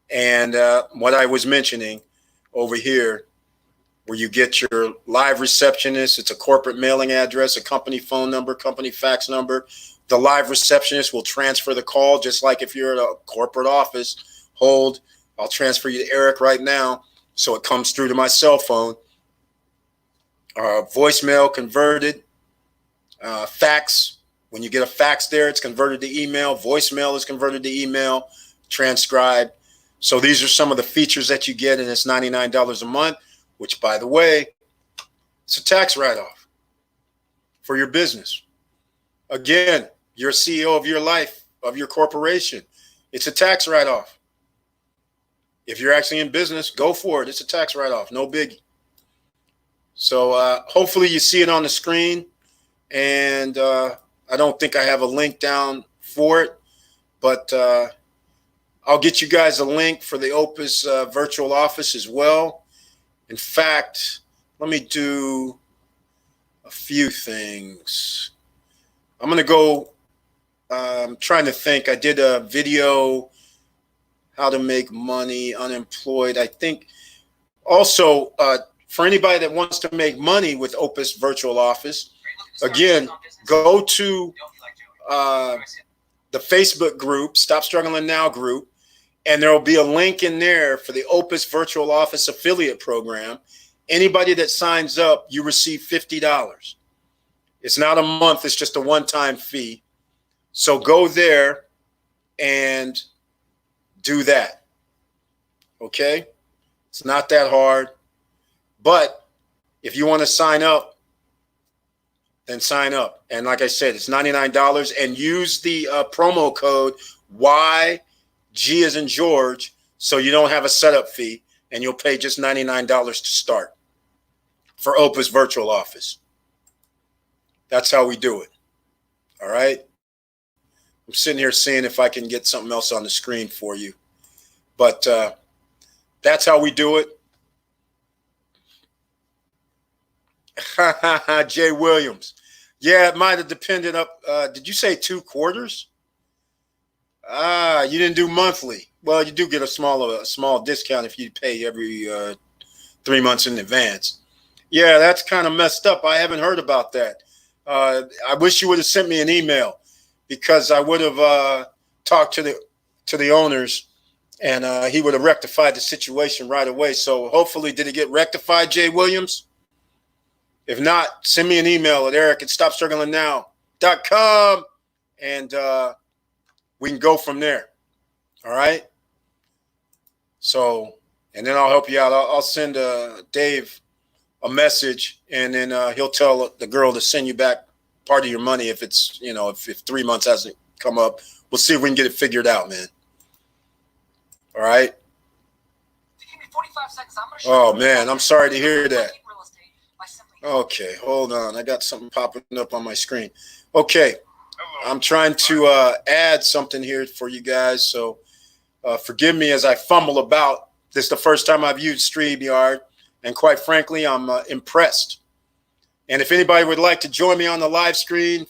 And what I was mentioning over here, where you get your live receptionist, it's a corporate mailing address, a company phone number, company fax number. The live receptionist will transfer the call, just like if you're at a corporate office. Hold, I'll transfer you to Eric right now. So it comes through to my cell phone. Voicemail converted. Fax, when you get a fax there, it's converted to email. Voicemail is converted to email, transcribed. So these are some of the features that you get, and it's $99 a month, which, by the way, it's a tax write-off for your business. Again, you're CEO of your life, of your corporation. It's a tax write-off. If you're actually in business, go for it. It's a tax write-off, no biggie. So hopefully you see it on the screen, and I don't think I have a link down for it, but I'll get you guys a link for the Opus Virtual Office as well. In fact, let me do a few things. I'm going to go, I'm trying to think. I did a video, how to make money unemployed. I think also for anybody that wants to make money with Opus Virtual Office, again, go to the Facebook group, Stop Struggling Now group. And there will be a link in there for the Opus Virtual Office affiliate program. Anybody that signs up, you receive $50. It's not a month. It's just a one-time fee. So go there and do that. Okay? It's not that hard. But if you want to sign up, then sign up. And like I said, it's $99. And use the promo code YG as in George, so you don't have a setup fee, and you'll pay just $99 to start for Opus Virtual Office. That's how we do it. All right. I'm sitting here seeing if I can get something else on the screen for you, but that's how we do it. Jay Williams. Yeah, it might have depended up. Did you say 2 quarters? You didn't do monthly. Well, you do get a small discount if you pay every 3 months in advance. Yeah, that's kind of messed up. I haven't heard about that. I wish you would have sent me an email, because I would have talked to the owners, and he would have rectified the situation right away. So hopefully, did it get rectified, Jay Williams? If not, send me an email at eric@stopstrugglingnow.com, and we can go from there. All right. So, and then I'll help you out. I'll send Dave a message, and then he'll tell the girl to send you back part of your money if it's, if 3 months hasn't come up. We'll see if we can get it figured out, man. All right. If you give me 45 seconds, I'm gonna show man, I'm sorry to hear that. Okay, hold on. I got something popping up on my screen. Okay. I'm trying to add something here for you guys, so forgive me as I fumble about. This is the first time I've used StreamYard, and quite frankly, I'm impressed. And if anybody would like to join me on the live stream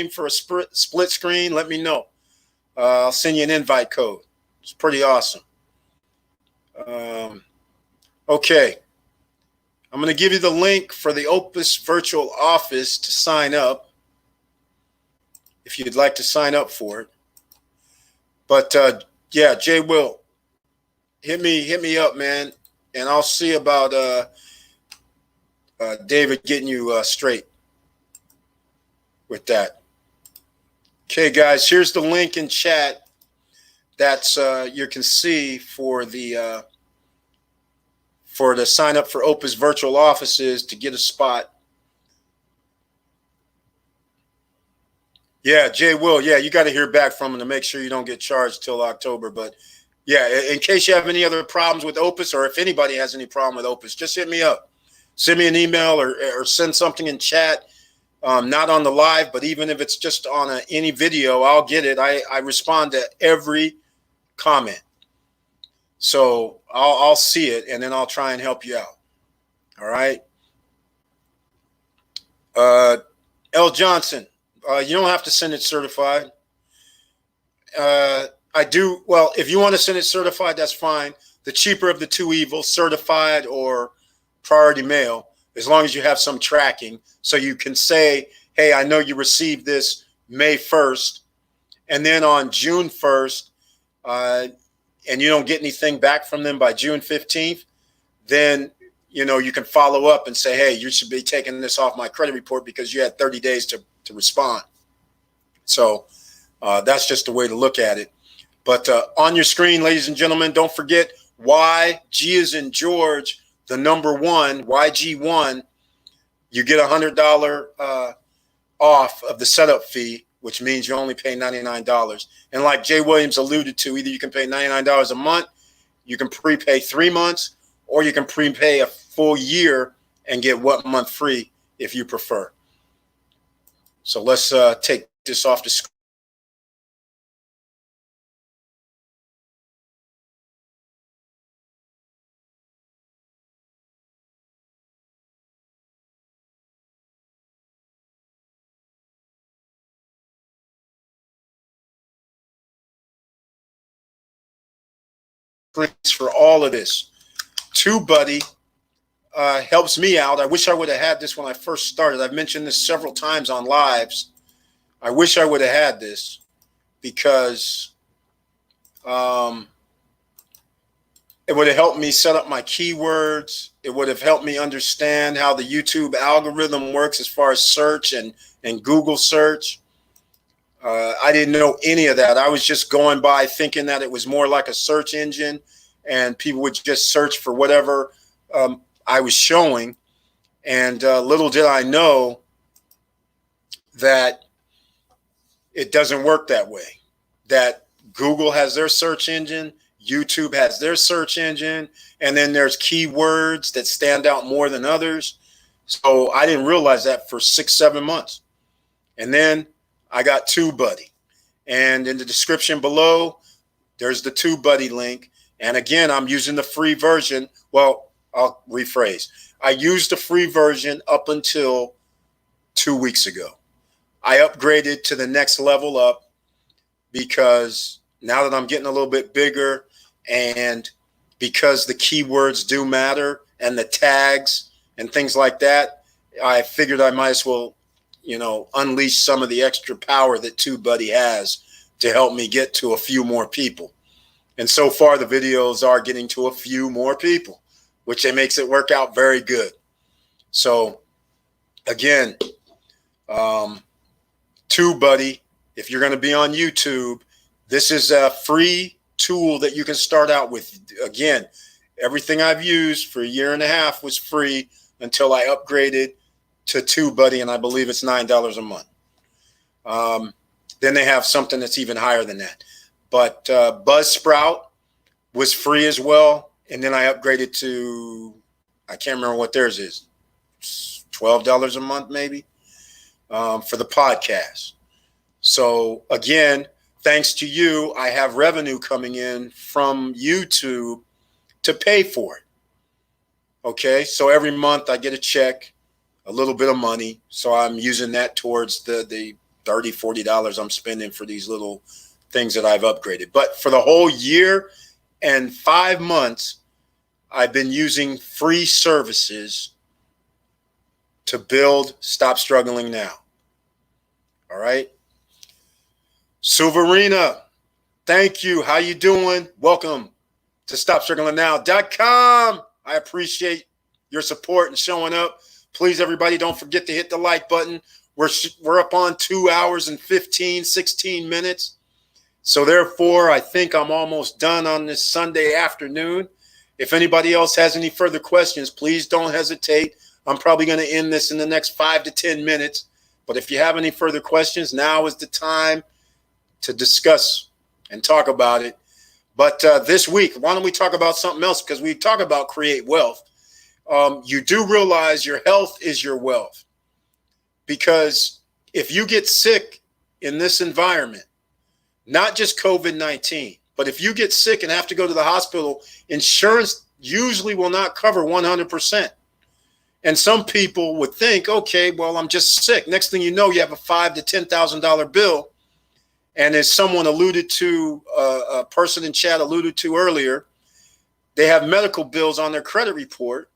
for a split screen, let me know. I'll send you an invite code. It's pretty awesome. Okay. I'm going to give you the link for the Opus Virtual Office to sign up, if you'd like to sign up for it. But yeah, Jay Will, hit me up, man, and I'll see about David getting you straight with that. Okay, guys, here's the link in chat. That's you can see for the sign up for Opus Virtual Offices to get a spot. Yeah, Jay Will. Yeah, you got to hear back from him to make sure you don't get charged till October. But yeah, in case you have any other problems with Opus, or if anybody has any problem with Opus, just hit me up. Send me an email or send something in chat. Not on the live, but even if it's just on any video, I'll get it. I respond to every comment. So I'll see it, and then I'll try and help you out. All right. L. Johnson. You don't have to send it certified. I do. Well, if you want to send it certified, that's fine. The cheaper of the two evils, certified or priority mail, as long as you have some tracking. So you can say, hey, I know you received this May 1st. And then on June 1st, and you don't get anything back from them by June 15th, then, you can follow up and say, hey, you should be taking this off my credit report because you had 30 days to respond. So that's just the way to look at it. But on your screen, ladies and gentlemen, don't forget YG is in George, the number 1, YG1. You get $100 off of the setup fee, which means you only pay $99. And like Jay Williams alluded to, either you can pay $99 a month, you can prepay 3 months, or you can prepay a full year and get 1 month free if you prefer. So let's take this off the screen. For all of this. TubeBuddy helps me out. I wish I would have had this when I first started. I've mentioned this several times on lives. I wish I would have had this because it would have helped me set up my keywords. It would have helped me understand how the YouTube algorithm works as far as search and Google search. I didn't know any of that. I was just going by thinking that it was more like a search engine and people would just search for whatever I was showing. And little did I know that it doesn't work that way, that Google has their search engine, YouTube has their search engine, and then there's keywords that stand out more than others. So I didn't realize that for 6-7 months. And then I got TubeBuddy. And in the description below, there's the TubeBuddy link. And again, I'm using the free version. Well, I'll rephrase. I used the free version up until 2 weeks ago. I upgraded to the next level up because now that I'm getting a little bit bigger and because the keywords do matter and the tags and things like that, I figured I might as well, unleash some of the extra power that TubeBuddy has to help me get to a few more people. And so far, the videos are getting to a few more people, which makes it work out very good. So again, TubeBuddy, if you're going to be on YouTube, this is a free tool that you can start out with. Again, everything I've used for a year and a half was free until I upgraded to TubeBuddy, and I believe it's $9 a month. Then they have something that's even higher than that. But Buzzsprout was free as well, and then I upgraded to, I can't remember what theirs is, $12 a month maybe, for the podcast. So again, thanks to you, I have revenue coming in from YouTube to pay for it. Okay, so every month I get a check, a little bit of money. So I'm using that towards the $30, $40 I'm spending for these little things that I've upgraded. But for the whole year and 5 months, I've been using free services to build Stop Struggling Now. All right. Suverina, thank you. How you doing? Welcome to StopStrugglingNow.com. I appreciate your support and showing up. Please, everybody, don't forget to hit the like button. We're up on 2 hours and 16 minutes. So therefore, I think I'm almost done on this Sunday afternoon. If anybody else has any further questions, please don't hesitate. I'm probably going to end this in the next 5 to 10 minutes. But if you have any further questions, now is the time to discuss and talk about it. But this week, why don't we talk about something else? Because we talk about create wealth. You do realize your health is your wealth. Because if you get sick in this environment, not just COVID-19, but if you get sick and have to go to the hospital, insurance usually will not cover 100%. And some people would think, okay, well, I'm just sick. Next thing you know, you have a $5,000 to $10,000 bill. And as someone alluded to, a person in chat alluded to earlier, they have medical bills on their credit report,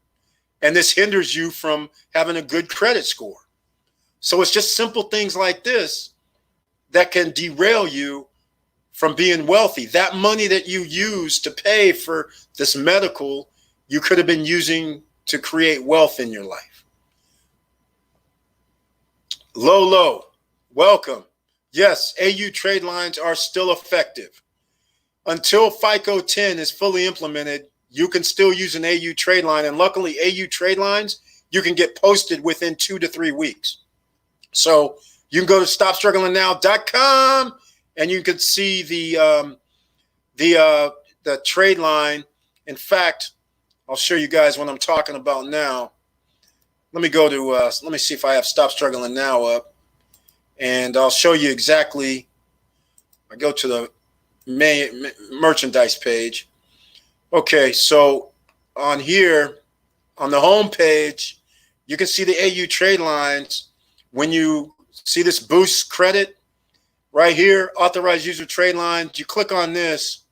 and this hinders you from having a good credit score. So it's just simple things like this that can derail you from being wealthy. That money that you use to pay for this medical, you could have been using to create wealth in your life. Lolo, welcome. Yes, AU trade lines are still effective. Until FICO 10 is fully implemented, you can still use an AU trade line. And luckily, AU trade lines, you can get posted within 2 to 3 weeks. So you can go to StopStrugglingNow.com and you can see the trade line. In fact, I'll show you guys what I'm talking about now. Let me go to, let me see if I have Stop Struggling Now up. And I'll show you exactly. I go to the merchandise page. Okay, so on here, on the home page, you can see the AU trade lines. When you see this boost credit right here, authorized user trade lines, you click on this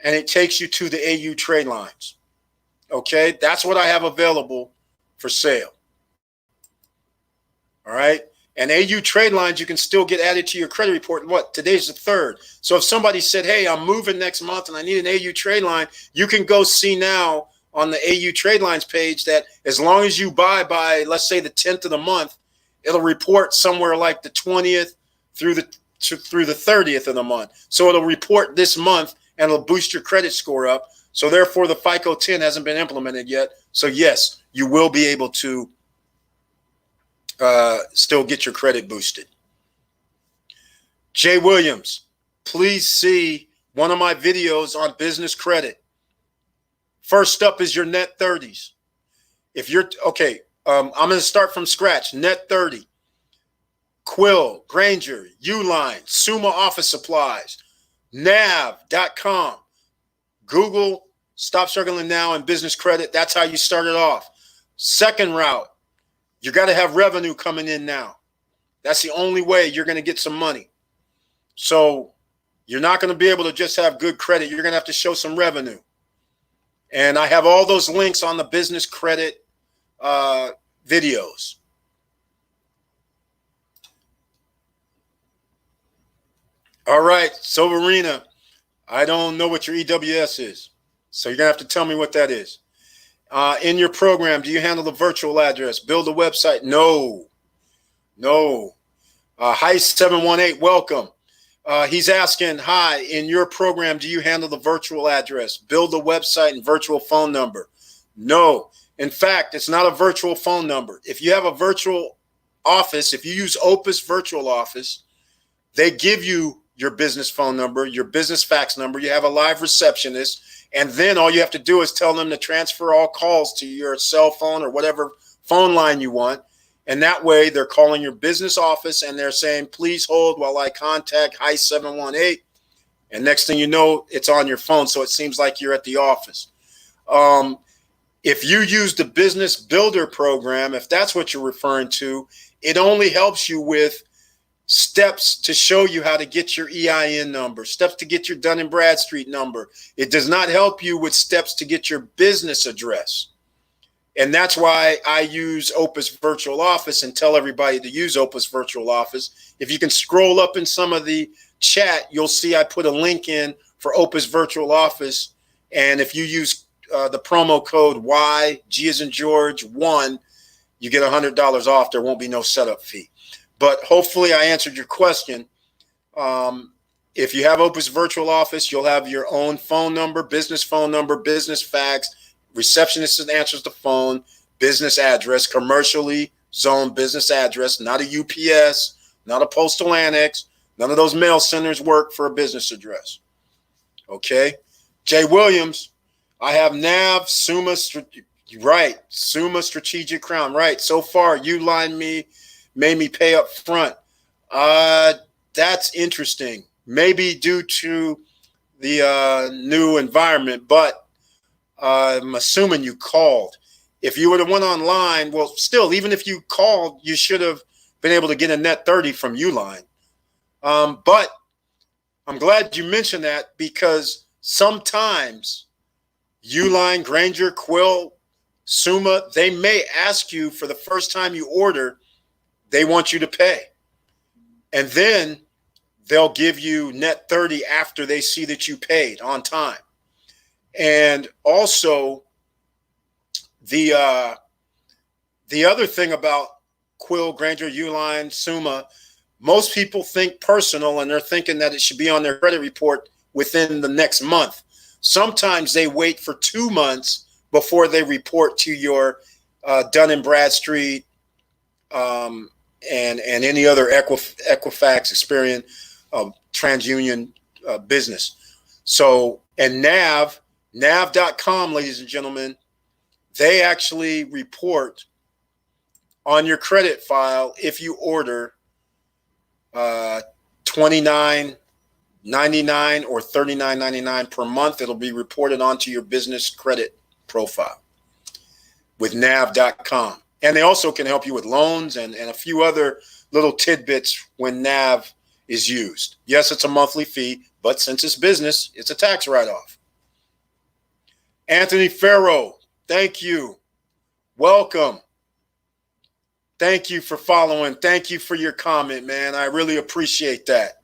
and it takes you to the AU trade lines. Okay, that's what I have available for sale. All right. And AU trade lines, you can still get added to your credit report. What? Today's the 3rd. So if somebody said, hey, I'm moving next month and I need an AU trade line, you can go see now on the AU trade lines page that as long as you buy by, let's say, the 10th of the month, it'll report somewhere like the 20th through the 30th of the month. So it'll report this month and it'll boost your credit score up. So therefore, the FICO 10 hasn't been implemented yet. So yes, you will be able to still get your credit boosted. Jay Williams, please see one of my videos on business credit. First up is your net 30s. If you're okay, I'm going to start from scratch. Net 30, Quill, Granger, Uline, Summa Office Supplies, nav.com, Google, Stop Struggling Now, and business credit. That's how you start it off. Second route, you got to have revenue coming in now. That's the only way you're going to get some money. So you're not going to be able to just have good credit. You're going to have to show some revenue. And I have all those links on the business credit videos. All right, Soverina, I don't know what your EWS is, so you're going to have to tell me what that is. In your program, do you handle the virtual address? Build a website? No. Hi, 718, welcome. He's asking, hi, in your program, do you handle the virtual address? Build a website and virtual phone number? No. In fact, it's not a virtual phone number. If you have a virtual office, if you use Opus Virtual Office, they give you your business phone number, your business fax number. You have a live receptionist, and then all you have to do is tell them to transfer all calls to your cell phone or whatever phone line you want. And that way they're calling your business office and they're saying, please hold while I contact Hi 718. And next thing you know, it's on your phone. So it seems like you're at the office. If you use the Business Builder program, if that's what you're referring to, it only helps you with steps to show you how to get your EIN number, steps to get your Dun & Bradstreet number. It does not help you with steps to get your business address. And that's why I use Opus Virtual Office and tell everybody to use Opus Virtual Office. If you can scroll up in some of the chat, you'll see I put a link in for Opus Virtual Office. And if you use the promo code Y, G as in George, 1, you get $100 off. There won't be no setup fee. But hopefully I answered your question. If you have Opus Virtual Office, you'll have your own phone number, business fax, receptionist that answers the phone, business address, commercially zoned business address, not a UPS, not a postal annex. None of those mail centers work for a business address. Okay. Jay Williams, I have NAV, Summa, Summa Strategic Crown. Right. So far, Uline made me pay up front. That's interesting. Maybe due to the new environment, but I'm assuming you called. If you would have went online, well, still, even if you called, you should have been able to get a net 30 from Uline. But I'm glad you mentioned that because sometimes Uline, Granger, Quill, Summa, they may ask you for the first time you order, they want you to pay. And then they'll give you net 30 after they see that you paid on time. And also the other thing about Quill, Granger, Uline, Summa, most people think personal and they're thinking that it should be on their credit report within the next month. Sometimes they wait for 2 months before they report to your Dun & Bradstreet and any other Equifax, Experian, TransUnion business. So, and nav.com, ladies and gentlemen, they actually report on your credit file if you order $29.99 or $39.99 per month. It'll be reported onto your business credit profile with nav.com. And they also can help you with loans and a few other little tidbits when NAV is used. Yes, it's a monthly fee, but since it's business, it's a tax write-off. Anthony Farrow, thank you. Welcome. Thank you for following. Thank you for your comment, man. I really appreciate that.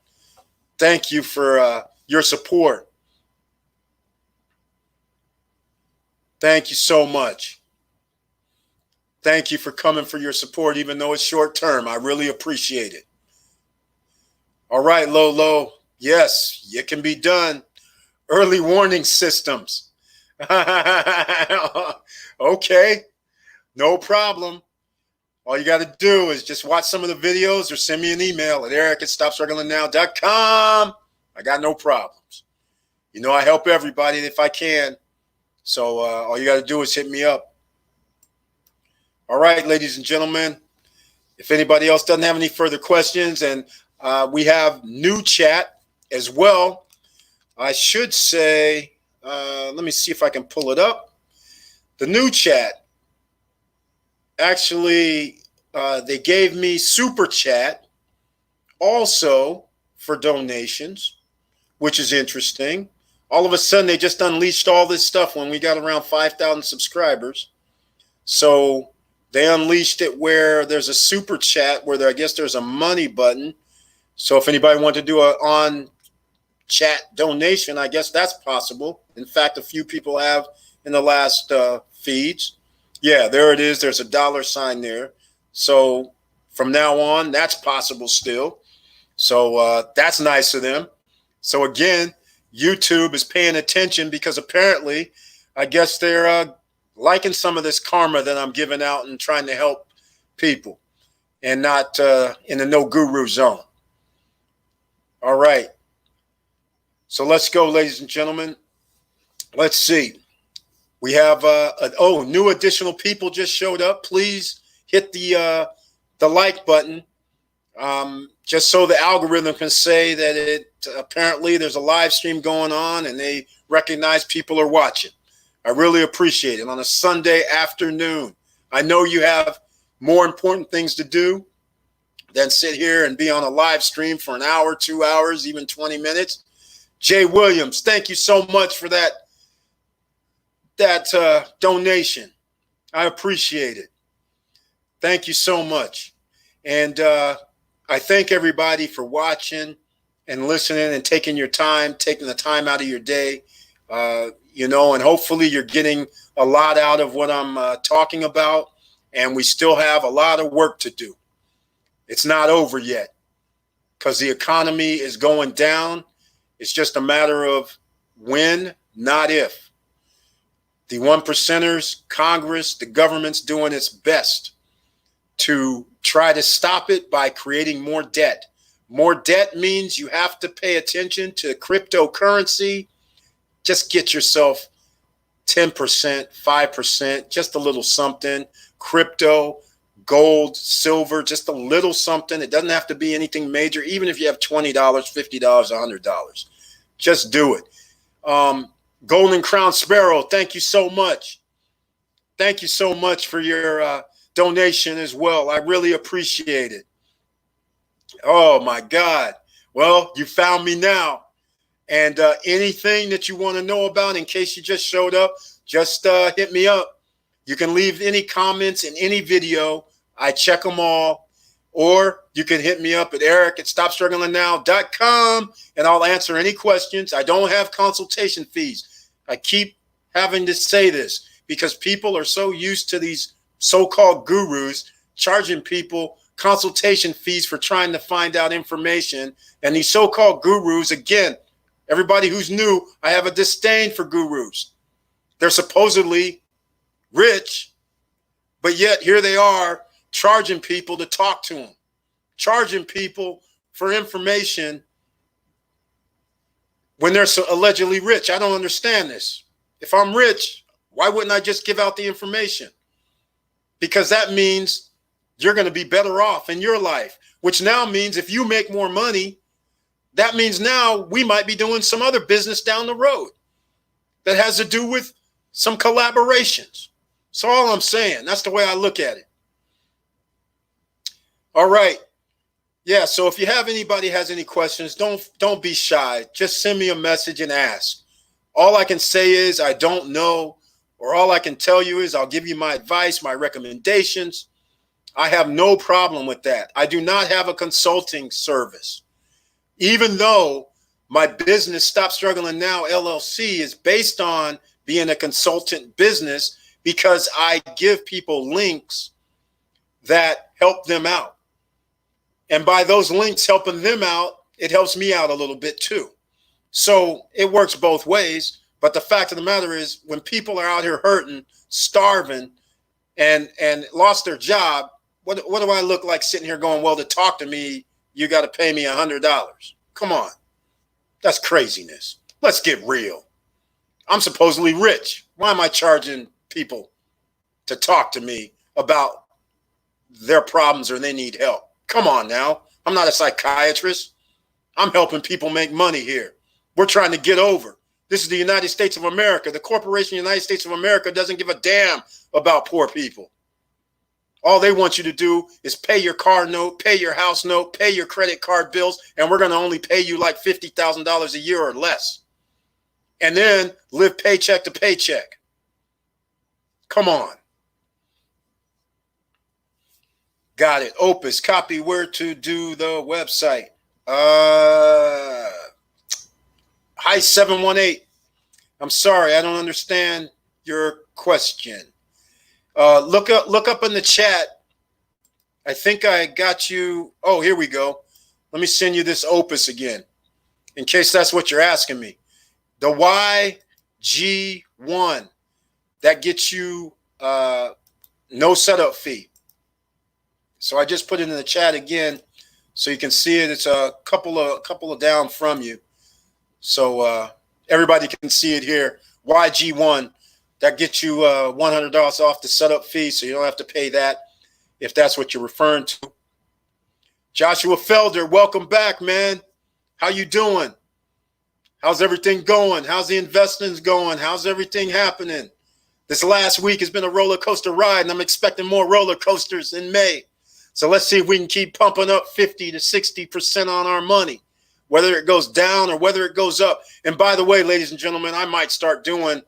Thank you for your support. Thank you so much. Thank you for coming for your support, even though it's short term. I really appreciate it. All right, Lolo. Yes, it can be done. Early warning systems. Okay, no problem. All you got to do is just watch some of the videos or send me an email at eric@stopstrugglingnow.com. I got no problems. You know, I help everybody if I can. So all you got to do is hit me up. All right, ladies and gentlemen, if anybody else doesn't have any further questions, and we have new chat as well, I should say, let me see if I can pull it up. The new chat, actually, they gave me super chat also for donations, which is interesting. All of a sudden, they just unleashed all this stuff when we got around 5,000 subscribers. So they unleashed it where there's a super chat where I guess there's a money button. So if anybody wanted to do a on chat donation, I guess that's possible. In fact, a few people have in the last feeds. Yeah, there it is. There's a $sign there. So from now on, that's possible still. So that's nice of them. So again, YouTube is paying attention because apparently, I guess they're liking some of this karma that I'm giving out and trying to help people and not in the no guru zone. All right. So let's go, ladies and gentlemen. Let's see. We have new additional people just showed up. Please hit the like button, just so the algorithm can say that apparently there's a live stream going on and they recognize people are watching. I really appreciate it on a Sunday afternoon. I know you have more important things to do than sit here and be on a live stream for an hour, 2 hours, even 20 minutes. Jay Williams, thank you so much for that donation. I appreciate it. Thank you so much. And I thank everybody for watching and listening and taking the time out of your day, and hopefully you're getting a lot out of what I'm talking about. And we still have a lot of work to do. It's not over yet because the economy is going down. It's just a matter of when, not if. The 1%ers, Congress, the government's doing its best to try to stop it by creating more debt. More debt means you have to pay attention to cryptocurrency. Just get yourself 10%, 5%, just a little something. Crypto, gold, silver, just a little something. It doesn't have to be anything major, even if you have $20, $50, $100. Just do it. Golden Crown Sparrow, thank you so much. Thank you so much for your donation as well. I really appreciate it. Oh, my God. Well, you found me now. And anything that you want to know about, in case you just showed up, just hit me up. You can leave any comments in any video. I check them all. Or you can hit me up at eric@stopstrugglingnow.com and I'll answer any questions. I don't have consultation fees. I keep having to say this because people are so used to these so-called gurus charging people consultation fees for trying to find out information. And these so-called gurus, again, everybody who's new, I have a disdain for gurus. They're supposedly rich, but yet here they are charging people to talk to them, charging people for information when they're so allegedly rich. I don't understand this. If I'm rich, why wouldn't I just give out the information? Because that means you're going to be better off in your life, which now means if you make more money, that means now we might be doing some other business down the road that has to do with some collaborations. So all I'm saying, that's the way I look at it. All right. Yeah, so if you have anybody has any questions, don't be shy. Just send me a message and ask. All I can say is I don't know, or all I can tell you is I'll give you my advice, my recommendations. I have no problem with that. I do not have a consulting service. Even though my business, Stop Struggling Now, LLC, is based on being a consultant business because I give people links that help them out. And by those links helping them out, it helps me out a little bit too. So it works both ways. But the fact of the matter is when people are out here hurting, starving, and lost their job, what do I look like sitting here going, well, to talk to me, you got to pay me $100. Come on. That's craziness. Let's get real. I'm supposedly rich. Why am I charging people to talk to me about their problems or they need help? Come on now. I'm not a psychiatrist. I'm helping people make money here. We're trying to get over. This is the United States of America. The corporation United States of America doesn't give a damn about poor people. All they want you to do is pay your car note, pay your house note, pay your credit card bills, and we're going to only pay you like $50,000 a year or less. and then live paycheck to paycheck. Come on. Got it. Opus, copy where to do the website. Hi, 718. I'm sorry, I don't understand your question. Look up in the chat. I think I got you. Oh, here we go. Let me send you this Opus again, in case that's what you're asking me. The YG1, that gets you no setup fee. So I just put it in the chat again, so you can see it. It's a couple of down from you, so everybody can see it here. YG1, that gets you $100 off the setup fee, so you don't have to pay that if that's what you're referring to. Joshua Felder, welcome back, man. How you doing? How's everything going? How's the investments going? How's everything happening? This last week has been a roller coaster ride, and I'm expecting more roller coasters in May. So let's see if we can keep pumping up 50 to 60% on our money, whether it goes down or whether it goes up. And by the way, ladies and gentlemen, I might start doing,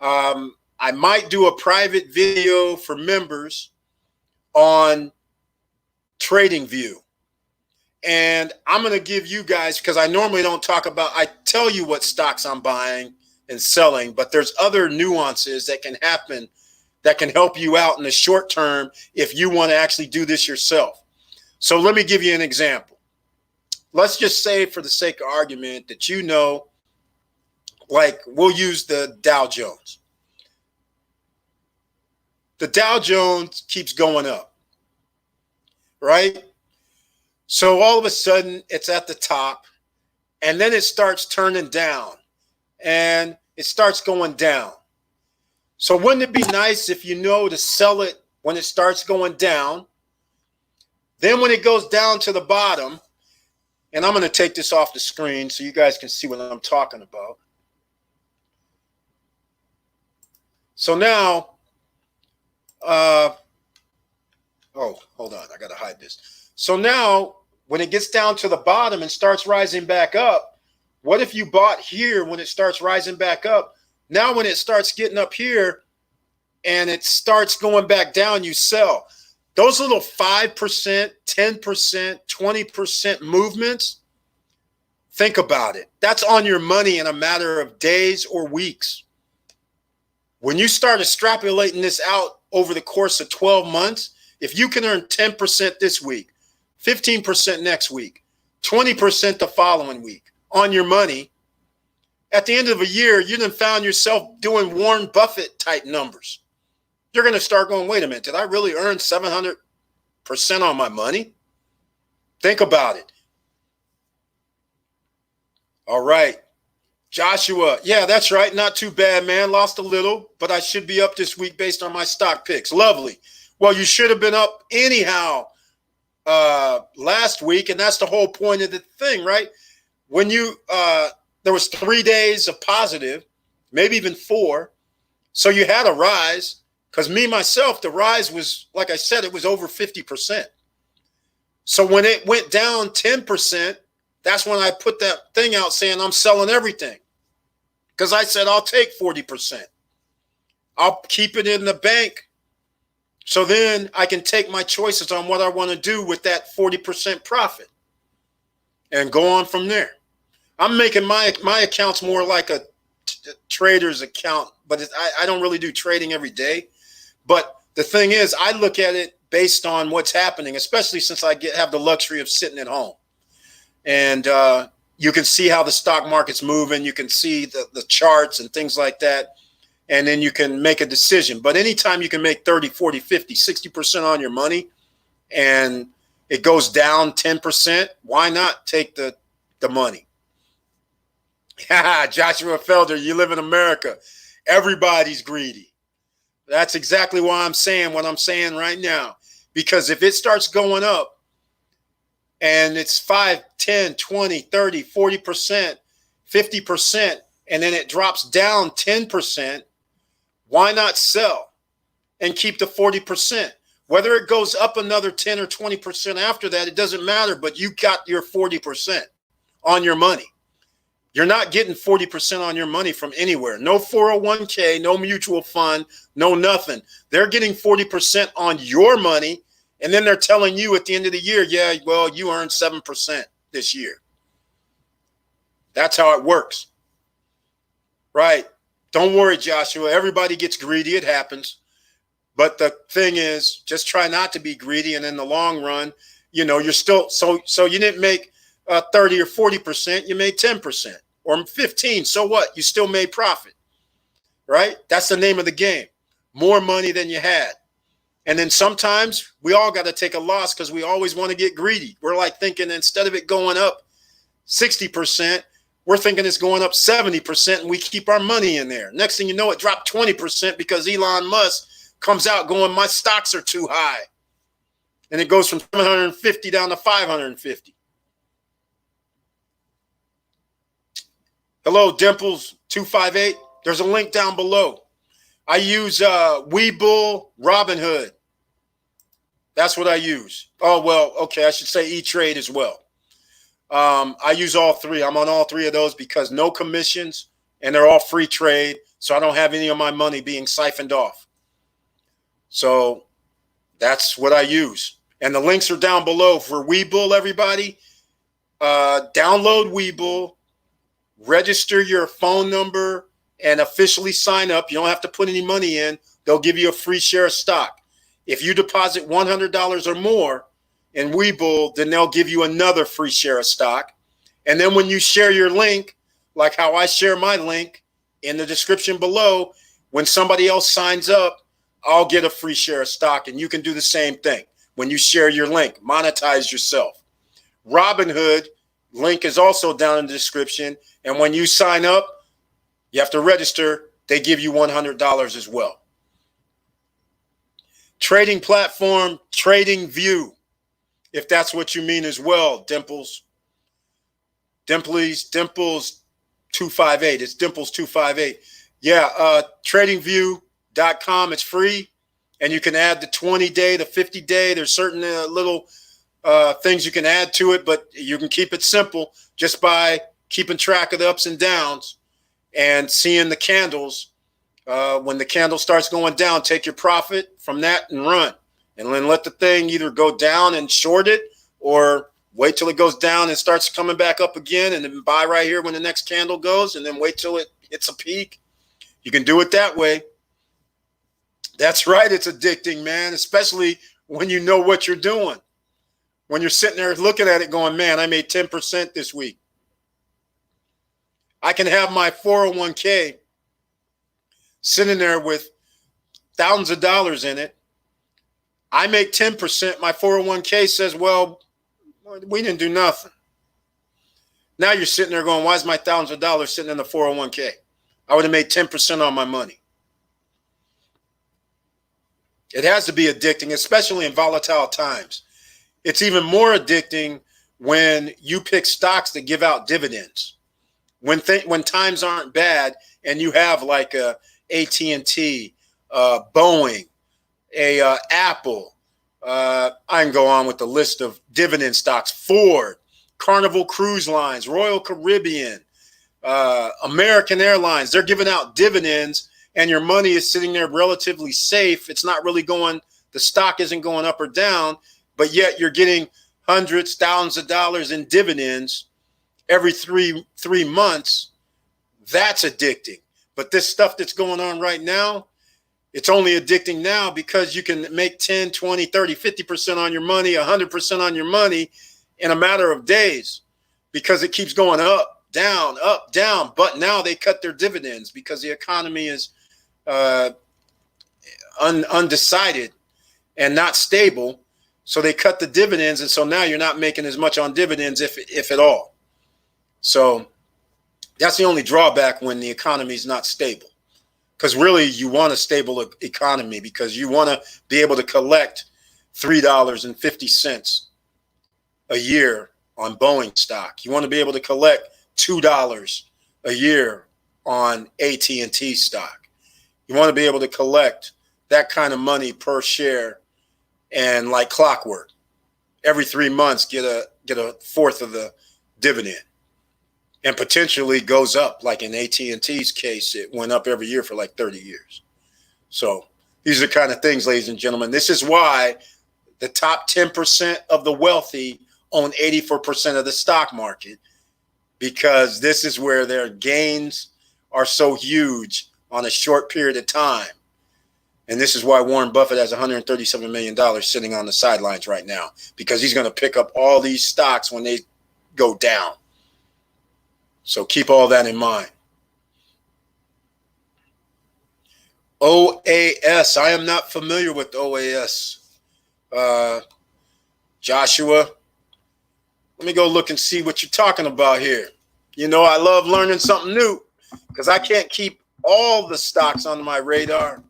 I might do a private video for members on TradingView. And I'm going to give you guys, because I normally don't talk about, I tell you what stocks I'm buying and selling, but there's other nuances that can happen that can help you out in the short term if you want to actually do this yourself. So let me give you an example. Let's just say, for the sake of argument, that you know, like, we'll use the Dow Jones. The Dow Jones keeps going up, right? So all of a sudden it's at the top, and then it starts turning down, and it starts going down. So wouldn't it be nice if you know to sell it when it starts going down? Then when it goes down to the bottom, and I'm going to take this off the screen so you guys can see what I'm talking about. So now, oh, hold on, I got to hide this. So now when it gets down to the bottom and starts rising back up, what if you bought here when it starts rising back up? Now when it starts getting up here and it starts going back down, you sell. Those little 5%, 10%, 20% movements, think about it. That's on your money in a matter of days or weeks. When you start extrapolating this out over the course of 12 months, if you can earn 10% this week, 15% next week, 20% the following week on your money, at the end of a year, you done found yourself doing Warren Buffett type numbers. You're going to start going, wait a minute, did I really earn 700% on my money? Think about it. All right. Joshua, yeah, that's right. Not too bad, man. Lost a little, but I should be up this week based on my stock picks. Lovely. Well, you should have been up anyhow last week, and that's the whole point of the thing, right? When you there was 3 days of positive, maybe even 4. So you had a rise, because myself, the rise was, like I said, it was over 50%. So when it went down 10%, that's when I put that thing out saying I'm selling everything. Because I said I'll take 40%. I'll keep it in the bank. So then I can take my choices on what I want to do with that 40% profit and go on from there. I'm making my accounts more like a trader's account, but I don't really do trading every day. But the thing is, I look at it based on what's happening, especially since I have the luxury of sitting at home. And you can see how the stock market's moving. You can see the charts and things like that. And then you can make a decision. But anytime you can make 30, 40, 50, 60% on your money and it goes down 10%, why not take the money? Joshua Felder, you live in America. Everybody's greedy. That's exactly why I'm saying what I'm saying right now. Because if it starts going up and it's 5, 10, 20, 30, 40%, 50%, and then it drops down 10%, why not sell and keep the 40%? Whether it goes up another 10 or 20% after that, it doesn't matter, but you got your 40% on your money. You're not getting 40% on your money from anywhere. No 401k, no mutual fund, no nothing. They're getting 40% on your money. And then they're telling you at the end of the year, yeah, well, you earned 7% this year. That's how it works. Right. Don't worry, Joshua. Everybody gets greedy. It happens. But the thing is, just try not to be greedy. And in the long run, you're still, so you didn't make 30 or 40%. You made 10% or 15. So what? You still made profit. Right. That's the name of the game. More money than you had. And then sometimes we all got to take a loss because we always want to get greedy. We're like thinking instead of it going up 60%, we're thinking it's going up 70% and we keep our money in there. Next thing you know, it dropped 20% because Elon Musk comes out going, my stocks are too high. And it goes from 750 down to 550. Hello, Dimples 258. There's a link down below. I use Webull, Robinhood. That's what I use. Oh, well, okay, I should say E-Trade as well. I use all three. I'm on all three of those because no commissions and they're all free trade. So I don't have any of my money being siphoned off. So that's what I use. And the links are down below for Webull, everybody. Download Webull, register your phone number, and officially sign up. You don't have to put any money in. They'll give you a free share of stock. If you deposit $100 or more in Webull, then they'll give you another free share of stock. And then when you share your link, like how I share my link in the description below, when somebody else signs up, I'll get a free share of stock. And you can do the same thing when you share your link. Monetize yourself. Robinhood, link is also down in the description. And when you sign up, you have to register. They give you $100 as well. Trading platform, Trading View, if that's what you mean as well, Dimples. Dimples 258. It's Dimples 258. Yeah, tradingview.com. It's free. And you can add the 20-day, the 50-day. There's certain little things you can add to it, but you can keep it simple just by keeping track of the ups and downs and seeing the candles. When the candle starts going down, take your profit from that and run. And then let the thing either go down and short it or wait till it goes down and starts coming back up again and then buy right here when the next candle goes and then wait till it hits a peak. You can do it that way. That's right. It's addicting, man, especially when you know what you're doing. When you're sitting there looking at it going, man, I made 10% this week. I can have my 401k sitting there with thousands of dollars in it. I make 10%. My 401k says, well, we didn't do nothing. Now you're sitting there going, why is my thousands of dollars sitting in the 401k? I would have made 10% on my money. It has to be addicting, especially in volatile times. It's even more addicting when you pick stocks that give out dividends. When times aren't bad and you have like a AT&T, Boeing, Apple, I can go on with the list of dividend stocks, Ford, Carnival Cruise Lines, Royal Caribbean, American Airlines. They're giving out dividends and your money is sitting there relatively safe. It's not really going, the stock isn't going up or down, but yet you're getting hundreds, thousands of dollars in dividends every three months. That's addicting. But this stuff that's going on right now, it's only addicting now because you can make 10, 20, 30, 50% on your money, 100% on your money in a matter of days because it keeps going up, down, up, down. But now they cut their dividends because the economy is undecided and not stable. So they cut the dividends. And so now you're not making as much on dividends, if at all. So that's the only drawback when the economy is not stable. Because really, you want a stable economy because you want to be able to collect $3.50 a year on Boeing stock. You want to be able to collect $2 a year on AT&T stock. You want to be able to collect that kind of money per share and like clockwork. Every 3 months, get a fourth of the dividend. and potentially goes up. Like in AT&T's case, it went up every year for like 30 years. So these are the kind of things, ladies and gentlemen. This is why the top 10% of the wealthy own 84% of the stock market, because this is where their gains are so huge on a short period of time. And this is why Warren Buffett has $137 million sitting on the sidelines right now, because he's going to pick up all these stocks when they go down. So keep all that in mind. OAS. I am not familiar with OAS. Joshua, let me go look and see what you're talking about here. You know, I love learning something new because I can't keep all the stocks on my radar.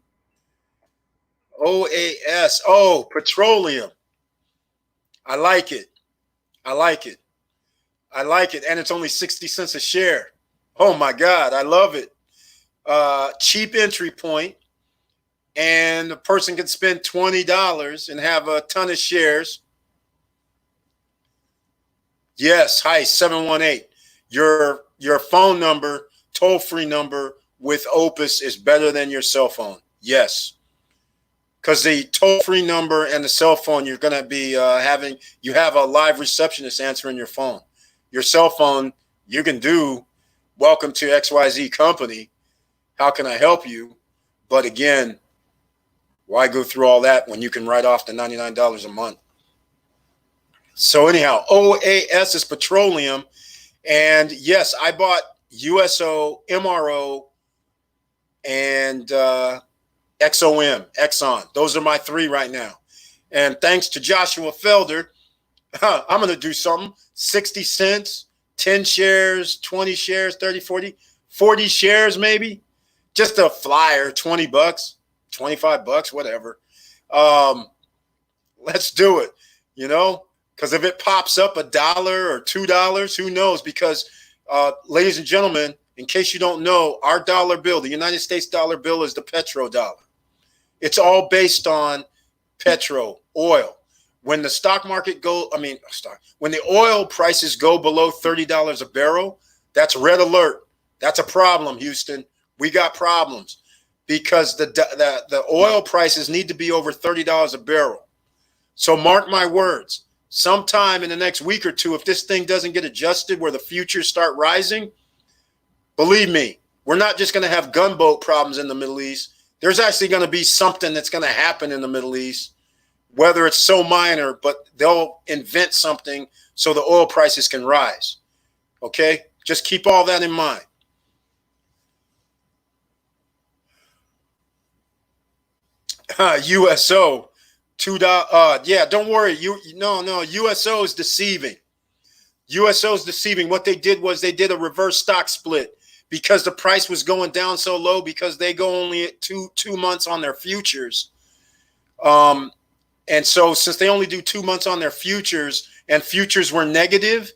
OAS. Oh, petroleum. I like it. I like it. I like it. And it's only 60 cents a share. Oh, my God. I love it. Cheap entry point. And the person can spend $20 and have a ton of shares. Yes. Hi, 718. Your phone number, toll-free number with Opus is better than your cell phone. Yes. Because the toll-free number and the cell phone, you're going to be you have a live receptionist answering your phone. Your cell phone, you can do, welcome to XYZ company. How can I help you? But again, why go through all that when you can write off the $99 a month? So anyhow, OAS is petroleum. And yes, I bought USO, MRO, and XOM, Exxon. Those are my three right now. And thanks to Joshua Felder, I'm going to do something. 60 cents, 10 shares, 20 shares, 30, 40 shares maybe. Just a flyer, 20 bucks, 25 bucks, whatever. Let's do it, you know, because if it pops up $1 or $2, who knows? Because, ladies and gentlemen, in case you don't know, our dollar bill, the United States dollar bill, is the petrodollar. It's all based on petro, oil. When the stock market when the oil prices go below $30 a barrel, that's red alert. That's a problem, Houston. We got problems because the oil prices need to be over $30 a barrel. So mark my words, sometime in the next week or two, if this thing doesn't get adjusted where the futures start rising, believe me, we're not just going to have gunboat problems in the Middle East. There's actually going to be something that's going to happen in the Middle East, whether it's so minor, but they'll invent something so the oil prices can rise. Okay? Just keep all that in mind. USO, $2. Yeah, don't worry. No. USO is deceiving. USO is deceiving. What they did was they did a reverse stock split because the price was going down so low because they go only at two months on their futures. And so since they only do 2 months on their futures and futures were negative,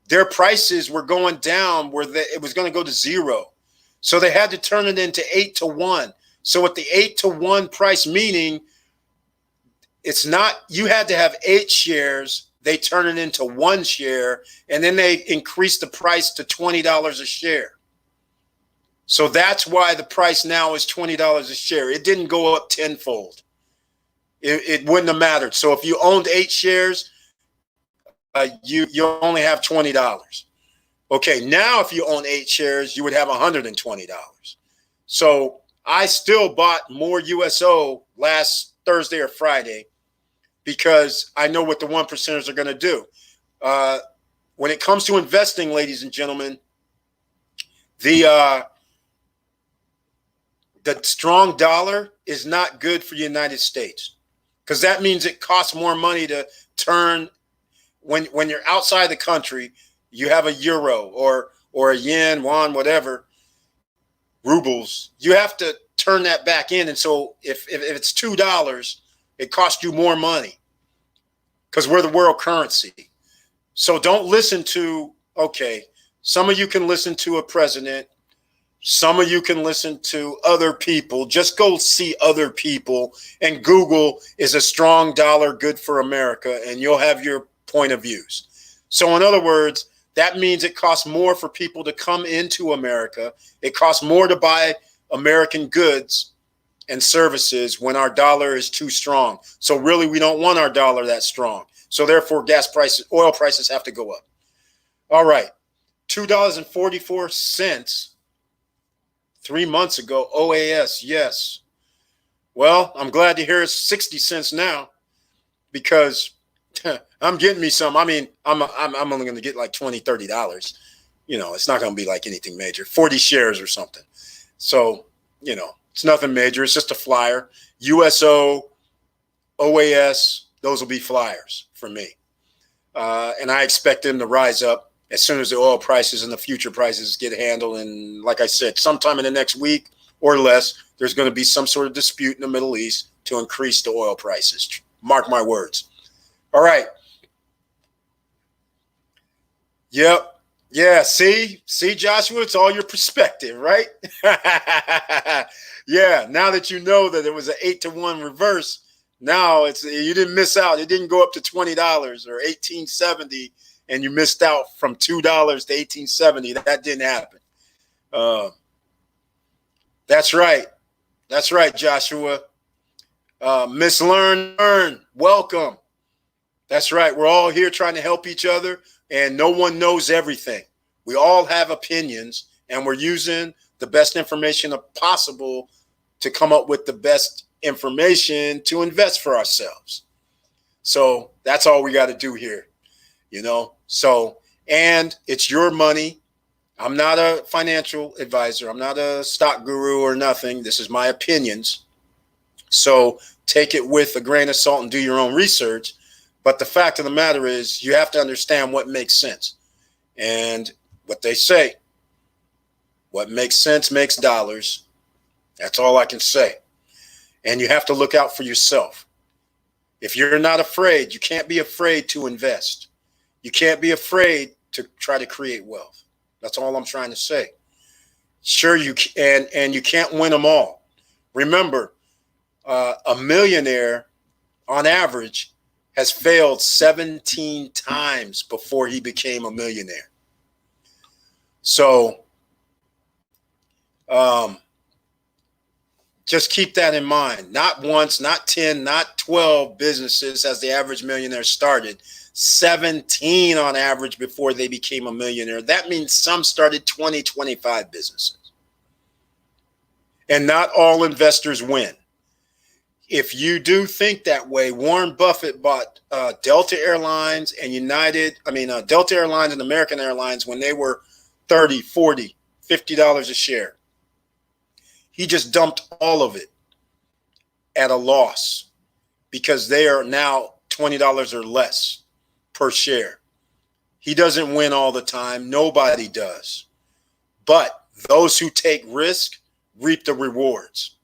their prices were going down where it was going to go to zero. So they had to turn it into 8-to-1. So at the 8-to-1 price, meaning it's not, you had to have 8 shares, they turn it into 1 share, and then they increase the price to $20 a share. So that's why the price now is $20 a share. It didn't go up tenfold. It wouldn't have mattered. So if you owned 8 shares, you only have $20. Okay, now if you own 8 shares, you would have $120. So I still bought more USO last Thursday or Friday because I know what the 1%ers are going to do. When it comes to investing, ladies and gentlemen, the strong dollar is not good for the United States because that means it costs more money to turn when you're outside the country. You have a euro or a yen, won, whatever, rubles. You have to turn that back in, and so if it's $2, it costs you more money because we're the world currency. So don't listen to, okay, some of you can listen to a president. Some of you can listen to other people. Just go see other people and Google, is a strong dollar good for America? And you'll have your point of views. So in other words, that means it costs more for people to come into America. It costs more to buy American goods and services when our dollar is too strong. So really, we don't want our dollar that strong. So therefore, oil prices have to go up. All right, $2.44 3 months ago. OAS, yes. Well, I'm glad to hear it's 60 cents now, because I'm getting me some. I mean, I'm only going to get like $20, $30. It's not going to be like anything major, 40 shares or something. So, it's nothing major. It's just a flyer. USO, OAS, those will be flyers for me. And I expect them to rise up as soon as the oil prices and the future prices get handled. And like I said, sometime in the next week or less, there's going to be some sort of dispute in the Middle East to increase the oil prices. Mark my words. All right. Yep. Yeah. See, Joshua, it's all your perspective, right? Yeah. Now that you know that it was an 8-to-1 reverse, now you didn't miss out. It didn't go up to $20 or $18.70, and you missed out from $2 to $18.70. That didn't happen. That's right. That's right, Joshua. Miss Learn, welcome. That's right. We're all here trying to help each other, and no one knows everything. We all have opinions, and we're using the best information possible to come up with the best information to invest for ourselves. So that's all we got to do here, So, and it's your money. I'm not a financial advisor. I'm not a stock guru or nothing. This is my opinions. So take it with a grain of salt and do your own research. But the fact of the matter is, you have to understand what makes sense. And what they say, what makes sense makes dollars. That's all I can say. And you have to look out for yourself. If you're not afraid, you can't be afraid to invest. You can't be afraid to try to create wealth. That's all I'm trying to say. Sure, you can, and you can't win them all. Remember, a millionaire on average has failed 17 times before he became a millionaire. So just keep that in mind. Not once, not 10, not 12 businesses has the average millionaire started. 17 on average before they became a millionaire. That means some started 20, 25 businesses. And not all investors win. If you do think that way, Warren Buffett bought Delta Airlines and Delta Airlines and American Airlines when they were $30, $40, $50 a share. He just dumped all of it at a loss because they are now $20 or less per share. He doesn't win all the time. Nobody does. But those who take risk reap the rewards.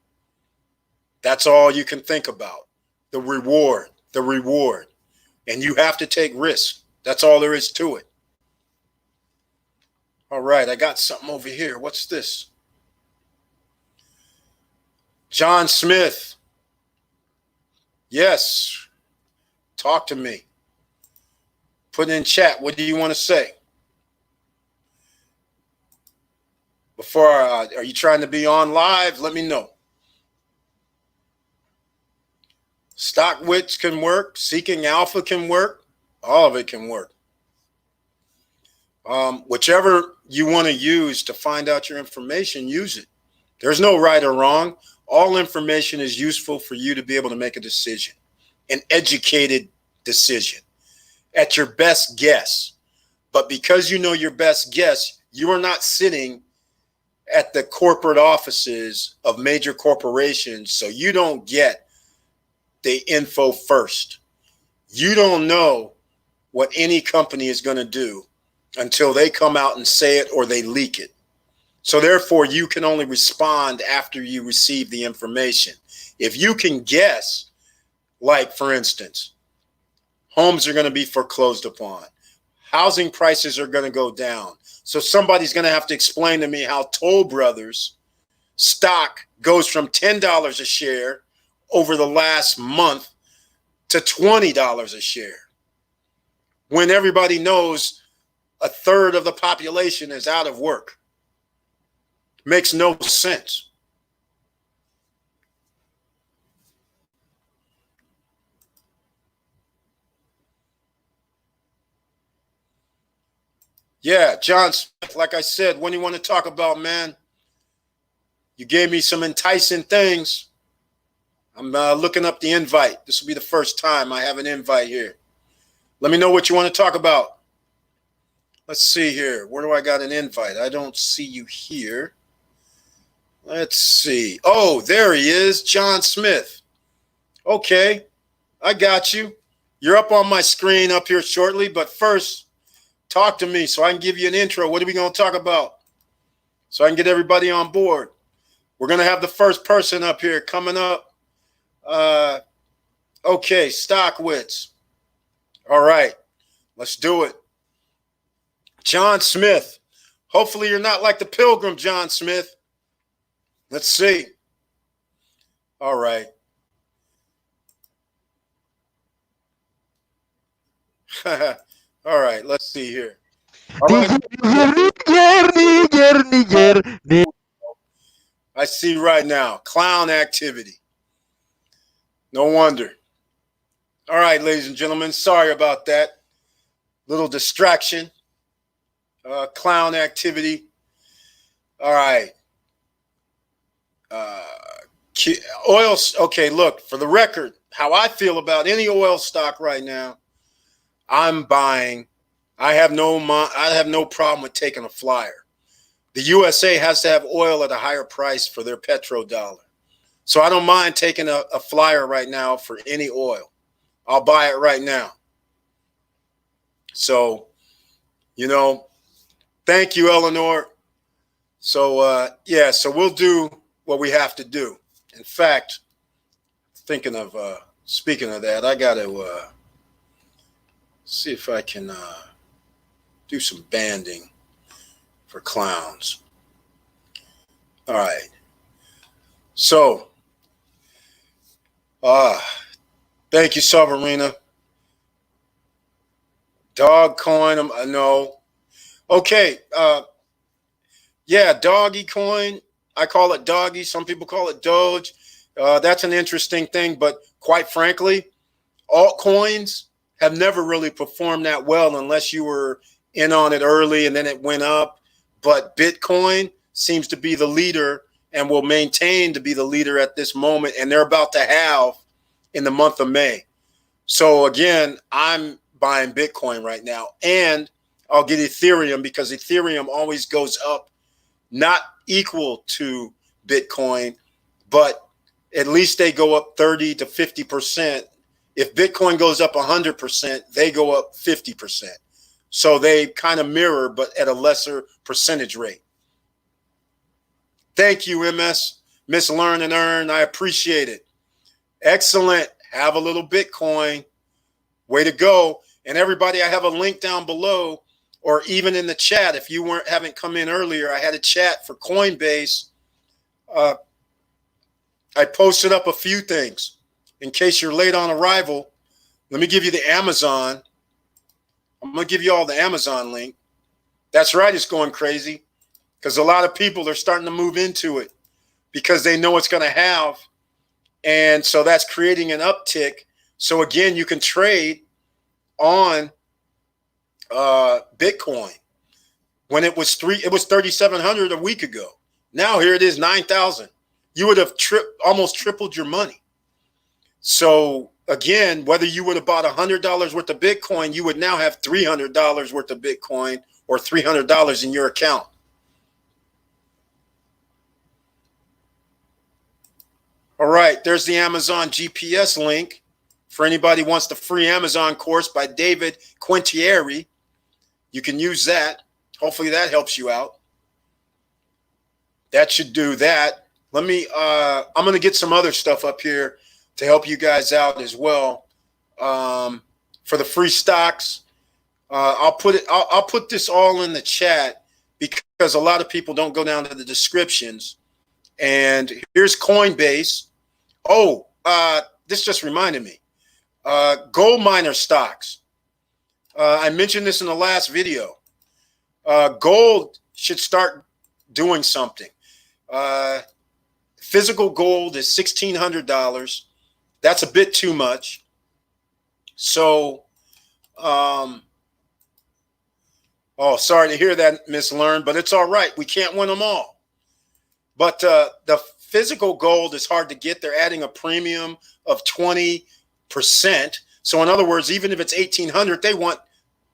That's all you can think about. The reward. And you have to take risk. That's all there is to it. All right, I got something over here. What's this? John Smith. Yes. Talk to me. Put in chat. What do you want to say? Are you trying to be on live? Let me know. Stockwits can work. Seeking Alpha can work. All of it can work. Whichever you want to use to find out your information, use it. There's no right or wrong. All information is useful for you to be able to make a decision, an educated decision at your best guess. But because you know your best guess, you are not sitting at the corporate offices of major corporations, so you don't get the info first. You don't know what any company is going to do until they come out and say it or they leak it. So therefore, you can only respond after you receive the information. If you can guess, like for instance, homes are going to be foreclosed upon, housing prices are going to go down. So somebody's going to have to explain to me how Toll Brothers stock goes from $10 a share over the last month to $20 a share, when everybody knows a third of the population is out of work. Makes no sense. Yeah, John Smith, like I said, what do you want to talk about, man? You gave me some enticing things. I'm looking up the invite. This will be the first time I have an invite here. Let me know what you want to talk about. Let's see here. Where do I got an invite? I don't see you here. Let's see. Oh, there he is, John Smith. Okay, I got you. You're up on my screen up here shortly, but first, talk to me so I can give you an intro. What are we going to talk about? So I can get everybody on board. We're going to have the first person up here coming up. Okay, Stockwitz. All right, let's do it. John Smith. Hopefully you're not like the Pilgrim, John Smith. Let's see. All right. All right, let's see here. All right. I see right now, clown activity. No wonder. All right, ladies and gentlemen, sorry about that. Little distraction. Clown activity. All right. Oil. Okay, look, for the record, how I feel about any oil stock right now, I'm buying. I have no problem with taking a flyer. The USA has to have oil at a higher price for their petrodollar. So I don't mind taking a flyer right now for any oil. I'll buy it right now. So, thank you, Eleanor. So, yeah, so we'll do what we have to do. In fact, speaking of that, I got to see if I can do some banding for clowns. All right. So, thank you, Savarina. Dog coin, no. Okay, yeah, doggy coin. I call it doggy. Some people call it Doge. That's an interesting thing, but quite frankly, altcoins have never really performed that well unless you were in on it early and then it went up. But Bitcoin seems to be the leader and will maintain to be the leader at this moment, and they're about to halve in the month of May. So again, I'm buying Bitcoin right now, and I'll get Ethereum because Ethereum always goes up, not equal to Bitcoin, but at least they go up 30 to 50%. If Bitcoin goes up 100%, they go up 50%. So they kind of mirror, but at a lesser percentage rate. Thank you, Miss Learn and Earn. I appreciate it. Excellent. Have a little Bitcoin. Way to go. And everybody, I have a link down below or even in the chat. If you haven't come in earlier, I had a chat for Coinbase. I posted up a few things. In case you're late on arrival, let me give you the Amazon. I'm going to give you all the Amazon link. That's right. It's going crazy because a lot of people are starting to move into it because they know it's going to have. And so that's creating an uptick. So again, you can trade on Bitcoin. When it was 3,700 a week ago. Now here it is 9,000. You would have almost tripled your money. So again, whether you would have bought $100 worth of Bitcoin, you would now have $300 worth of Bitcoin or $300 in your account. All right, there's the Amazon GPS link for anybody who wants the free Amazon course by David Quintieri. You can use that. Hopefully that helps you out. That should do that. I'm going to get some other stuff up here to help you guys out as well. For the free stocks, I'll put this all in the chat because a lot of people don't go down to the descriptions. And here's Coinbase. Oh, this just reminded me. Gold miner stocks. I mentioned this in the last video. Gold should start doing something. Physical gold is $1,600. That's a bit too much. So, oh, sorry to hear that, Miss Learn, but it's all right. We can't win them all. But the physical gold is hard to get. They're adding a premium of 20%. So in other words, even if it's $1,800, they want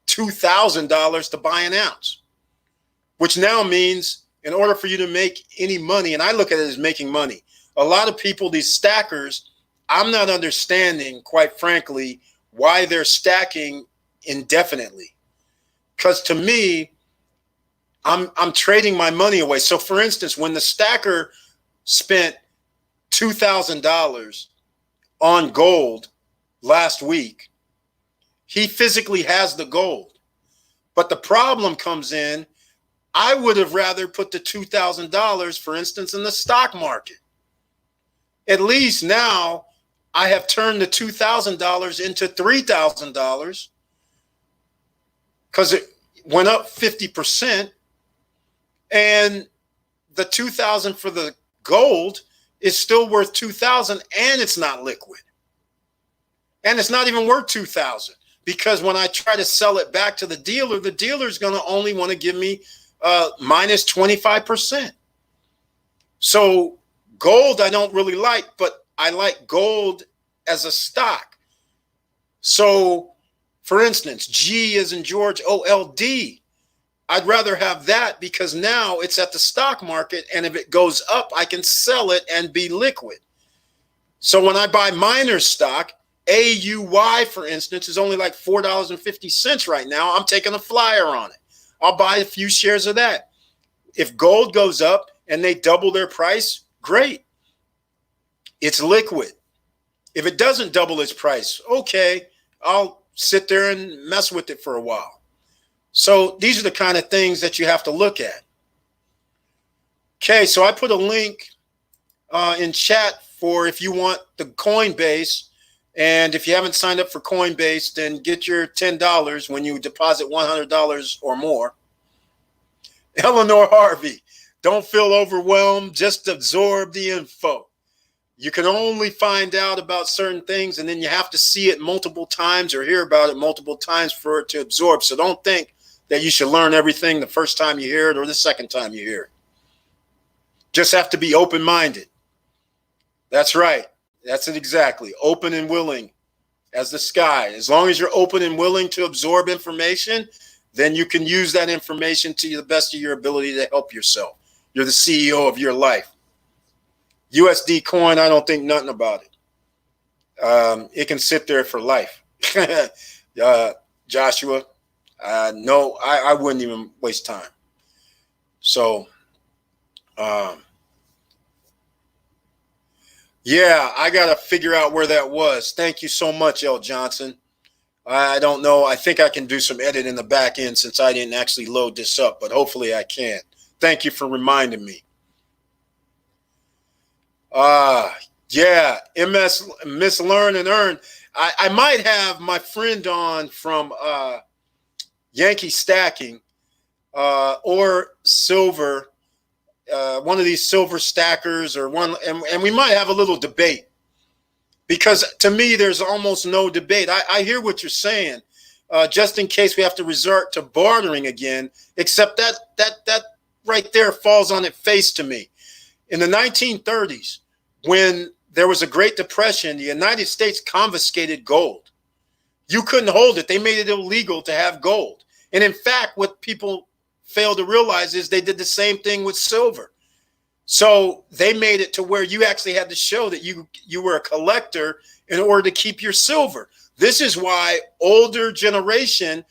$2,000 to buy an ounce, which now means in order for you to make any money, and I look at it as making money, a lot of people, these stackers, I'm not understanding, quite frankly, why they're stacking indefinitely. Because to me, I'm trading my money away. So for instance, when the stacker spent $2,000 on gold last week, he physically has the gold. But the problem comes in, I would have rather put the $2,000, for instance, in the stock market. At least now I have turned the $2,000 into $3,000 because it went up 50%. And the $2,000 for the gold is still worth $2,000, and it's not liquid. And it's not even worth $2,000 because when I try to sell it back to the dealer is going to only want to give me minus 25%. So gold I don't really like, but I like gold as a stock. So for instance, G as in George, OLD, I'd rather have that because now it's at the stock market, and if it goes up, I can sell it and be liquid. So when I buy miner stock, AUY, for instance, is only like $4.50 right now. I'm taking a flyer on it. I'll buy a few shares of that. If gold goes up and they double their price, great. It's liquid. If it doesn't double its price, okay, I'll sit there and mess with it for a while. So these are the kind of things that you have to look at. Okay, so I put a link in chat for if you want the Coinbase. And if you haven't signed up for Coinbase, then get your $10 when you deposit $100 or more. Eleanor Harvey, don't feel overwhelmed. Just absorb the info. You can only find out about certain things, and then you have to see it multiple times or hear about it multiple times for it to absorb. So don't think that you should learn everything the first time you hear it or the second time you hear it. Just have to be open-minded. That's right. That's it exactly. Open and willing as the sky. As long as you're open and willing to absorb information, then you can use that information to the best of your ability to help yourself. You're the CEO of your life. USD coin, I don't think nothing about it. It can sit there for life. Joshua, no, I wouldn't even waste time. So, yeah, I got to figure out where that was. Thank you so much, L. Johnson. I don't know. I think I can do some edit in the back end since I didn't actually load this up, but hopefully I can. Thank you for reminding me. Yeah, Miss Learn and Earn. I might have my friend on from Yankee Stacking or Silver. One of these silver stackers or one, and we might have a little debate because to me, there's almost no debate. I hear what you're saying, just in case we have to resort to bartering again, except that right there falls on its face to me. In the 1930s, when there was a Great Depression, the United States confiscated gold. You couldn't hold it. They made it illegal to have gold. And in fact, what people fail to realize is they did the same thing with silver. So they made it to where you actually had to show that you were a collector in order to keep your silver. This is why older generation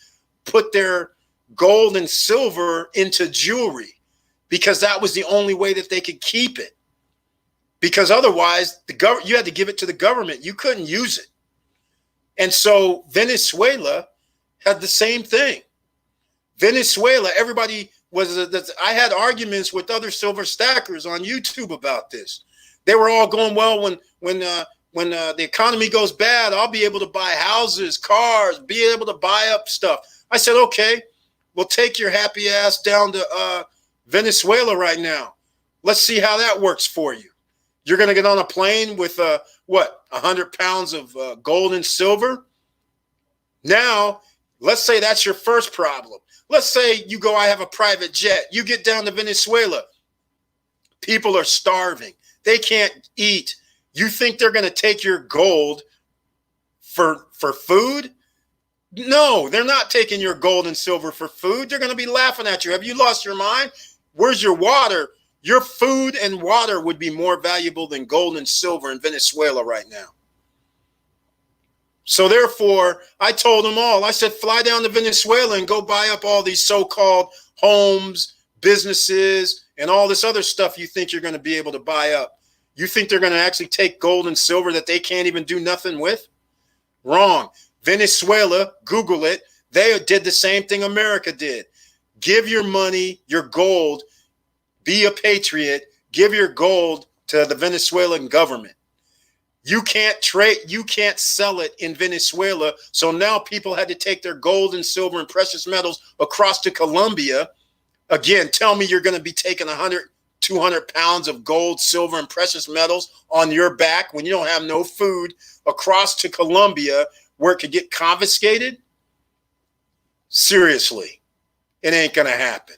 put their gold and silver into jewelry, because that was the only way that they could keep it. Because otherwise, you had to give it to the government. You couldn't use it. And so Venezuela had the same thing. Venezuela, everybody was, I had arguments with other silver stackers on YouTube about this. They were all going, well, when the economy goes bad, I'll be able to buy houses, cars, be able to buy up stuff. I said, okay, Well, take your happy ass down to Venezuela right now. Let's see how that works for you. You're going to get on a plane with, 100 pounds of gold and silver? Now, let's say that's your first problem. Let's say you go, I have a private jet. You get down to Venezuela. People are starving. They can't eat. You think they're going to take your gold for food? No, they're not taking your gold and silver for food. They're going to be laughing at you. Have you lost your mind? Where's your water? Your food and water would be more valuable than gold and silver in Venezuela right now. So therefore, I told them all, I said, fly down to Venezuela and go buy up all these so-called homes, businesses, and all this other stuff you think you're going to be able to buy up. You think they're going to actually take gold and silver that they can't even do nothing with? Wrong. Venezuela, Google it. They did the same thing America did. Give your money, your gold, be a patriot, give your gold to the Venezuelan government. You can't trade, you can't sell it in Venezuela. So now people had to take their gold and silver and precious metals across to Colombia. Again, tell me you're going to be taking 100, 200 pounds of gold, silver, and precious metals on your back when you don't have no food across to Colombia where it could get confiscated? Seriously, it ain't going to happen.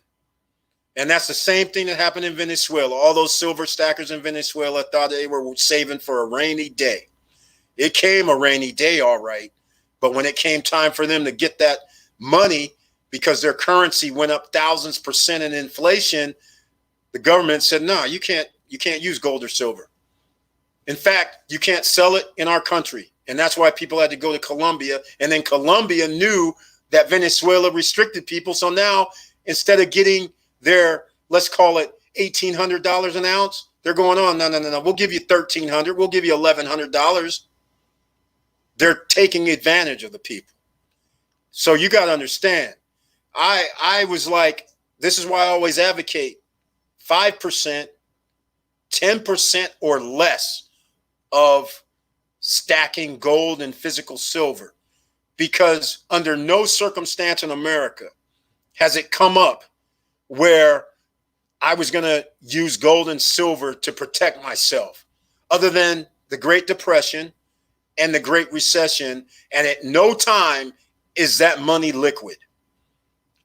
And that's the same thing that happened in Venezuela. All those silver stackers in Venezuela thought they were saving for a rainy day. It came a rainy day, all right. But when it came time for them to get that money because their currency went up thousands % in inflation, the government said, no, you can't use gold or silver. In fact, you can't sell it in our country. And that's why people had to go to Colombia. And then Colombia knew that Venezuela restricted people. So now instead of getting their, let's call it $1,800 an ounce, they're going on, no. We'll give you $1,300. We'll give you $1,100. They're taking advantage of the people. So you got to understand, I was like, this is why I always advocate 5%, 10% or less of stacking gold and physical silver, because under no circumstance in America has it come up where I was going to use gold and silver to protect myself, other than the Great Depression and the Great Recession. And at no time is that money liquid.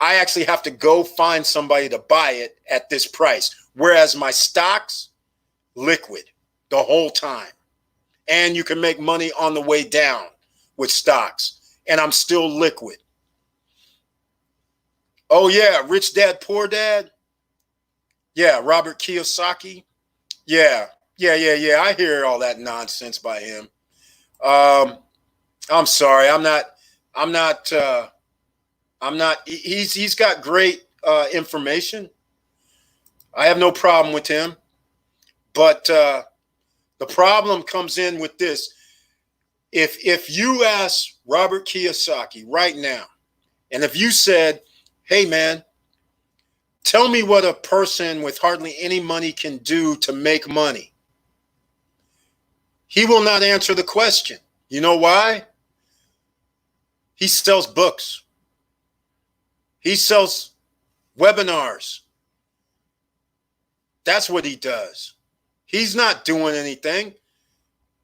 I actually have to go find somebody to buy it at this price, whereas my stocks, liquid the whole time. And you can make money on the way down with stocks, and I'm still liquid. Oh, yeah, Rich Dad, Poor Dad. Yeah, Robert Kiyosaki. Yeah. I hear all that nonsense by him. I'm sorry. He's got great information. I have no problem with him. But the problem comes in with this. If you ask Robert Kiyosaki right now, and if you said, hey, man, tell me what a person with hardly any money can do to make money, he will not answer the question. You know why? He sells books. He sells webinars. That's what he does. He's not doing anything.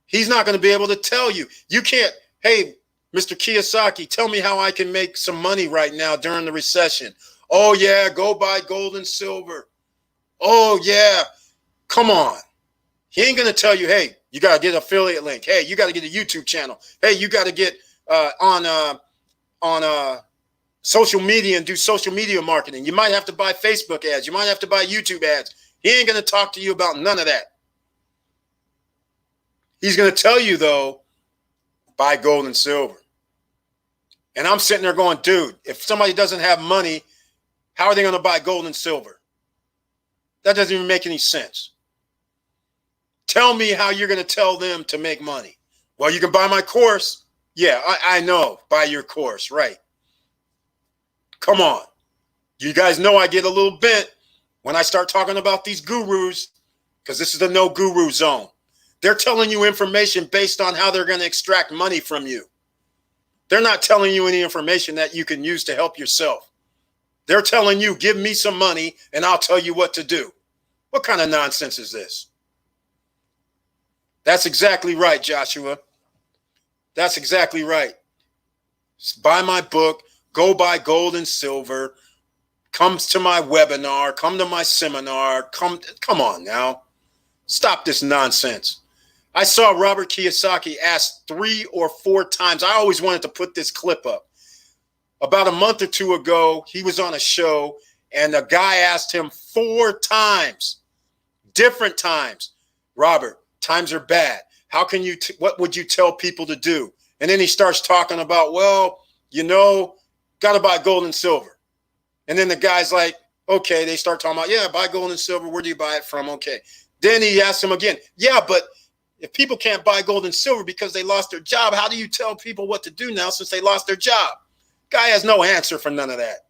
He's not going to be able to tell you. You can't, hey, Mr. Kiyosaki, tell me how I can make some money right now during the recession. Oh, yeah, go buy gold and silver. Oh, yeah, come on. He ain't going to tell you, hey, you got to get an affiliate link. Hey, you got to get a YouTube channel. Hey, you got to get on social media and do social media marketing. You might have to buy Facebook ads. You might have to buy YouTube ads. He ain't going to talk to you about none of that. He's going to tell you, though, buy gold and silver. And I'm sitting there going, dude, if somebody doesn't have money, how are they going to buy gold and silver? That doesn't even make any sense. Tell me how you're going to tell them to make money. Well, you can buy my course. Yeah, I know. Buy your course, right? Come on. You guys know I get a little bent when I start talking about these gurus, because this is the no guru zone. They're telling you information based on how they're going to extract money from you. They're not telling you any information that you can use to help yourself. They're telling you, give me some money and I'll tell you what to do. What kind of nonsense is this? That's exactly right, Joshua. That's exactly right. Buy my book, go buy gold and silver, come to my webinar, come to my seminar, come on now. Stop this nonsense. I saw Robert Kiyosaki asked 3 or 4 times. I always wanted to put this clip up. About a month or 2 ago, he was on a show and a guy asked him 4 times, different times, Robert, times are bad. How can you, what would you tell people to do? And then he starts talking about, well, you know, got to buy gold and silver. And then the guy's like, okay, they start talking about, yeah, buy gold and silver. Where do you buy it from? Okay. Then he asks him again, yeah, but if people can't buy gold and silver because they lost their job, how do you tell people what to do now since they lost their job? Guy has no answer for none of that.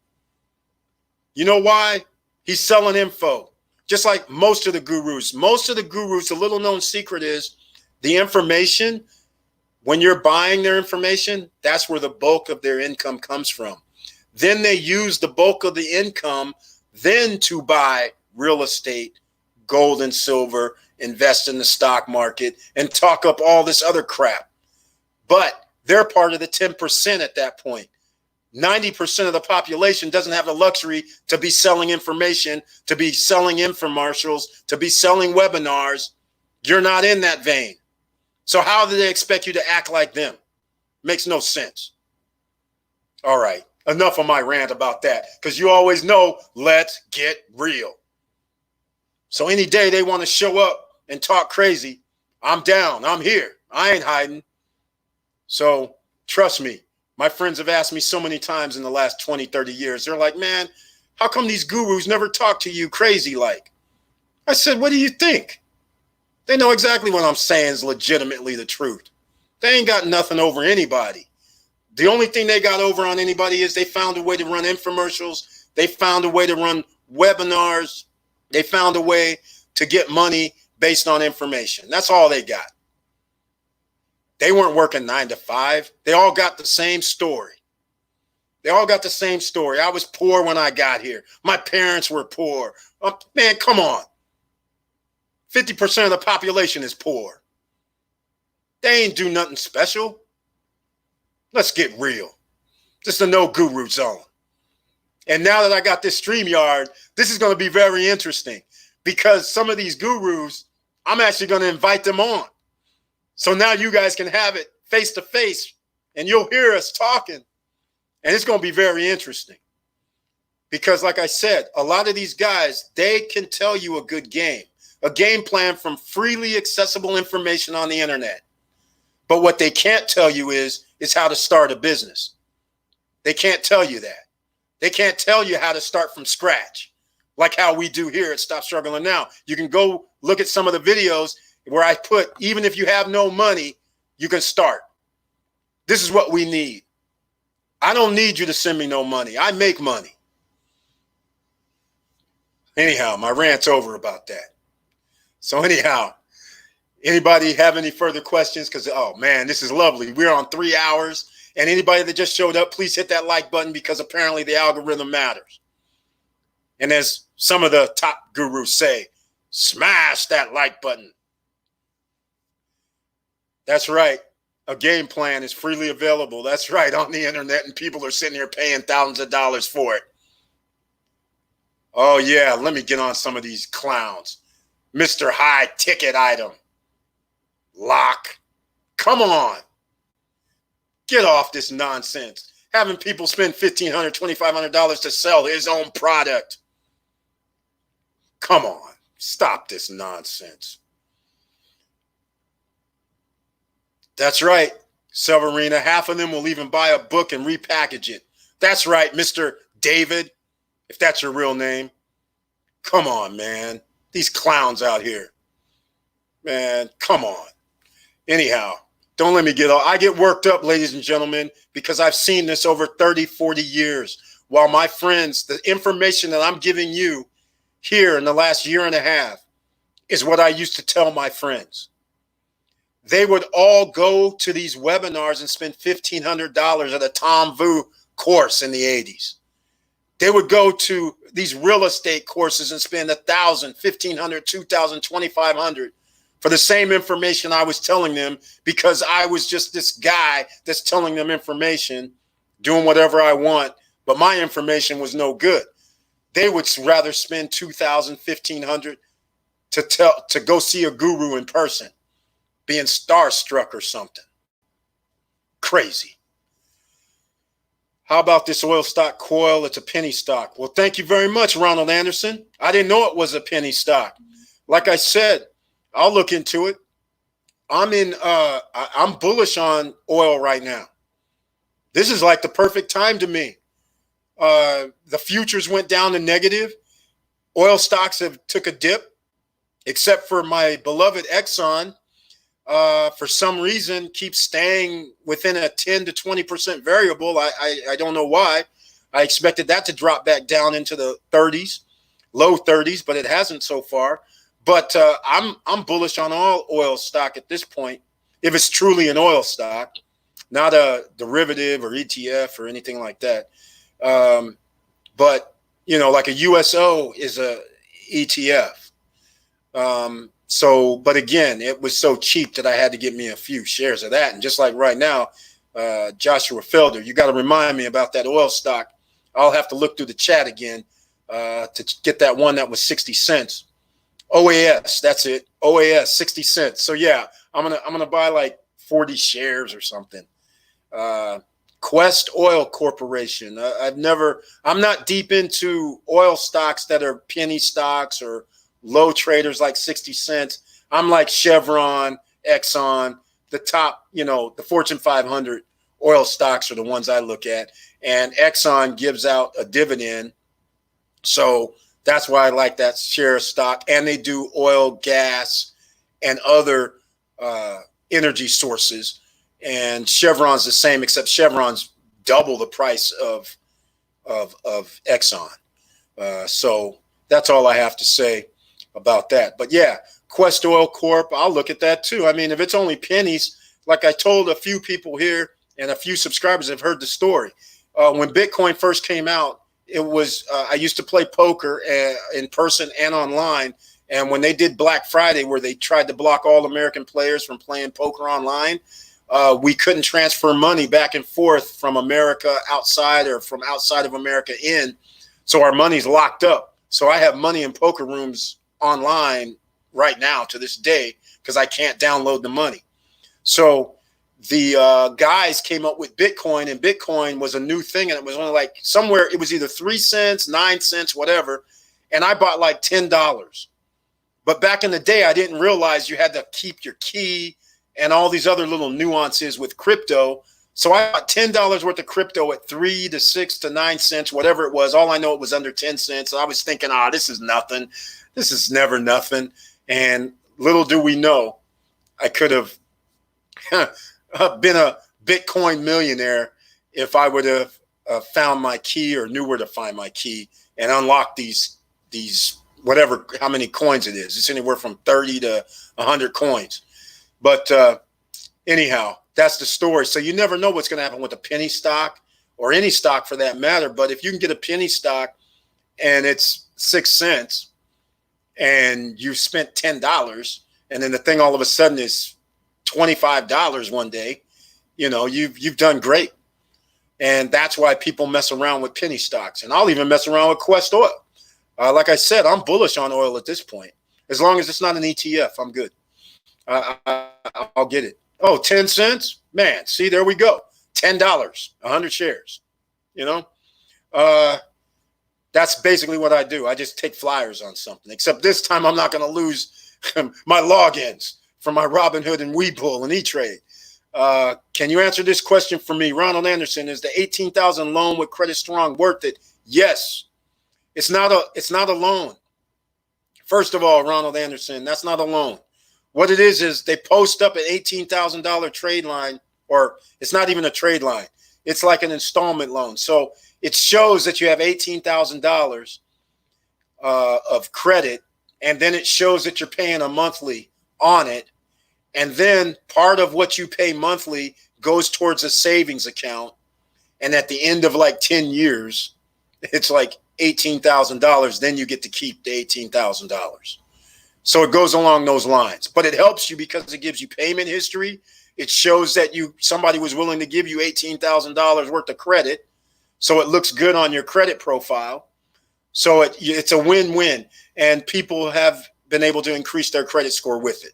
You know why? He's selling info. Just like most of the gurus. Most of the gurus, a little known secret is the information, when you're buying their information, that's where the bulk of their income comes from. Then they use the bulk of the income then to buy real estate, gold and silver, invest in the stock market, and talk up all this other crap. But they're part of the 10% at that point. 90% of the population doesn't have the luxury to be selling information, to be selling infomercials, to be selling webinars. You're not in that vein. So how do they expect you to act like them? Makes no sense. All right, enough of my rant about that, because you always know, let's get real. So any day they want to show up and talk crazy, I'm down. I'm here. I ain't hiding. So trust me, my friends have asked me so many times in the last 20, 30 years. They're like, man, how come these gurus never talk to you crazy like? I said, what do you think? They know exactly what I'm saying is legitimately the truth. They ain't got nothing over anybody. The only thing they got over on anybody is they found a way to run infomercials. They found a way to run webinars. They found a way to get money based on information. That's all they got. They weren't working 9 to 5. They all got the same story. They all got the same story. I was poor when I got here. My parents were poor. Man, come on. 50% of the population is poor. They ain't do nothing special. Let's get real. Just a no guru zone. And now that I got this StreamYard, this is going to be very interesting because some of these gurus, I'm actually going to invite them on. So now you guys can have it face to face and you'll hear us talking. And it's going to be very interesting because like I said, a lot of these guys, they can tell you a good game plan from freely accessible information on the internet. But what they can't tell you is how to start a business. They can't tell you that. They can't tell you how to start from scratch, like how we do here at Stop Struggling Now. You can go look at some of the videos where I put, even if you have no money, you can start. This is what we need. I don't need you to send me no money. I make money. Anyhow, my rant's over about that. So anyhow, anybody have any further questions? Because, oh, man, this is lovely. We're on 3 hours. And anybody that just showed up, please hit that like button because apparently the algorithm matters. And as some of the top gurus say, smash that like button. That's right. A game plan is freely available. That's right, on the internet, and people are sitting here paying thousands of dollars for it. Oh, yeah, let me get on some of these clowns. Mr. High Ticket Item. Lock. Come on. Get off this nonsense. Having people spend $1,500, $2,500 to sell his own product. Come on. Stop this nonsense. That's right, Severina. Half of them will even buy a book and repackage it. That's right, Mr. David, if that's your real name. Come on, man. These clowns out here. Man, come on. Anyhow, don't let me get off. I get worked up, ladies and gentlemen, because I've seen this over 30, 40 years. While my friends, the information that I'm giving you here in the last year and a half is what I used to tell my friends. They would all go to these webinars and spend $1,500 at a Tom Vu course in the 80s. They would go to these real estate courses and spend $1,000, $1,500, $2,000, $2,500 for the same information I was telling them, because I was just this guy that's telling them information, doing whatever I want, but my information was no good. They would rather spend $2,000, $1,500 to go see a guru in person, being starstruck or something. Crazy. How about this oil stock coil? It's a penny stock. Well, thank you very much, Ronald Anderson. I didn't know it was a penny stock. Like I said, I'll look into it. I'm bullish on oil right now. This is like the perfect time to me. The futures went down to negative. Oil stocks have took a dip, except for my beloved Exxon. For some reason, keeps staying within a 10 to 20% variable. I don't know why. I expected that to drop back down into the 30s, low 30s, but it hasn't so far. But I'm bullish on all oil stock at this point, if it's truly an oil stock, not a derivative or ETF or anything like that. But, you know, like a USO is a ETF. But again, it was so cheap that I had to get me a few shares of that. And just like right now, Joshua Felder, you got to remind me about that oil stock. I'll have to look through the chat again to get that one that was 60 cents. OAS, that's it. OAS, 60 cents. So yeah, I'm gonna buy like 40 shares or something. Quest Oil Corporation. I'm not deep into oil stocks that are penny stocks or low traders like 60 cents. I'm like Chevron, Exxon, the top, the Fortune 500 oil stocks are the ones I look at. And Exxon gives out a dividend. So that's why I like that share of stock. And they do oil, gas, and other energy sources. And Chevron's the same, except Chevron's double the price of Exxon. So that's all I have to say about that. But yeah, Quest Oil Corp, I'll look at that too. I mean, if it's only pennies, like I told a few people here and a few subscribers have heard the story. When Bitcoin first came out, it was I used to play poker in person and online. And when they did Black Friday, where they tried to block all American players from playing poker online, we couldn't transfer money back and forth from America outside or from outside of America in. So our money's locked up. So I have money in poker rooms online right now to this day because I can't download the money. So the guys came up with Bitcoin, and Bitcoin was a new thing, and it was only like somewhere, it was either 3 cents, 9 cents, whatever. And I bought like $10. But back in the day, I didn't realize you had to keep your key and all these other little nuances with crypto. So I bought $10 worth of crypto at 3 to 6 to 9 cents, whatever it was. All I know, it was under 10 cents. I was thinking, this is nothing. This is never nothing. And little do we know, I could have been a Bitcoin millionaire if I would have found my key or knew where to find my key and unlock these whatever, how many coins it is. It's anywhere from 30 to 100 coins. But anyhow, that's the story. So you never know what's going to happen with a penny stock or any stock for that matter. But if you can get a penny stock and it's 6 cents and you spent $10 and then the thing all of a sudden is $25 one day, you've done great. And that's why people mess around with penny stocks. And I'll even mess around with Quest Oil. Like I said, I'm bullish on oil at this point. As long as it's not an ETF, I'm good. I'll get it. 10 cents? Man, see, there we go. $10, 100 shares. That's basically what I do. I just take flyers on something, except this time I'm not going to lose my logins from my Robinhood and Webull and E-Trade. Can you answer this question for me? Ronald Anderson, is the $18,000 loan with Credit Strong worth it? Yes. It's not a loan. First of all, Ronald Anderson, that's not a loan. What it is they post up an $18,000 trade line, or it's not even a trade line. It's like an installment loan. So it shows that you have $18,000 of credit, and then it shows that you're paying a monthly on it. And then part of what you pay monthly goes towards a savings account. And at the end of like 10 years, it's like $18,000. Then you get to keep the $18,000. So it goes along those lines, but it helps you because it gives you payment history. It shows that somebody was willing to give you $18,000 worth of credit. So it looks good on your credit profile. So it's a win-win, and people have been able to increase their credit score with it.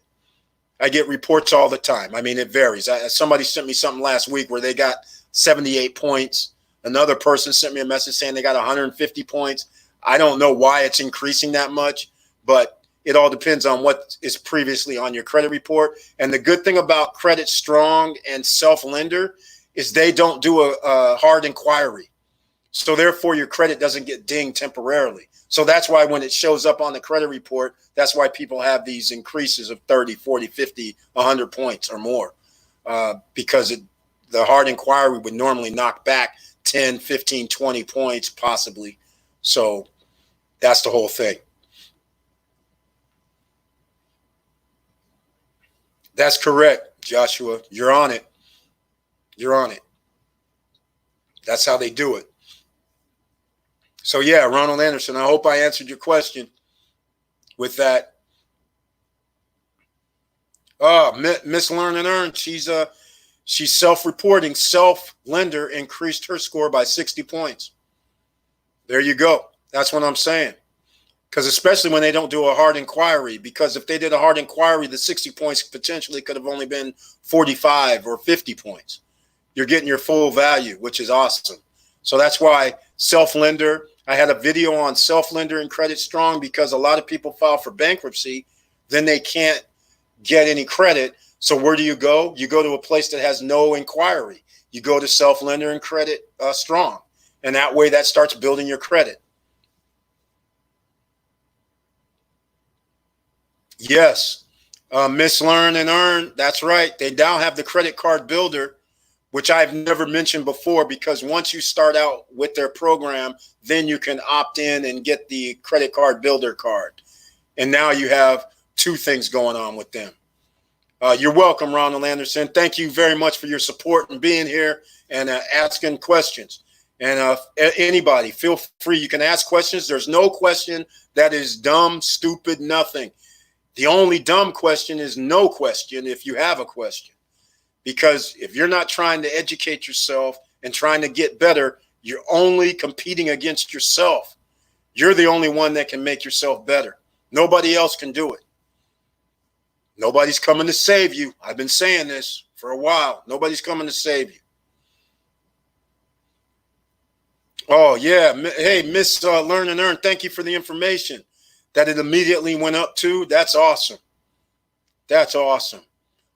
I get reports all the time. I mean, it varies. Somebody sent me something last week where they got 78 points. Another person sent me a message saying they got 150 points. I don't know why it's increasing that much, but it all depends on what is previously on your credit report. And the good thing about Credit Strong and Self-Lender is they don't do a hard inquiry. So therefore, your credit doesn't get dinged temporarily. So that's why when it shows up on the credit report, that's why people have these increases of 30, 40, 50, 100 points or more, because the hard inquiry would normally knock back 10, 15, 20 points possibly. So that's the whole thing. That's correct, Joshua. You're on it. You're on it. That's how they do it. So yeah, Ronald Anderson, I hope I answered your question with that. Miss Learn and Earn, she's self-reporting. Self-Lender increased her score by 60 points. There you go. That's what I'm saying. Because especially when they don't do a hard inquiry, because if they did a hard inquiry, the 60 points potentially could have only been 45 or 50 points. You're getting your full value, which is awesome. So that's why Self-Lender, I had a video on Self-Lender and Credit Strong, because a lot of people file for bankruptcy, then they can't get any credit. So where do you go? You go to a place that has no inquiry. You go to Self-Lender and Credit Strong. And that way that starts building your credit. Yes. Miss Learn and Earn, that's right. They now have the credit card builder, which I've never mentioned before, because once you start out with their program, then you can opt in and get the credit card builder card. And now you have two things going on with them. You're welcome, Ronald Anderson. Thank you very much for your support and being here and asking questions. And anybody, feel free. You can ask questions. There's no question that is dumb, stupid, nothing. The only dumb question is no question if you have a question. Because if you're not trying to educate yourself and trying to get better, you're only competing against yourself. You're the only one that can make yourself better. Nobody else can do it. Nobody's coming to save you. I've been saying this for a while. Nobody's coming to save you. Oh, yeah. Hey, Miss Learn and Earn, thank you for the information that it immediately went up to. That's awesome. That's awesome.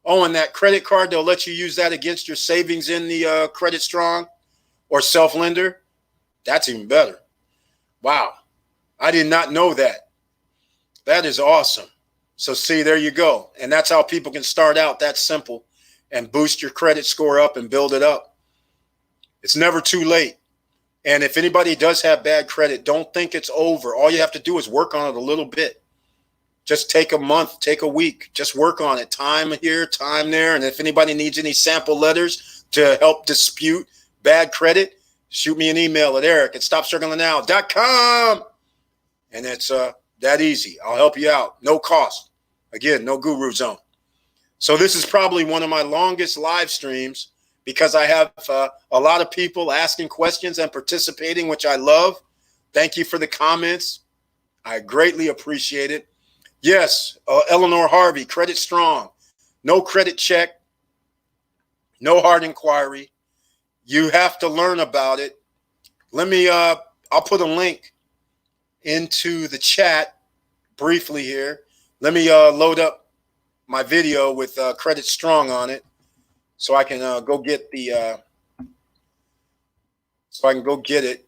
Oh, and that credit card, they'll let you use that against your savings in the Credit Strong or Self-Lender. That's even better. Wow. I did not know that. That is awesome. So see, there you go. And that's how people can start out that simple and boost your credit score up and build it up. It's never too late. And if anybody does have bad credit, don't think it's over. All you have to do is work on it a little bit. Just take a month, take a week, just work on it. Time here, time there. And if anybody needs any sample letters to help dispute bad credit, shoot me an email at eric@stopstrugglingnow.com. And it's that easy. I'll help you out. No cost. Again, no guru zone. So this is probably one of my longest live streams because I have a lot of people asking questions and participating, which I love. Thank you for the comments. I greatly appreciate it. Yes, Eleanor Harvey, Credit Strong. No credit check. No hard inquiry. You have to learn about it. Let me, I'll put a link into the chat briefly here. Let me load up my video with Credit Strong on it so I can go get the, it.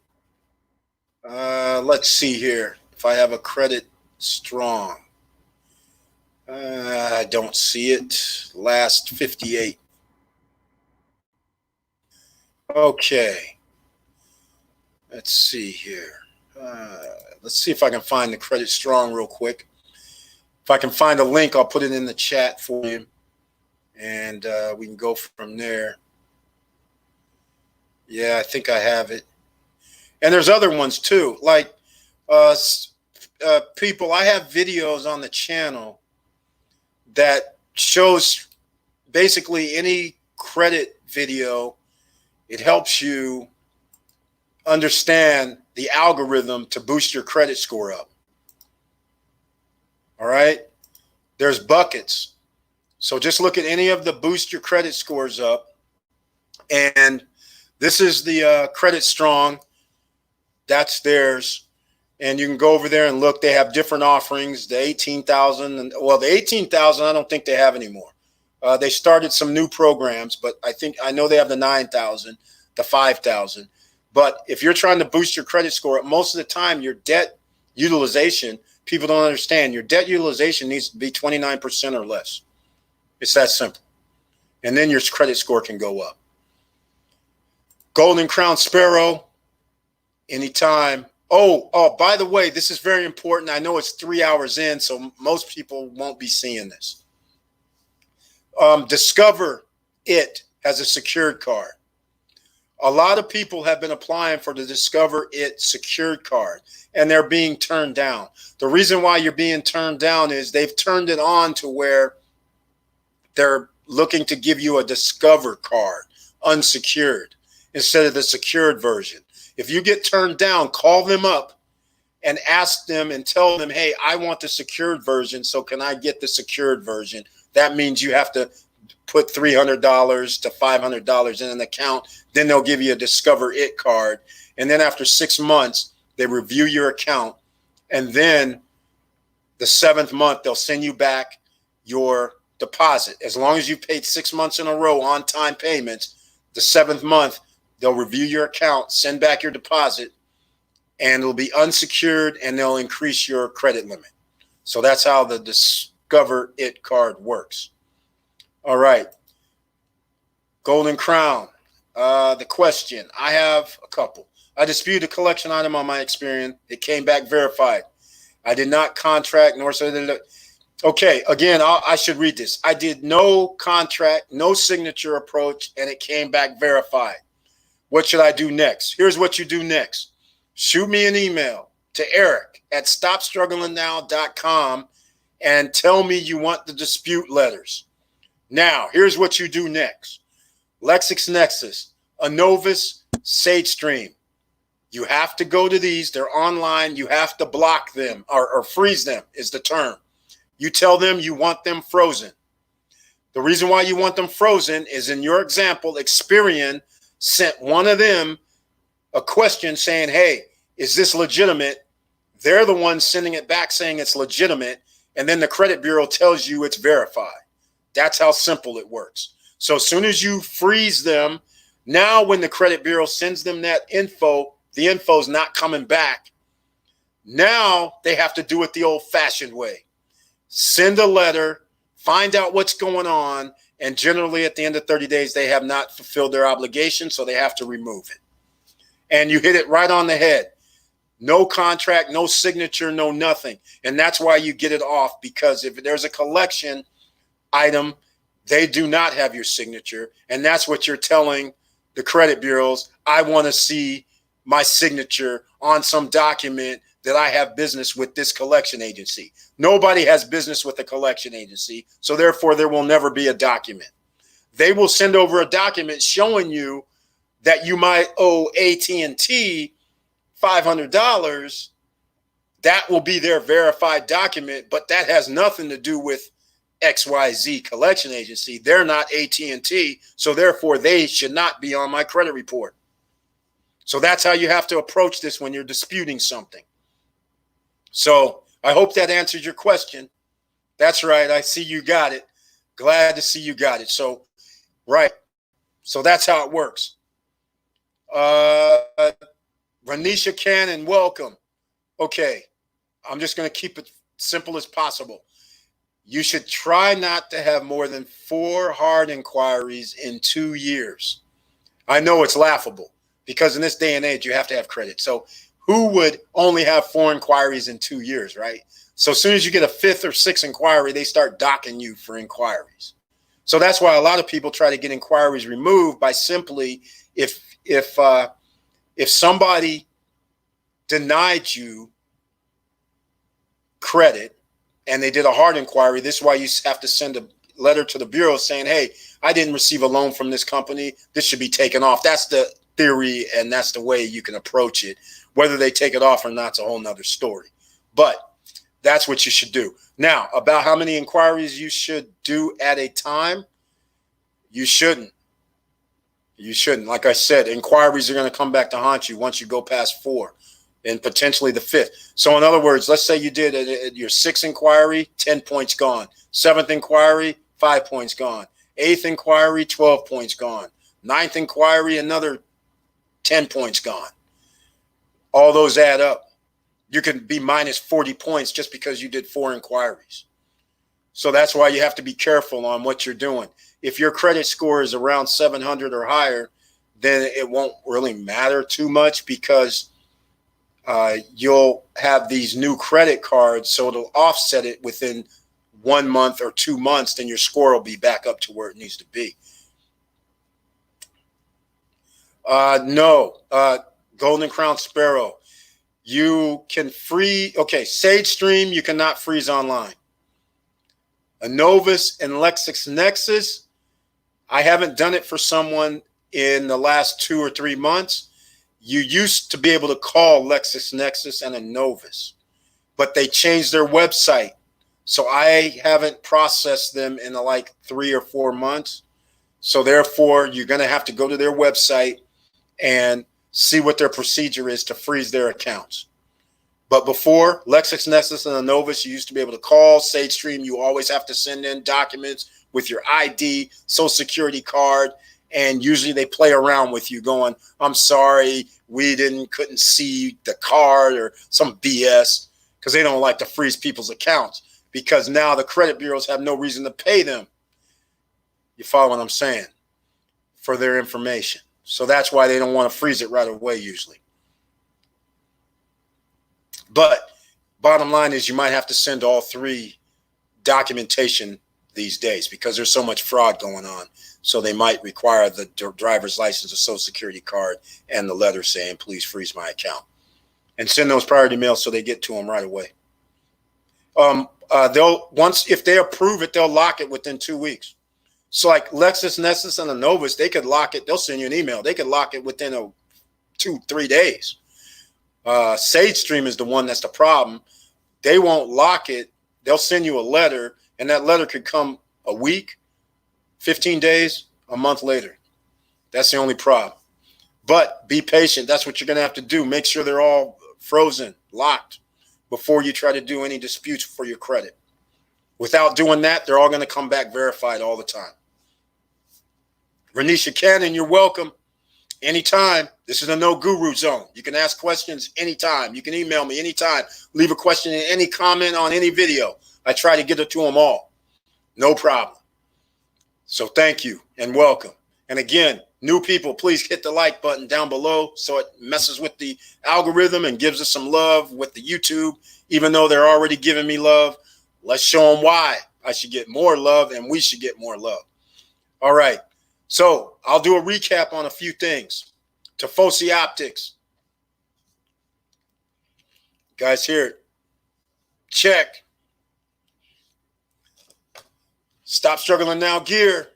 Let's see here if I have a Credit Strong. I don't see it. Last 58. Okay. Let's see here. Let's see if I can find the Credit Strong real quick. If I can find a link, I'll put it in the chat for you. And we can go from there. Yeah, I think I have it. And there's other ones too, like people. I have videos on the channel that shows basically any credit video. It helps you understand the algorithm to boost your credit score up. All right. There's buckets. So just look at any of the boost your credit scores up. And this is the Credit Strong. That's theirs. And you can go over there and look. They have different offerings. The 18,000 and well, the 18,000 I don't think they have anymore. They started some new programs, but I know they have the 9,000, the 5,000. But if you're trying to boost your credit score, most of the time your debt utilization, people don't understand. Your debt utilization needs to be 29% or less. It's that simple. And then your credit score can go up. Golden Crown Sparrow, anytime. Oh, by the way, this is very important. I know it's 3 hours in, so most people won't be seeing this. Discover It has a secured card. A lot of people have been applying for the Discover It secured card, and they're being turned down. The reason why you're being turned down is they've turned it on to where they're looking to give you a Discover card, unsecured, instead of the secured version. If you get turned down, call them up and ask them and tell them, hey, I want the secured version, so can I get the secured version? That means you have to put $300 to $500 in an account. Then they'll give you a Discover It card. And then after 6 months, they review your account. And then the 7th month, they'll send you back your deposit. As long as you've paid 6 months in a row on time payments, the 7th month, they'll review your account, send back your deposit, and it'll be unsecured, and they'll increase your credit limit. So that's how the Discover It card works. All right. Golden Crown. The question. I have a couple. I disputed a collection item on my Experian. It came back verified. I did not contract nor say. Okay, again, I should read this. I did no contract, no signature approach, and it came back verified. What should I do next? Here's what you do next. Shoot me an email to eric@stopstrugglingnow.com and tell me you want the dispute letters. Now, here's what you do next. LexisNexis, Anovis, SageStream. You have to go to these. They're online. You have to block them or freeze them is the term. You tell them you want them frozen. The reason why you want them frozen is in your example, Experian sent one of them a question saying, hey, is this legitimate? They're the ones sending it back saying it's legitimate. And then the credit bureau tells you it's verified. That's how simple it works. So as soon as you freeze them, now when the credit bureau sends them that info, the info is not coming back. Now they have to do it the old-fashioned way. Send a letter, find out what's going on, and generally at the end of 30 days, they have not fulfilled their obligation, so they have to remove it. And you hit it right on the head. No contract, no signature, no nothing. And that's why you get it off, because if there's a collection item, they do not have your signature. And that's what you're telling the credit bureaus. I want to see my signature on some document that I have business with this collection agency. Nobody has business with a collection agency, so therefore there will never be a document. They will send over a document showing you that you might owe AT&T $500. That will be their verified document, but that has nothing to do with XYZ collection agency. They're not AT&T, so therefore they should not be on my credit report. So that's how you have to approach this when you're disputing something. So I hope that answered your question. That's right. I see you got it. Glad to see you got it. So, right. So that's how it works. Ranisha Cannon, welcome. Okay. I'm just going to keep it simple as possible. You should try not to have more than 4 hard inquiries in 2 years. I know it's laughable because in this day and age, you have to have credit. So who would only have 4 inquiries in 2 years, right? So as soon as you get a 5th or 6th inquiry, they start docking you for inquiries. So that's why a lot of people try to get inquiries removed by simply if somebody denied you credit and they did a hard inquiry, this is why you have to send a letter to the bureau saying, hey, I didn't receive a loan from this company. This should be taken off. That's the theory, and that's the way you can approach it. Whether they take it off or not is a whole nother story. But that's what you should do. Now, about how many inquiries you should do at a time, you shouldn't. You shouldn't. Like I said, inquiries are going to come back to haunt you once you go past 4 and potentially the 5th. So in other words, let's say you did your 6th inquiry, 10 points gone. 7th inquiry, 5 points gone. 8th inquiry, 12 points gone. 9th inquiry, another 10 points gone. All those add up. You can be minus 40 points just because you did 4 inquiries. So that's why you have to be careful on what you're doing. If your credit score is around 700 or higher, then it won't really matter too much because you'll have these new credit cards, so it'll offset it within 1 month or 2 months, then your score will be back up to where it needs to be. No, Golden Crown Sparrow. You can freeze. Okay, Sage Stream, you cannot freeze online. Novus and LexisNexis, I haven't done it for someone in the last 2 or 3 months. You used to be able to call LexisNexis and Novus, but they changed their website. So I haven't processed them in like 3 or 4 months. So therefore, you're going to have to go to their website and see what their procedure is to freeze their accounts. But before, LexisNexis and Novus, you used to be able to call. SageStream, you always have to send in documents with your ID, social security card, and usually they play around with you going, I'm sorry, we couldn't see the card or some BS, because they don't like to freeze people's accounts because now the credit bureaus have no reason to pay them. You follow what I'm saying? For their information. So that's why they don't want to freeze it right away usually. But bottom line is you might have to send all 3 documentation these days because there's so much fraud going on. So they might require the driver's license, a social security card, and the letter saying, please freeze my account. And send those priority mails so they get to them right away. If they approve it, they'll lock it within 2 weeks. So like LexisNexis and the Novus, they could lock it. They'll send you an email. They could lock it within 2-3 days. SageStream is the one that's the problem. They won't lock it. They'll send you a letter, and that letter could come a week, 15 days, a month later. That's the only problem. But be patient. That's what you're going to have to do. Make sure they're all frozen, locked, before you try to do any disputes for your credit. Without doing that, they're all going to come back verified all the time. Renisha Cannon, you're welcome. Anytime. This is a no guru zone. You can ask questions anytime. You can email me anytime. Leave a question in any comment on any video. I try to get it to them all. No problem. So thank you and welcome. And again, new people, please hit the like button down below so it messes with the algorithm and gives us some love with the YouTube. Even though they're already giving me love, let's show them why I should get more love and we should get more love. All right. So I'll do a recap on a few things. Tifosi Optics. You guys hear it? Check. Stop Struggling Now gear.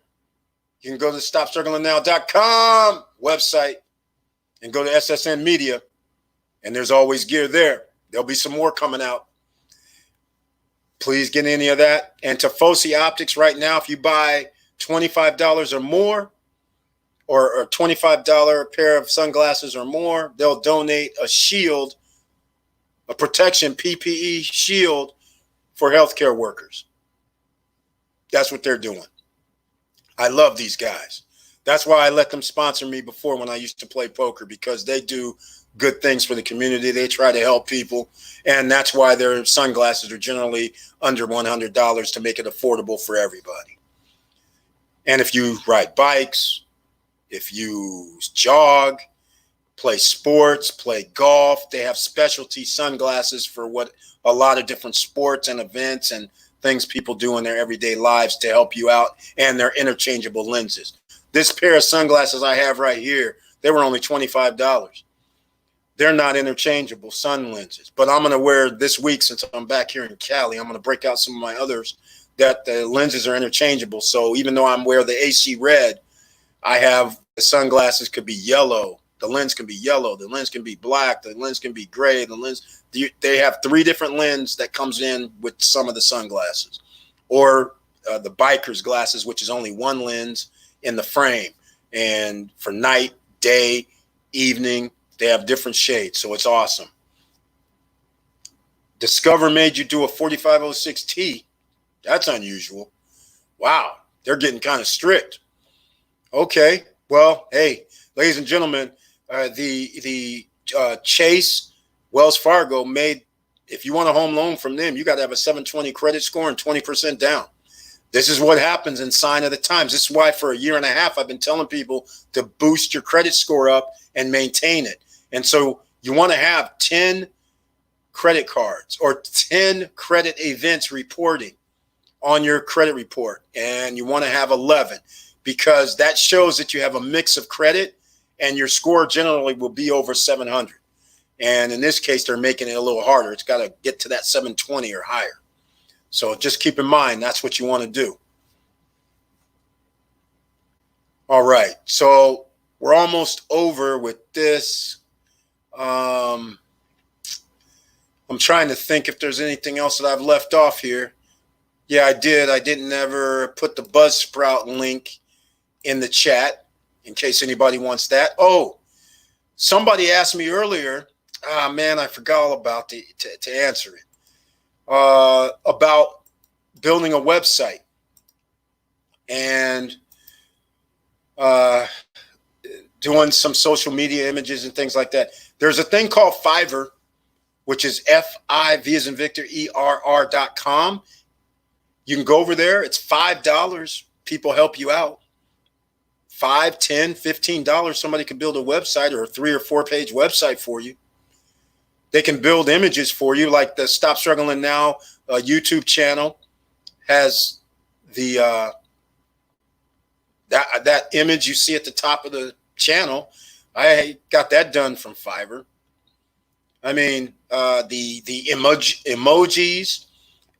You can go to stopstrugglingnow.com website and go to SSN Media, and there's always gear there. There'll be some more coming out. Please get any of that. And Tifosi Optics right now, if you buy $25 or more, or a $25 pair of sunglasses or more, they'll donate a shield, a protection PPE shield for healthcare workers. That's what they're doing. I love these guys. That's why I let them sponsor me before when I used to play poker, because they do good things for the community. They try to help people. And that's why their sunglasses are generally under $100 to make it affordable for everybody. And if you ride bikes, if you jog, play sports, play golf, they have specialty sunglasses for what a lot of different sports and events and things people do in their everyday lives to help you out, and they're interchangeable lenses. This pair of sunglasses I have right here, they were only $25. They're not interchangeable, sun lenses. But I'm going to wear this week, since I'm back here in Cali, I'm going to break out some of my others that the lenses are interchangeable. So even though I'm wearing the AC red, I have the sunglasses could be yellow. The lens can be yellow. The lens can be black. The lens can be gray. The lens, they have 3 different lenses that comes in with some of the sunglasses, or the biker's glasses, which is only 1 lens in the frame. And for night, day, evening, they have different shades. So it's awesome. Discover made you do a 4506T. That's unusual. Wow. They're getting kind of strict. Okay. Well, hey, ladies and gentlemen, the Chase Wells Fargo made, if you want a home loan from them, you got to have a 720 credit score and 20% down. This is what happens in sign of the times. This is why for a year and a half, I've been telling people to boost your credit score up and maintain it. And so you want to have 10 credit cards or 10 credit events reporting on your credit report. And you want to have 11, because that shows that you have a mix of credit, and your score generally will be over 700. And in this case, they're making it a little harder. It's got to get to that 720 or higher. So just keep in mind, that's what you want to do. All right. So we're almost over with this. I'm trying to think if there's anything else that I've left off here. Yeah, I did. I didn't ever put the Buzzsprout link in the chat in case anybody wants that. Oh, somebody asked me earlier. Man, I forgot all about to answer it. About building a website and doing some social media images and things like that. There's a thing called Fiverr, which is FIV as in Victor, ERR.com. You can go over there. It's $5. People help you out. $5, $10, $15. Somebody can build a website or a 3 or 4 page website for you. They can build images for you, like the Stop Struggling Now YouTube channel has the that image you see at the top of the channel. I got that done from Fiverr. I mean, the emojis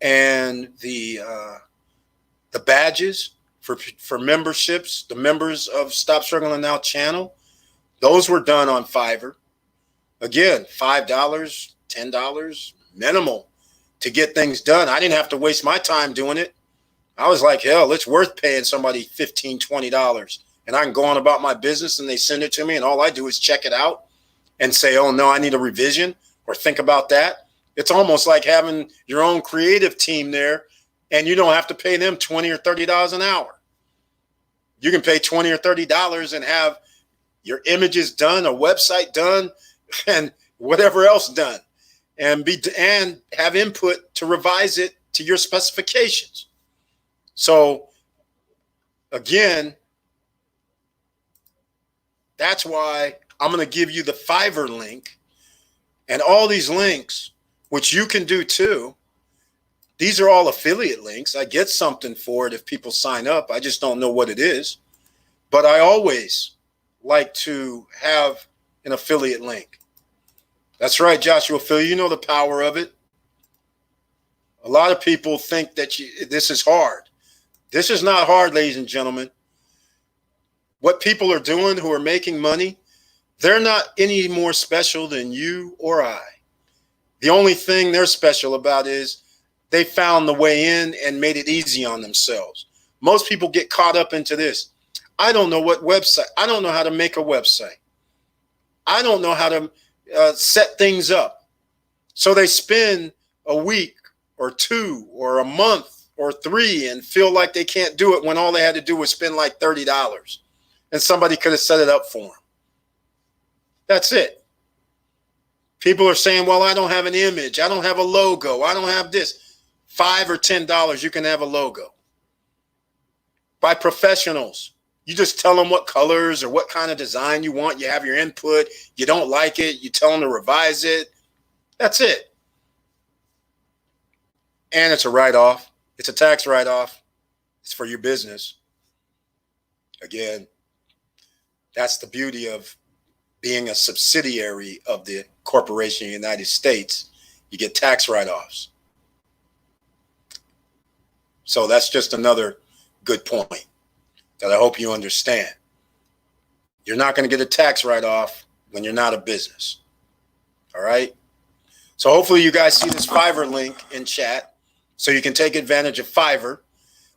and the badges for memberships, the members of Stop Struggling Now channel, those were done on Fiverr. Again, $5, $10, minimal to get things done. I didn't have to waste my time doing it. I was like, hell, it's worth paying somebody $15, $20. And I can go on about my business and they send it to me, and all I do is check it out and say, oh, no, I need a revision, or think about that. It's almost like having your own creative team there, and you don't have to pay them $20 or $30 an hour. You can pay $20 or $30 and have your images done, a website done, and whatever else done, and have input to revise it to your specifications. So again, that's why I'm going to give you the Fiverr link, and all these links, which you can do too. These are all affiliate links. I get something for it if people sign up. I just don't know what it is, but I always like to have an affiliate link. That's right, Joshua Phil. You know the power of it. A lot of people think that this is hard. This is not hard, ladies and gentlemen. What people are doing who are making money, they're not any more special than you or I. The only thing they're special about is they found the way in and made it easy on themselves. Most people get caught up into this. I don't know what website. I don't know how to make a website. I don't know how to set things up. So they spend a week or 2 or a month or 3 and feel like they can't do it when all they had to do was spend like $30 and somebody could have set it up for them. That's it. People are saying, well, I don't have an image. I don't have a logo. I don't have this. $5 or $10, you can have a logo by professionals. You just tell them what colors or what kind of design you want. You have your input. You don't like it, you tell them to revise it. That's it. And it's a write-off. It's a tax write-off. It's for your business. Again, that's the beauty of being a subsidiary of the corporation of the United States, you get tax write-offs. So that's just another good point that I hope you understand. You're not going to get a tax write-off when you're not a business. All right? So hopefully you guys see this Fiverr link in chat so you can take advantage of Fiverr.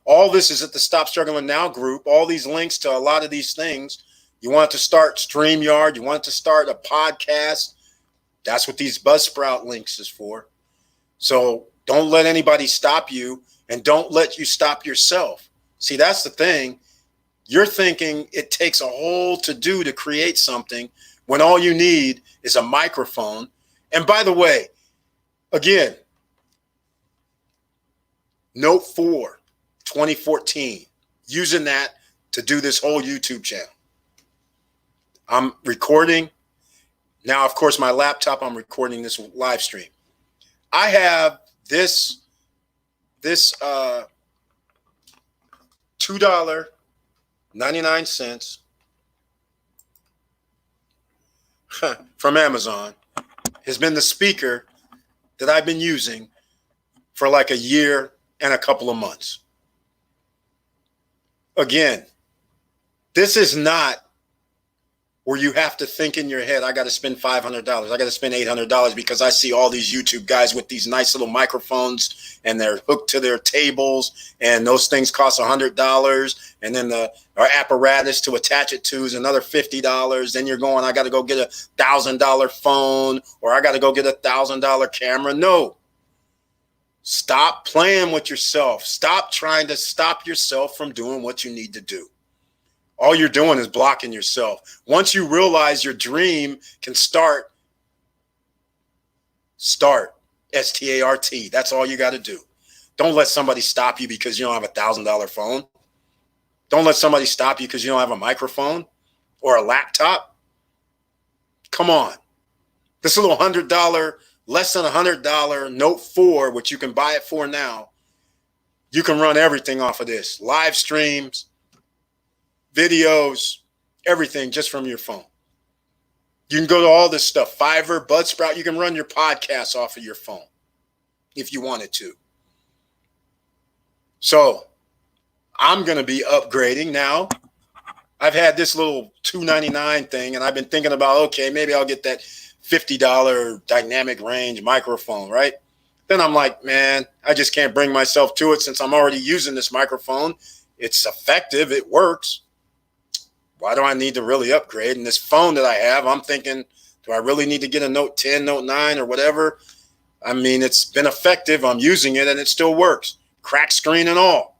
All this is at the Stop Struggling Now group. All these links to a lot of these things. You want to start StreamYard. You want to start a podcast. That's what these Buzzsprout links is for. So don't let anybody stop you, and don't let you stop yourself. See, that's the thing. You're thinking it takes a whole to-do to create something when all you need is a microphone. And by the way, again, Note 4, 2014, using that to do this whole YouTube channel. I'm recording. Now, of course, my laptop, I'm recording this live stream. I have this $2.99 from Amazon has been the speaker that I've been using for like a year and a couple of months. Again, this is not where you have to think in your head, I got to spend $500. I got to spend $800 because I see all these YouTube guys with these nice little microphones and they're hooked to their tables and those things cost $100. And then our apparatus to attach it to is another $50. Then you're going, I got to go get a $1,000 phone or I got to go get a $1,000 camera. No. Stop playing with yourself. Stop trying to stop yourself from doing what you need to do. All you're doing is blocking yourself. Once you realize your dream can start, S-T-A-R-T. That's all you got to do. Don't let somebody stop you because you don't have a $1,000 phone. Don't let somebody stop you because you don't have a microphone or a laptop. Come on. This little $100, less than $100 Note 4, which you can buy it for now, you can run everything off of this. Live streams, videos, everything just from your phone. You can go to all this stuff, Fiverr, Buzzsprout. You can run your podcasts off of your phone if you wanted to. So I'm going to be upgrading now. I've had this little $2.99 thing, and I've been thinking about, okay, maybe I'll get that $50 dynamic range microphone, right? Then I'm like, man, I just can't bring myself to it since I'm already using this microphone. It's effective. It works. Why do I need to really upgrade? And this phone that I have, I'm thinking, do I really need to get a Note 10, Note 9 or whatever? I mean, it's been effective. I'm using it and it still works. Cracked screen and all.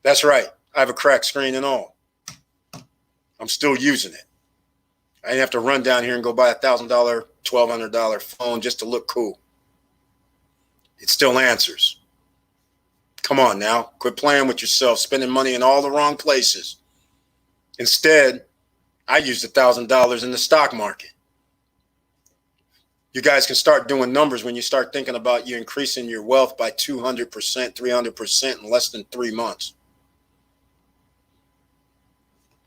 That's right. I have a cracked screen and all. I'm still using it. I didn't have to run down here and go buy a $1,000, $1,200 phone just to look cool. It still answers. Come on now. Quit playing with yourself, spending money in all the wrong places. Instead, I used $1,000 in the stock market. You guys can start doing numbers when you start thinking about you increasing your wealth by 200%, 300% in less than 3 months.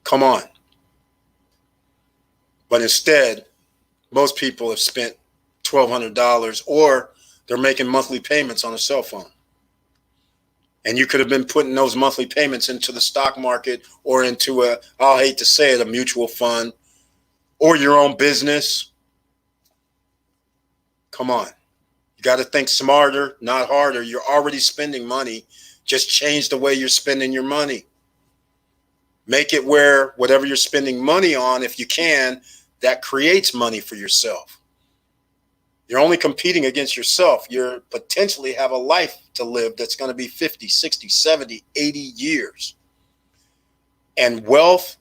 Come on. But instead, most people have spent $1,200 or they're making monthly payments on a cell phone. And you could have been putting those monthly payments into the stock market or into a, I'll hate to say it, a mutual fund or your own business. Come on. You got to think smarter, not harder. You're already spending money. Just change the way you're spending your money. Make it where whatever you're spending money on, if you can, that creates money for yourself. You're only competing against yourself. You potentially have a life to live that's going to be 50, 60, 70, 80 years. And wealth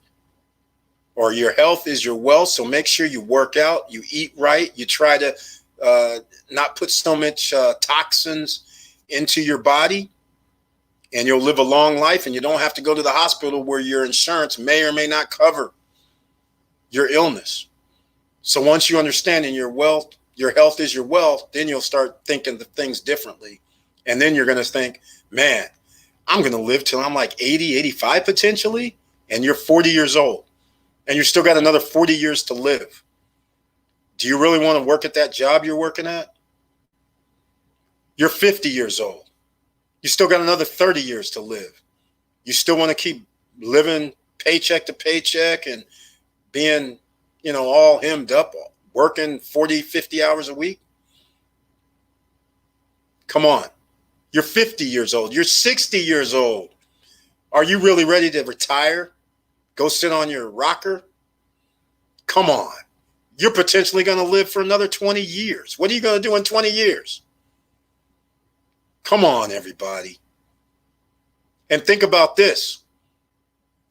or your health is your wealth. So make sure you work out, you eat right, you try to not put so much toxins into your body, and you'll live a long life and you don't have to go to the hospital where your insurance may or may not cover your illness. So once you understand in your wealth, your health is your wealth, then you'll start thinking the things differently. And then you're going to think, man, I'm going to live till I'm like 80, 85 potentially. And you're 40 years old. and you still got another 40 years to live. Do you really want to work at that job you're working at? You're 50 years old. You still got another 30 years to live. You still want to keep living paycheck to paycheck and being, all hemmed up, working 40, 50 hours a week? Come on. You're 50 years old. You're 60 years old. Are you really ready to retire? Go sit on your rocker? Come on. You're potentially going to live for another 20 years. What are you going to do in 20 years? Come on, everybody. And think about this.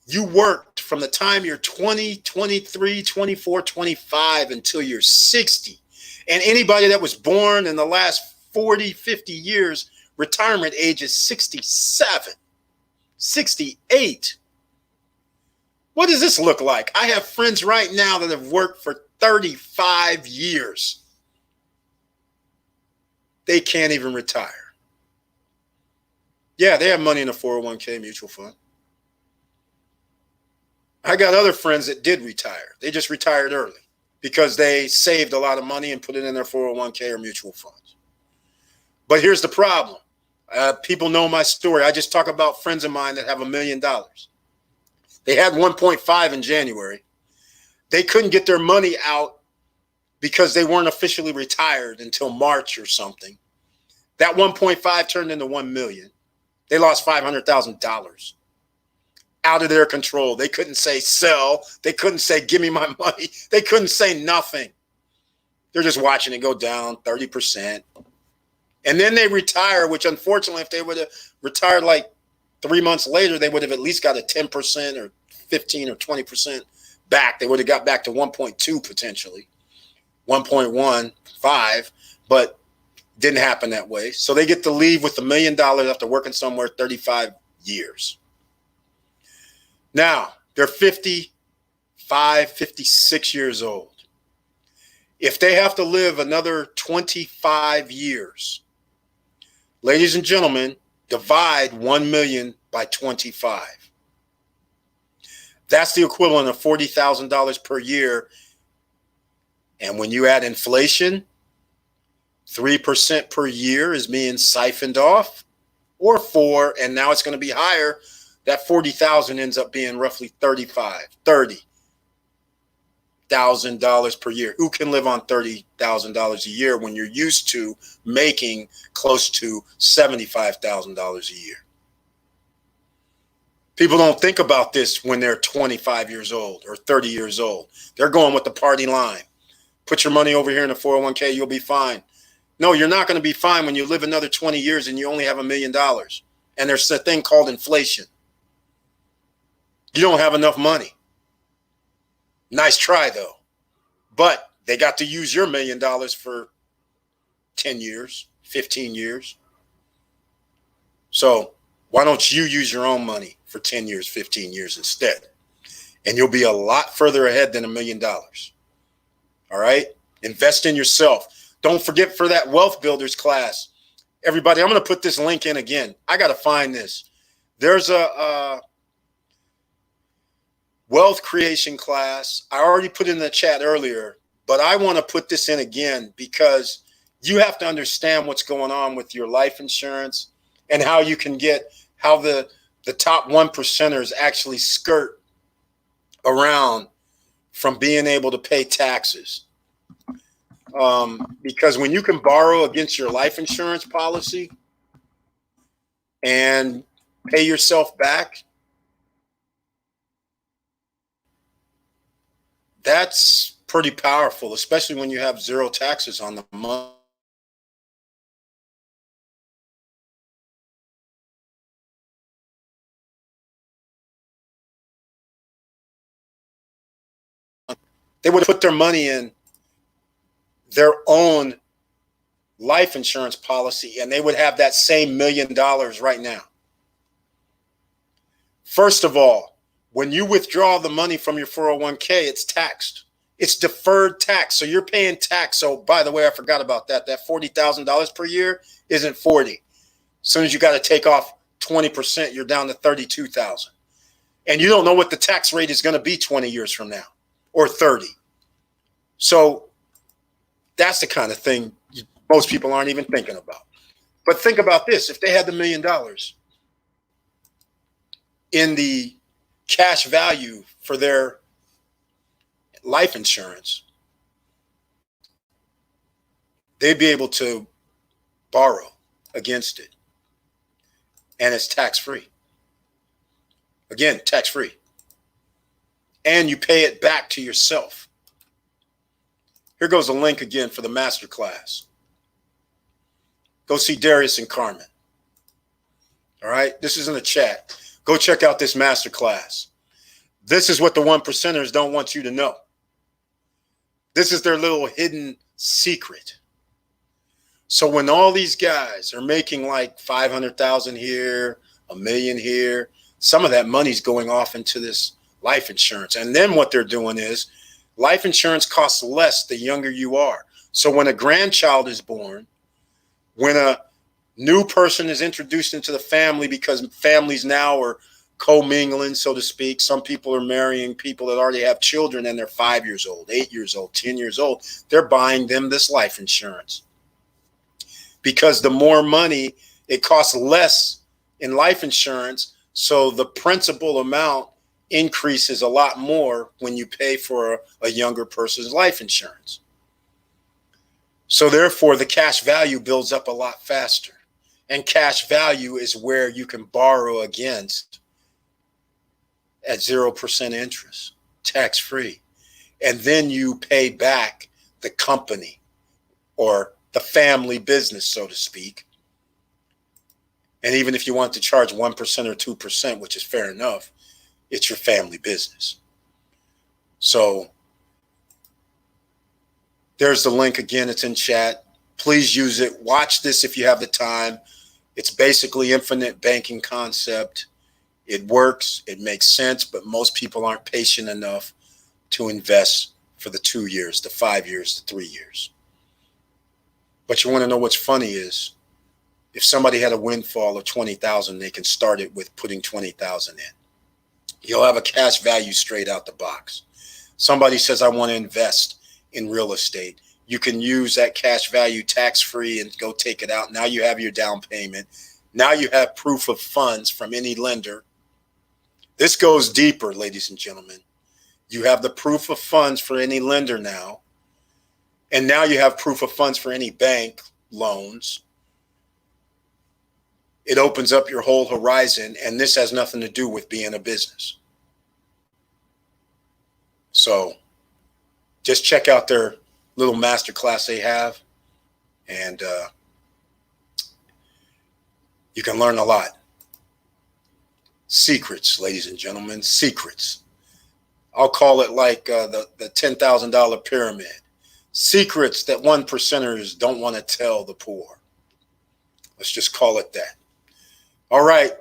You worked from the time you're 20, 23, 24, 25 until you're 60. And anybody that was born in the last 40, 50 years, retirement age is 67, 68. What does this look like? I have friends right now that have worked for 35 years. They can't even retire. Yeah, they have money in a 401k mutual fund. I got other friends that did retire. They just retired early because they saved a lot of money and put it in their 401k or mutual funds. But here's the problem. People know my story. I just talk about friends of mine that have $1 million. They had 1.5 in January. They couldn't get their money out because they weren't officially retired until March or something. That 1.5 turned into 1 million. They lost $500,000 out of their control. They couldn't say sell. They couldn't say give me my money. They couldn't say nothing. They're just watching it go down 30%. And then they retire, which unfortunately, if they would have retired like 3 months later, they would have at least got a 10% or 15 or 20% back. They would have got back to 1.2 potentially, 1.15, but didn't happen that way. So they get to leave with $1 million after working somewhere 35 years. Now, they're 55, 56 years old. If they have to live another 25 years, ladies and gentlemen, divide 1 million by 25. That's the equivalent of $40,000 per year. And when you add inflation, 3% per year is being siphoned off, or 4, and now it's going to be higher. That 40,000 ends up being roughly $30,000 per year. Who can live on $30,000 a year when you're used to making close to $75,000 a year? People don't think about this when they're 25 years old or 30 years old. They're going with the party line. Put your money over here in a 401k, you'll be fine. No, you're not going to be fine when you live another 20 years and you only have $1 million. And there's a thing called inflation. You don't have enough money. Nice try, though. But they got to use your $1 million for 10 years, 15 years. So why don't you use your own money for 10 years, 15 years instead? And you'll be a lot further ahead than $1 million. All right? Invest in yourself. Don't forget for that Wealth Builders class. Everybody, I'm going to put this link in again. I got to find this. There's a wealth creation class. I already put it in the chat earlier, but I want to put this in again because you have to understand what's going on with your life insurance and how you can how the top 1%ers actually skirt around from being able to pay taxes. Because when you can borrow against your life insurance policy and pay yourself back, that's pretty powerful, especially when you have zero taxes on the money. They would put their money in their own life insurance policy, and they would have that same $1 million right now. First of all, when you withdraw the money from your 401k, it's taxed. It's deferred tax. So you're paying tax. So by the way, I forgot about that. That $40,000 per year isn't 40. As soon as you got to take off 20%, you're down to 32,000. And you don't know what the tax rate is going to be 20 years from now or 30. So that's the kind of thing most people aren't even thinking about. But think about this. If they had the $1 million in the cash value for their life insurance, they'd be able to borrow against it. And it's tax-free. Again, tax-free. And you pay it back to yourself. Here goes a link again for the masterclass. Go see Darius and Carmen. All right, this is in the chat. Go check out this masterclass. This is what the 1%ers don't want you to know. This is their little hidden secret. So when all these guys are making like 500,000 here, $1 million here, some of that money's going off into this life insurance. And then what they're doing is life insurance costs less the younger you are. So when a grandchild is born, when a new person is introduced into the family, because families now are commingling, so to speak. Some people are marrying people that already have children and they're 5 years old, 8 years old, 10 years old. They're buying them this life insurance because the more money, it costs less in life insurance. So the principal amount increases a lot more when you pay for a younger person's life insurance. So therefore, the cash value builds up a lot faster. And cash value is where you can borrow against at 0% interest, tax-free. And then you pay back the company or the family business, so to speak. And even if you want to charge 1% or 2%, which is fair enough, it's your family business. So there's the link again. It's in chat. Please use it. Watch this if you have the time. It's basically infinite banking concept. It works. It makes sense, but most people aren't patient enough to invest for the 2 years, the 5 years, the 3 years. But you want to know what's funny is if somebody had a windfall of 20,000, they can start it with putting 20,000 in. You'll have a cash value straight out the box. Somebody says, I want to invest in real estate. You can use that cash value tax-free and go take it out. Now you have your down payment. Now you have proof of funds from any lender. This goes deeper, ladies and gentlemen. You have the proof of funds for any lender now. And now you have proof of funds for any bank loans. It opens up your whole horizon, and this has nothing to do with being a business. So just check out their little masterclass they have, and you can learn a lot. Secrets, ladies and gentlemen, secrets. I'll call it like the $10,000 pyramid. Secrets that 1%ers don't want to tell the poor. Let's just call it that. All right,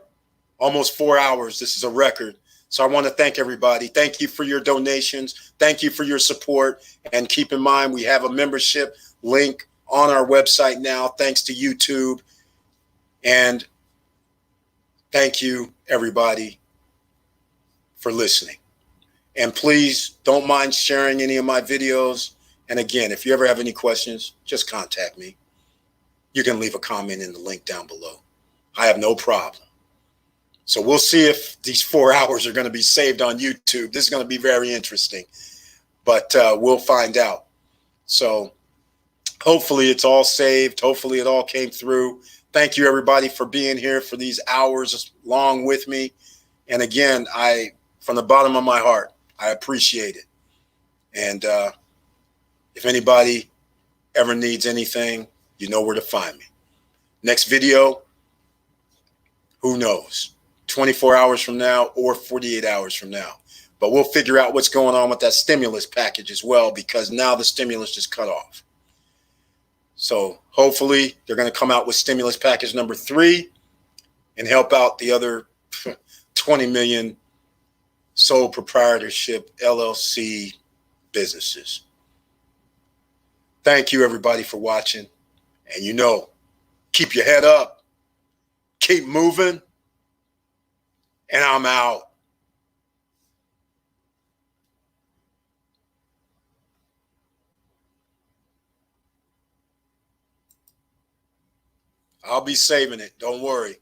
almost 4 hours. This is a record. So I want to thank everybody. Thank you for your donations. Thank you for your support. And keep in mind, we have a membership link on our website now, thanks to YouTube. And thank you, everybody, for listening. And please don't mind sharing any of my videos. And again, if you ever have any questions, just contact me. You can leave a comment in the link down below. I have no problem. So we'll see if these 4 hours are going to be saved on YouTube. This is going to be very interesting, but we'll find out. So hopefully it's all saved. Hopefully it all came through. Thank you, everybody, for being here for these hours long with me. And again, from the bottom of my heart, I appreciate it. And if anybody ever needs anything, you know where to find me. Next video, who knows? 24 hours from now or 48 hours from now. But we'll figure out what's going on with that stimulus package as well, because now the stimulus just cut off. So hopefully they're going to come out with stimulus package number 3 and help out the other 20 million sole proprietorship LLC businesses. Thank you, everybody, for watching. And keep your head up. Keep moving. And I'm out. I'll be saving it. Don't worry.